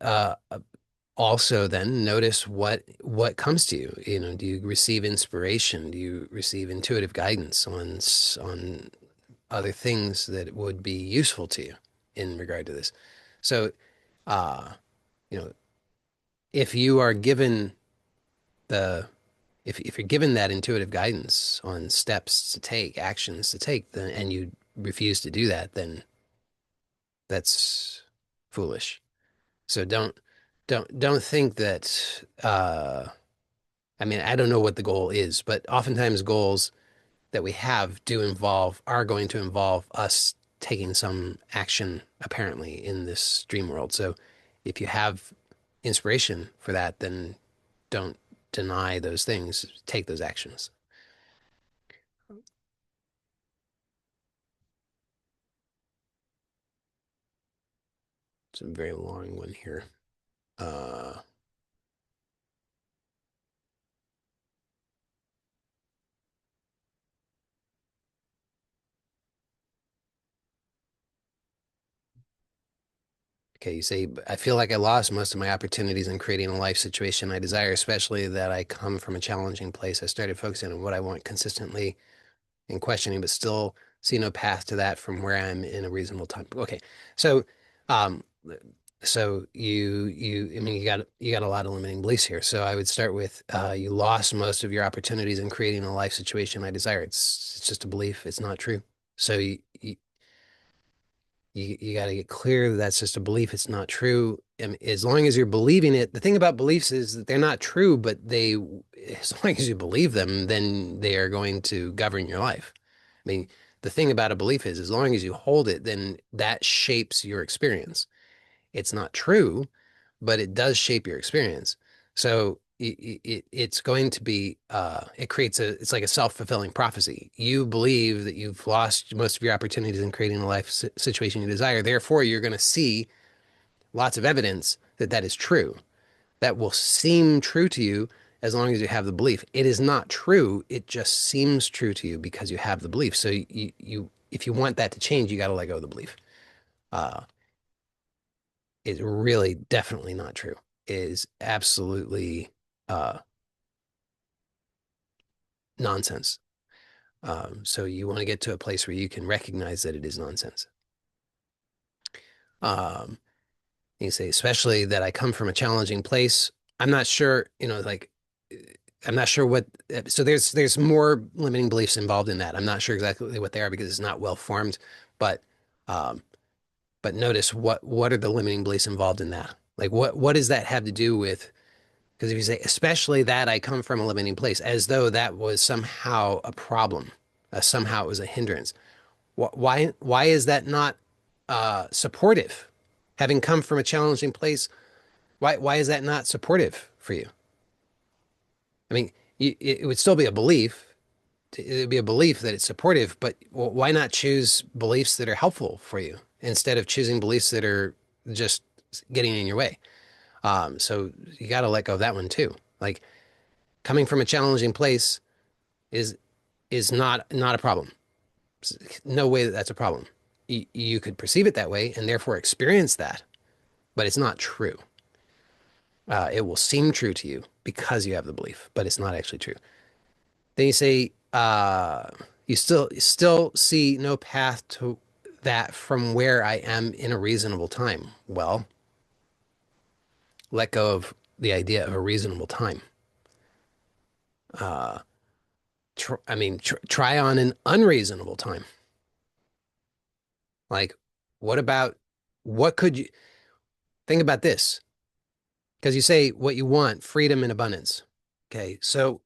Also then notice what comes to you. Do you receive inspiration? Do you receive intuitive guidance on other things that would be useful to you in regard to this? So, uh, you know, if you are given the if you're given that intuitive guidance on steps to take, actions to take, then and you refuse to do that, then that's foolish. So don't think that I mean, I don't know what the goal is, but oftentimes goals that we have are going to involve us taking some action apparently in this dream world. So if you have inspiration for that, then don't deny those things, take those actions. It's a very long one here. Uh, okay, you say, I feel like I lost most of my opportunities in creating a life situation I desire, especially that I come from a challenging place. I started focusing on what I want consistently and questioning, but still see no path to that from where I'm in a reasonable time. Okay, so, um, I mean, you got a lot of limiting beliefs here. So I would start with, you lost most of your opportunities in creating a life situation I desire. It's just a belief. It's not true. So you got to get clear that that's just a belief. It's not true. And as long as you're believing it, the thing about beliefs is that they're not true, but as long as you believe them, then they are going to govern your life. I mean, the thing about a belief is as long as you hold it, then that shapes your experience. It's not true, but it does shape your experience. So it's going to be it creates it's like a self-fulfilling prophecy. You believe that you've lost most of your opportunities in creating a life situation you desire. Therefore, you're going to see lots of evidence that that is true. That will seem true to you as long as you have the belief. It is not true. It just seems true to you because you have the belief. So you if you want that to change, you got to let go of the belief. Uh, is really definitely not true. It is absolutely uh, nonsense. So you want to get to a place where you can recognize that it is nonsense. Um, you say, especially that I come from a challenging place. I'm not sure, I'm not sure what. So there's more limiting beliefs involved in that. I'm not sure exactly what they are because it's not well formed. But um, but notice what are the limiting beliefs involved in that? Like what does that have to do with? Because if you say, especially that I come from a limiting place, as though that was somehow a problem, somehow it was a hindrance. Why is that not supportive? Having come from a challenging place, why is that not supportive for you? I mean, it would still be a belief. It would be a belief that it's supportive, but why not choose beliefs that are helpful for you instead of choosing beliefs that are just getting in your way? So you got to let go of that one too. Like coming from a challenging place is not a problem. No way that that's a problem. You could perceive it that way and therefore experience that, but it's not true. It will seem true to you because you have the belief, but it's not actually true. Then you say you still see no path to that from where I am in a reasonable time. Well, let go of the idea of a reasonable time. Uh, try on an unreasonable time. Like, what about what could you think about this? Because you say what you want, freedom and abundance. Okay, so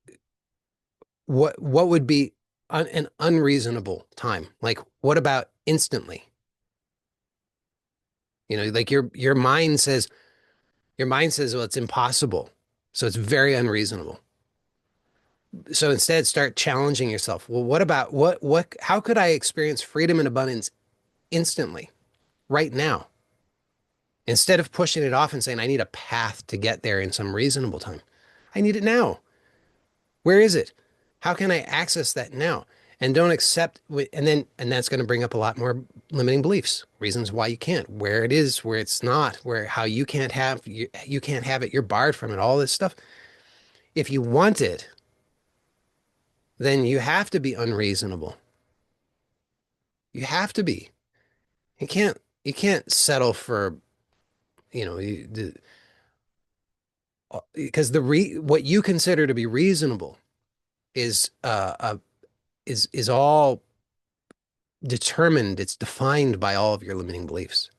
what would be an unreasonable time? Like, what about instantly? Like your mind says, well, it's impossible, so it's very unreasonable. So instead, start challenging yourself. Well, what about how could I experience freedom and abundance instantly, right now, instead of pushing it off and saying, I need a path to get there in some reasonable time? I need it now. Where is it? How can I access that now? And don't accept, and that's going to bring up a lot more limiting beliefs, reasons why you can't, where it is, where it's not, how you can't have it, you're barred from it, all this stuff. If you want it, then you have to be unreasonable. You have to be. You can't settle for, you know, because what you consider to be reasonable is is all determined, it's defined by all of your limiting beliefs.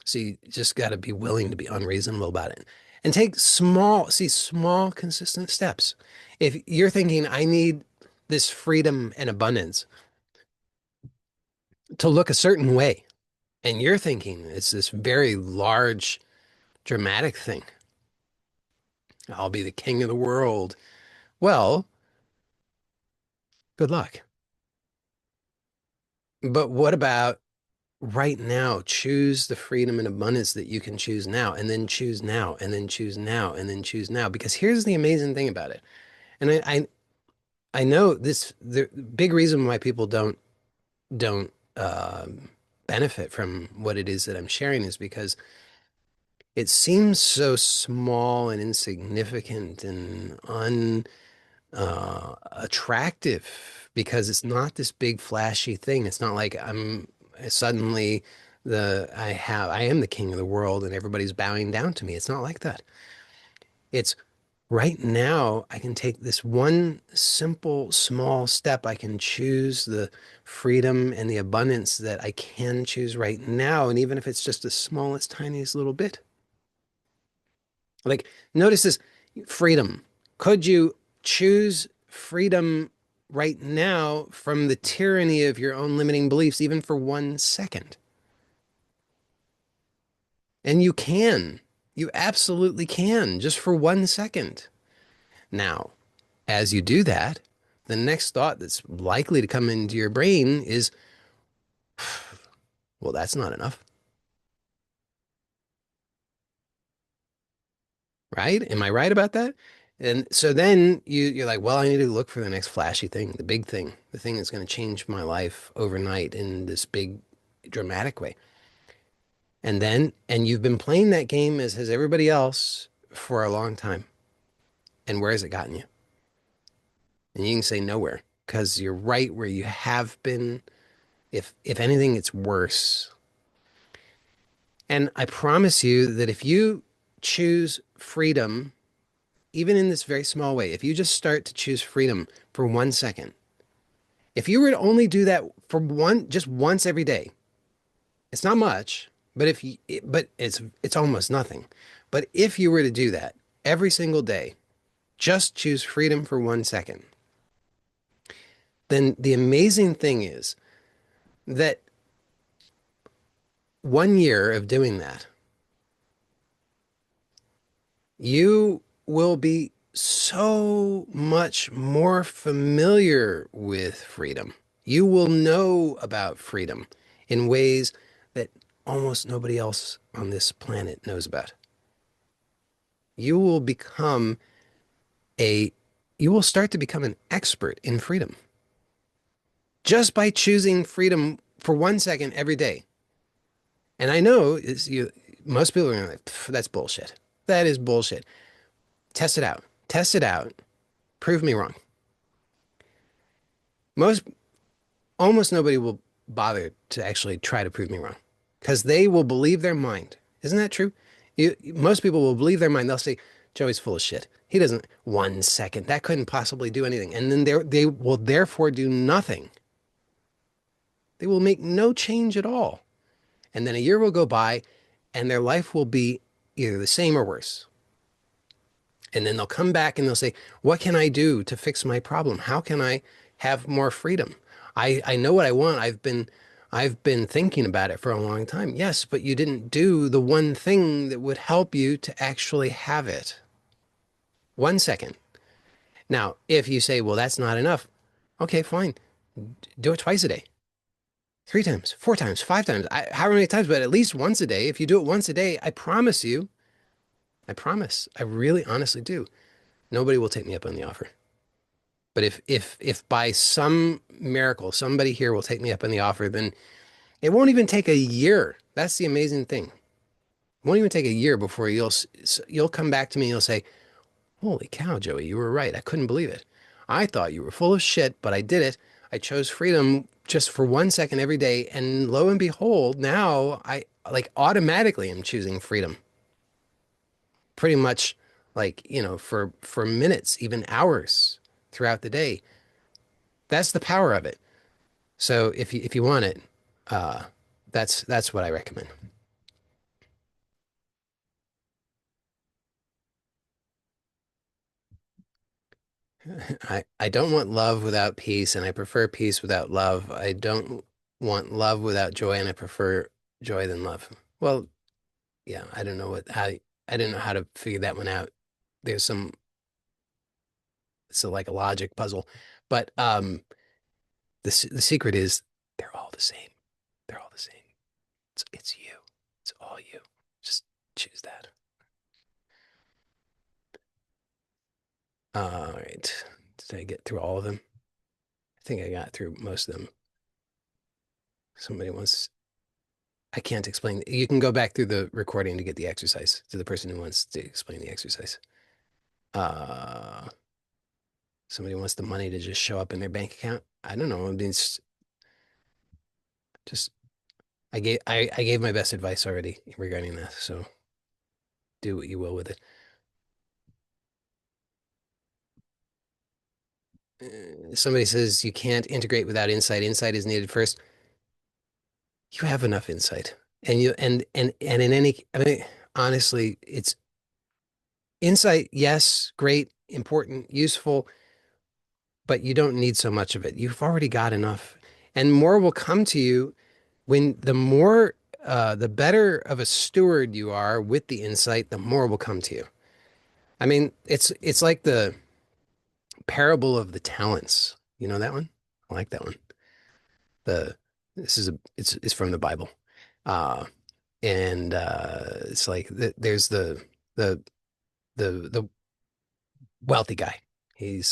So you just got to be willing to be unreasonable about it and take small, consistent steps. If you're thinking, I need this freedom and abundance to look a certain way, and you're thinking it's this very large, dramatic thing, I'll be the king of the world. Well, good luck. But what about right now? Choose the freedom and abundance that you can choose now, and then choose now, and then choose now, and then choose now. Because here's the amazing thing about it. And I know the big reason why people don't benefit from what it is that I'm sharing is because it seems so small and insignificant and attractive because it's not this big flashy thing. It's not like I'm suddenly I am the king of the world and everybody's bowing down to me. It's not like that. It's right now I can take this one simple small step. I can choose the freedom and the abundance that I can choose right now. And even if it's just the smallest, tiniest little bit, like notice this freedom. Could you choose freedom right now from the tyranny of your own limiting beliefs, even for 1 second? And you can. You absolutely can, just for 1 second. Now, as you do that, the next thought that's likely to come into your brain is, well, that's not enough, right? Am I right about that? And so then you're like, well, I need to look for the next flashy thing, the big thing, the thing that's going to change my life overnight in this big dramatic way. And you've been playing that game as has everybody else for a long time. And where has it gotten you? And you can say nowhere because you're right where you have been. If anything, it's worse. And I promise you that if you choose freedom, even in this very small way, if you just start to choose freedom for 1 second, if you were to only do that for just once every day, it's not much, but it's almost nothing. But if you were to do that every single day, just choose freedom for 1 second, then the amazing thing is that 1 year of doing that, you will be so much more familiar with freedom. You will know about freedom in ways that almost nobody else on this planet knows about. You will become a, you will start to become an expert in freedom just by choosing freedom for 1 second every day. And I know most people are like, that's bullshit. That is bullshit. Test it out. Test it out. Prove me wrong. Most, almost nobody will bother to actually try to prove me wrong because they will believe their mind. Isn't that true? Most people will believe their mind. They'll say, Joey's full of shit. He doesn't 1 second. That couldn't possibly do anything. And then they will therefore do nothing. They will make no change at all. And then a year will go by and their life will be either the same or worse. And then they'll come back and they'll say, what can I do to fix my problem? How can I have more freedom? I know what I want. I've been thinking about it for a long time. Yes, but you didn't do the one thing that would help you to actually have it. 1 second. Now, if you say, well, that's not enough, okay, fine. Do it twice a day, three times, four times, five times, however many times, but at least once a day. If you do it once a day, I promise you, I promise, I really honestly do. Nobody will take me up on the offer. But if by some miracle somebody here will take me up on the offer, then it won't even take a year. That's the amazing thing. It won't even take a year before you'll come back to me and you'll say, "Holy cow, Joey, you were right. I couldn't believe it. I thought you were full of shit, but I did it. I chose freedom just for 1 second every day, and lo and behold, now I like automatically am choosing freedom. Pretty much like, for minutes, even hours throughout the day. That's the power of it. So if you want it, uh, that's what I recommend. I don't want love without peace, and I prefer peace without love. I don't want love without joy, and I prefer joy than love. Well, yeah, I don't know I didn't know how to figure that one out. There's some it's like a logic puzzle, but the secret is they're all the same. They're all the same. It's you. It's all you. Just choose that. All right. Did I get through all of them? I think I got through most of them. Somebody wants I can't explain. You can go back through the recording to get the exercise to the person who wants to explain the exercise. Uh, Somebody wants the money to just show up in their bank account. I don't know. I mean, it's just I gave my best advice already regarding that. So do what you will with it. Somebody says you can't integrate without insight. Insight is needed first. You have enough insight, and in any. I mean, honestly, it's insight. Yes, great, important, useful, but you don't need so much of it. You've already got enough. And more will come to you when the better of a steward you are with the insight, the more will come to you. I mean, it's like the parable of the talents. You know that one? I like that one. The it's from the Bible. Uh, and it's like there's the the wealthy guy. He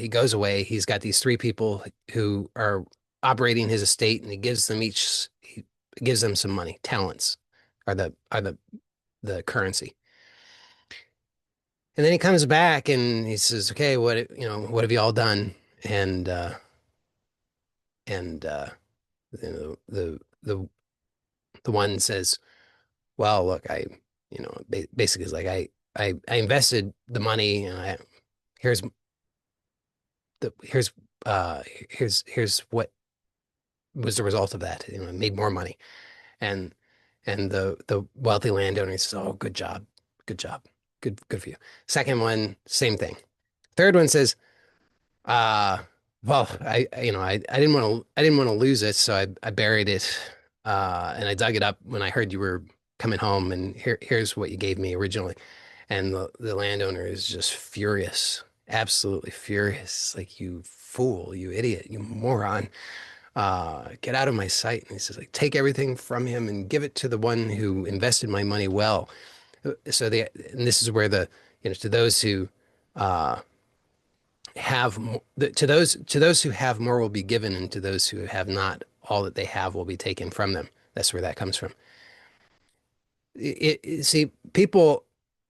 goes away. He's got these three people who are operating his estate, and he gives them some money. Talents are the currency. And then he comes back and he says, "Okay, what have you all done?" And and the one says, "Well, look, basically it's like I invested the money, and I here's the here's what was the result of that. I made more money." And the wealthy landowner says, "Oh, good job, good for you." Second one, same thing. Third one says, uh, "Well, I didn't want to lose it, so I buried it, and I dug it up when I heard you were coming home, and here's what you gave me originally." And the landowner is just furious, absolutely furious. Like, "You fool, you idiot, you moron. Get out of my sight." And he says, like, "Take everything from him and give it to the one who invested my money well." And this is where to those who uh, to those who have more will be given, and to those who have not, all that they have will be taken from them. That's where that comes from. See, people,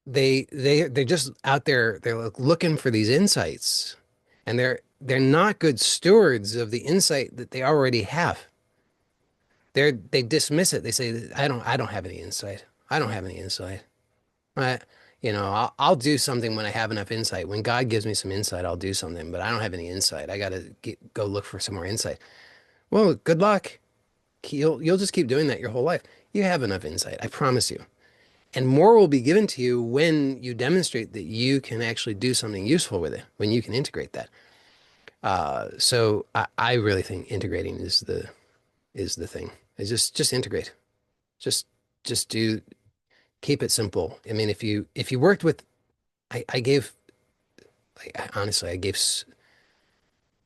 they're just out there. They're like looking for these insights, and they're not good stewards of the insight that they already have. They dismiss it. They say, I don't have any insight. I don't have any insight. I, I'll do something when I have enough insight. When God gives me some insight, I'll do something, but I don't have any insight. I got to go look for some more insight. Well, good luck. You'll just keep doing that your whole life. You have enough insight, I promise you. And more will be given to you when you demonstrate that you can actually do something useful with it, when you can integrate that. So I really think integrating is the thing. It's just integrate. Just just do keep it simple. I mean, if you worked with I gave like honestly,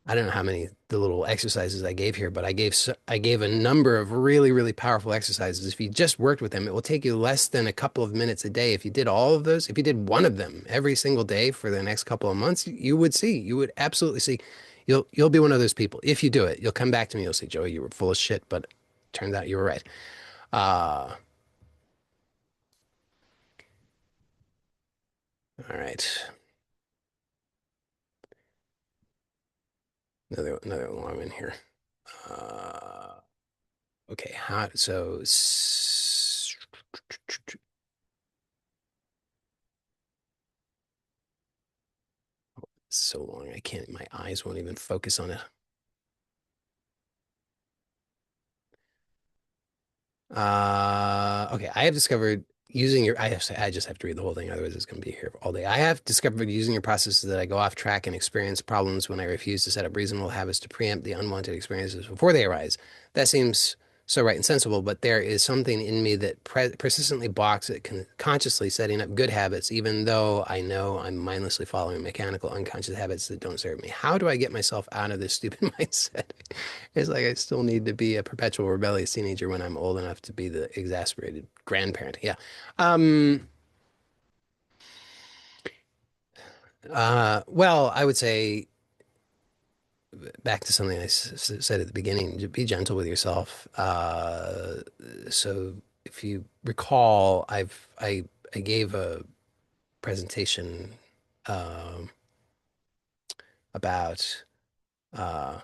I don't know how many the little exercises I gave here, but I gave a number of really, really powerful exercises. If you just worked with them, it will take you less than a couple of minutes a day. If you did all of those, if you did one of them every single day for the next couple of months, you would absolutely see. You'll be one of those people. If you do it, you'll come back to me. You'll say, Joey, you were full of shit, but turns out you were right. Uh, all right. Another long one here. Uh, okay. So long. I can't, my eyes won't even focus on it. Okay, I have discovered using your, I just have to read the whole thing, otherwise it's going to be here all day. I have discovered using your processes that I go off track and experience problems when I refuse to set up reasonable habits to preempt the unwanted experiences before they arise. That seems so right and sensible, but there is something in me that persistently blocks it, consciously setting up good habits, even though I know I'm mindlessly following mechanical, unconscious habits that don't serve me. How do I get myself out of this stupid mindset? It's like I still need to be a perpetual rebellious teenager when I'm old enough to be the exasperated grandparent. Yeah. Um, well, I would say back to something I said at the beginning, be gentle with yourself. So if you recall, I gave a presentation um, about uh,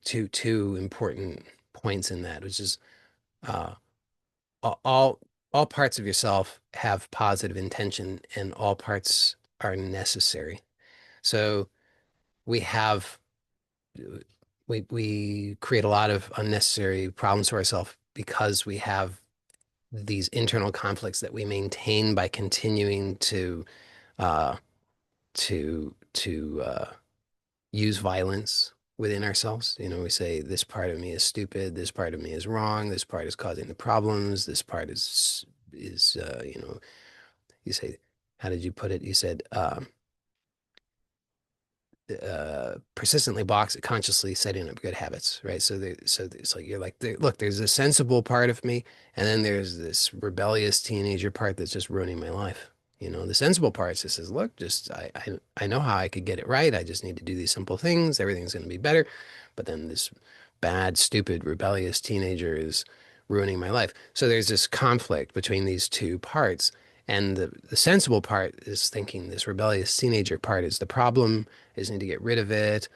two important points in that, which is uh, all all parts of yourself have positive intention and all parts are necessary. So we have we create a lot of unnecessary problems to ourselves because we have these internal conflicts that we maintain by continuing uh, to use violence within ourselves. You know, we say this part of me is stupid, this part of me is wrong, this part is causing the problems, this part is you know, you say, how did you put it? You said persistently blocks it, consciously setting up good habits, right? So it's like you're like, look, there's a sensible part of me, and then there's this rebellious teenager part that's just ruining my life. You know, the sensible part just says, look, just I know how I could get it right. I just need to do these simple things. Everything's going to be better. But then this bad, stupid, rebellious teenager is ruining my life. So there's this conflict between these two parts. And the sensible part is thinking this rebellious teenager part is the problem, is need to get rid of it.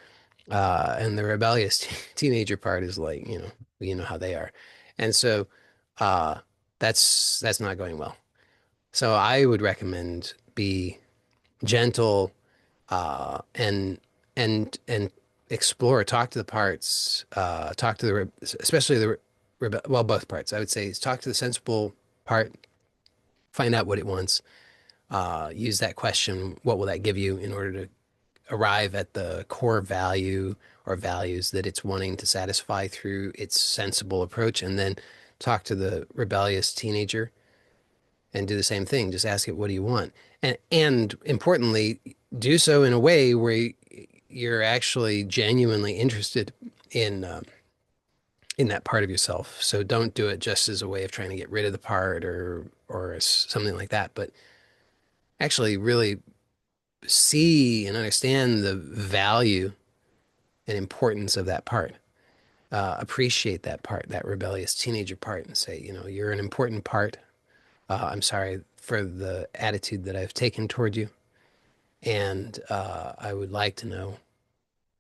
And the rebellious teenager part is like, you know how they are. And so uh, that's not going well. So I would recommend be gentle and explore, talk to the parts, talk to especially the well, both parts. I would say is talk to the sensible part, find out what it wants, use that question, what will that give you in order to arrive at the core value or values that it's wanting to satisfy through its sensible approach, and then talk to the rebellious teenager and do the same thing. Just ask it, what do you want? And importantly, do so in a way where you're actually genuinely interested in that part of yourself. So don't do it just as a way of trying to get rid of the part or something like that, but actually really see and understand the value and importance of that part. Appreciate that part, that rebellious teenager part, and say, you're an important part. I'm sorry for the attitude that I've taken toward you, and I would like to know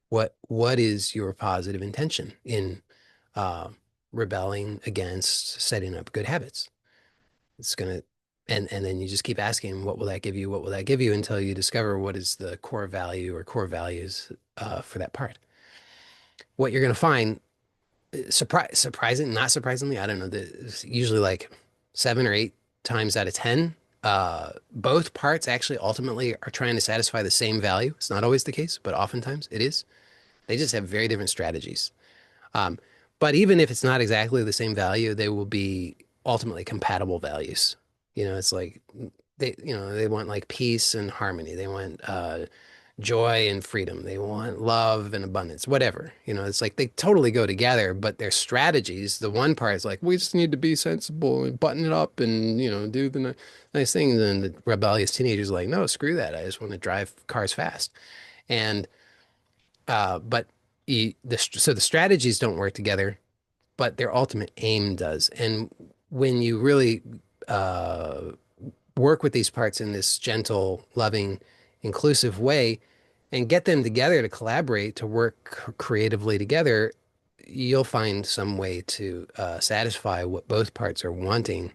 what is your positive intention in uh, rebelling against setting up good habits. It's gonna, and then you just keep asking, what will that give you? What will that give you? Until you discover what is the core value or core values for that part. What you're gonna find surprising, not surprisingly, I don't know. Usually like 7 or 8 times out of 10, both parts actually ultimately are trying to satisfy the same value. It's not always the case, but oftentimes it is. They just have very different strategies. Um, but even if it's not exactly the same value, they will be ultimately compatible values. It's like they want like peace and harmony. They want joy and freedom. They want love and abundance, whatever. It's like they totally go together, but their strategies, the one part is like, we just need to be sensible and button it up and, do the nice things. And the rebellious teenager's like, no, screw that. I just want to drive cars fast. And, but so the strategies don't work together, but their ultimate aim does. And when you really, uh, work with these parts in this gentle, loving, inclusive way and get them together to collaborate, to work creatively together, you'll find some way to satisfy what both parts are wanting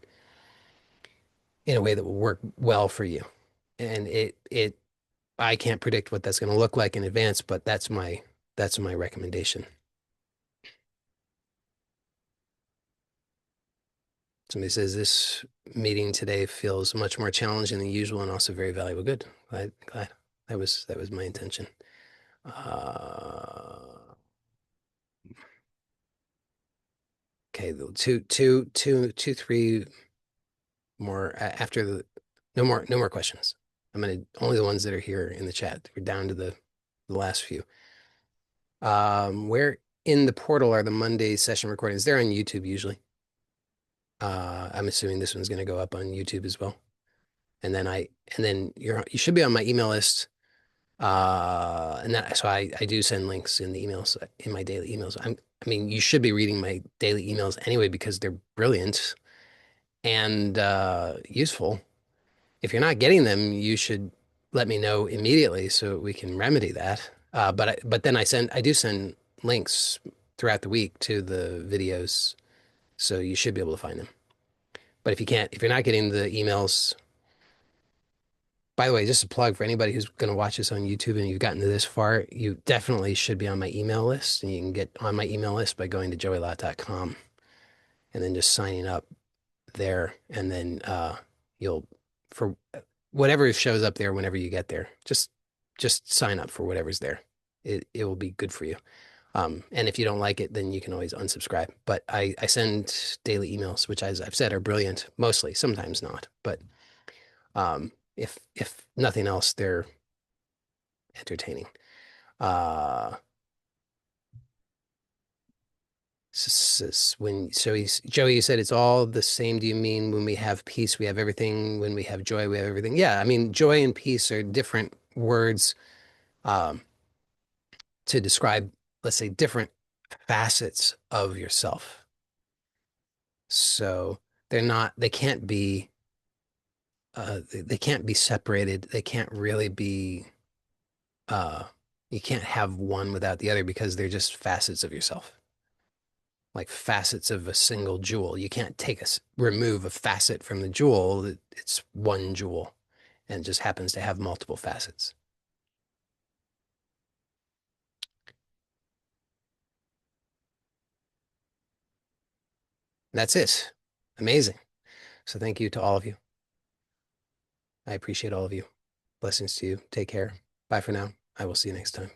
in a way that will work well for you. And I can't predict what that's going to look like in advance, but that's my recommendation. Somebody says this meeting today feels much more challenging than usual and also very valuable. Good. Glad. That was my intention. Okay, three more after no more questions. I'm gonna only the ones that are here in the chat. We're down to the last few. Where in the portal are the Monday session recordings? They're on YouTube usually. I'm assuming this one's gonna go up on YouTube as well. And then you should be on my email list. And that so I do send links in the emails in my daily emails. I mean, you should be reading my daily emails anyway because they're brilliant and useful. If you're not getting them, you should let me know immediately so we can remedy that. But then I do send links throughout the week to the videos, so you should be able to find them. But if you're not getting the emails, by the way, just a plug for anybody who's going to watch this on YouTube and you've gotten to this far, you definitely should be on my email list. And you can get on my email list by going to joeylott.com and then just signing up there. And then you'll, for whatever shows up there whenever you get there, just sign up for whatever's there. It will be good for you. And if you don't like it, then you can always unsubscribe. But I send daily emails, which, as I've said, are brilliant, mostly, sometimes not. But if nothing else, they're entertaining. Uh, Joey, you said it's all the same. Do you mean when we have peace, we have everything? When we have joy, we have everything? Yeah, I mean, joy and peace are different words um, to describe, let's say, different facets of yourself. So they can't be, they can't be separated. They can't really be, uh, you can't have one without the other because they're just facets of yourself. Like facets of a single jewel. You can't remove a facet from the jewel. It's one jewel and just happens to have multiple facets. And that's it. Amazing. So thank you to all of you. I appreciate all of you. Blessings to you. Take care. Bye for now. I will see you next time.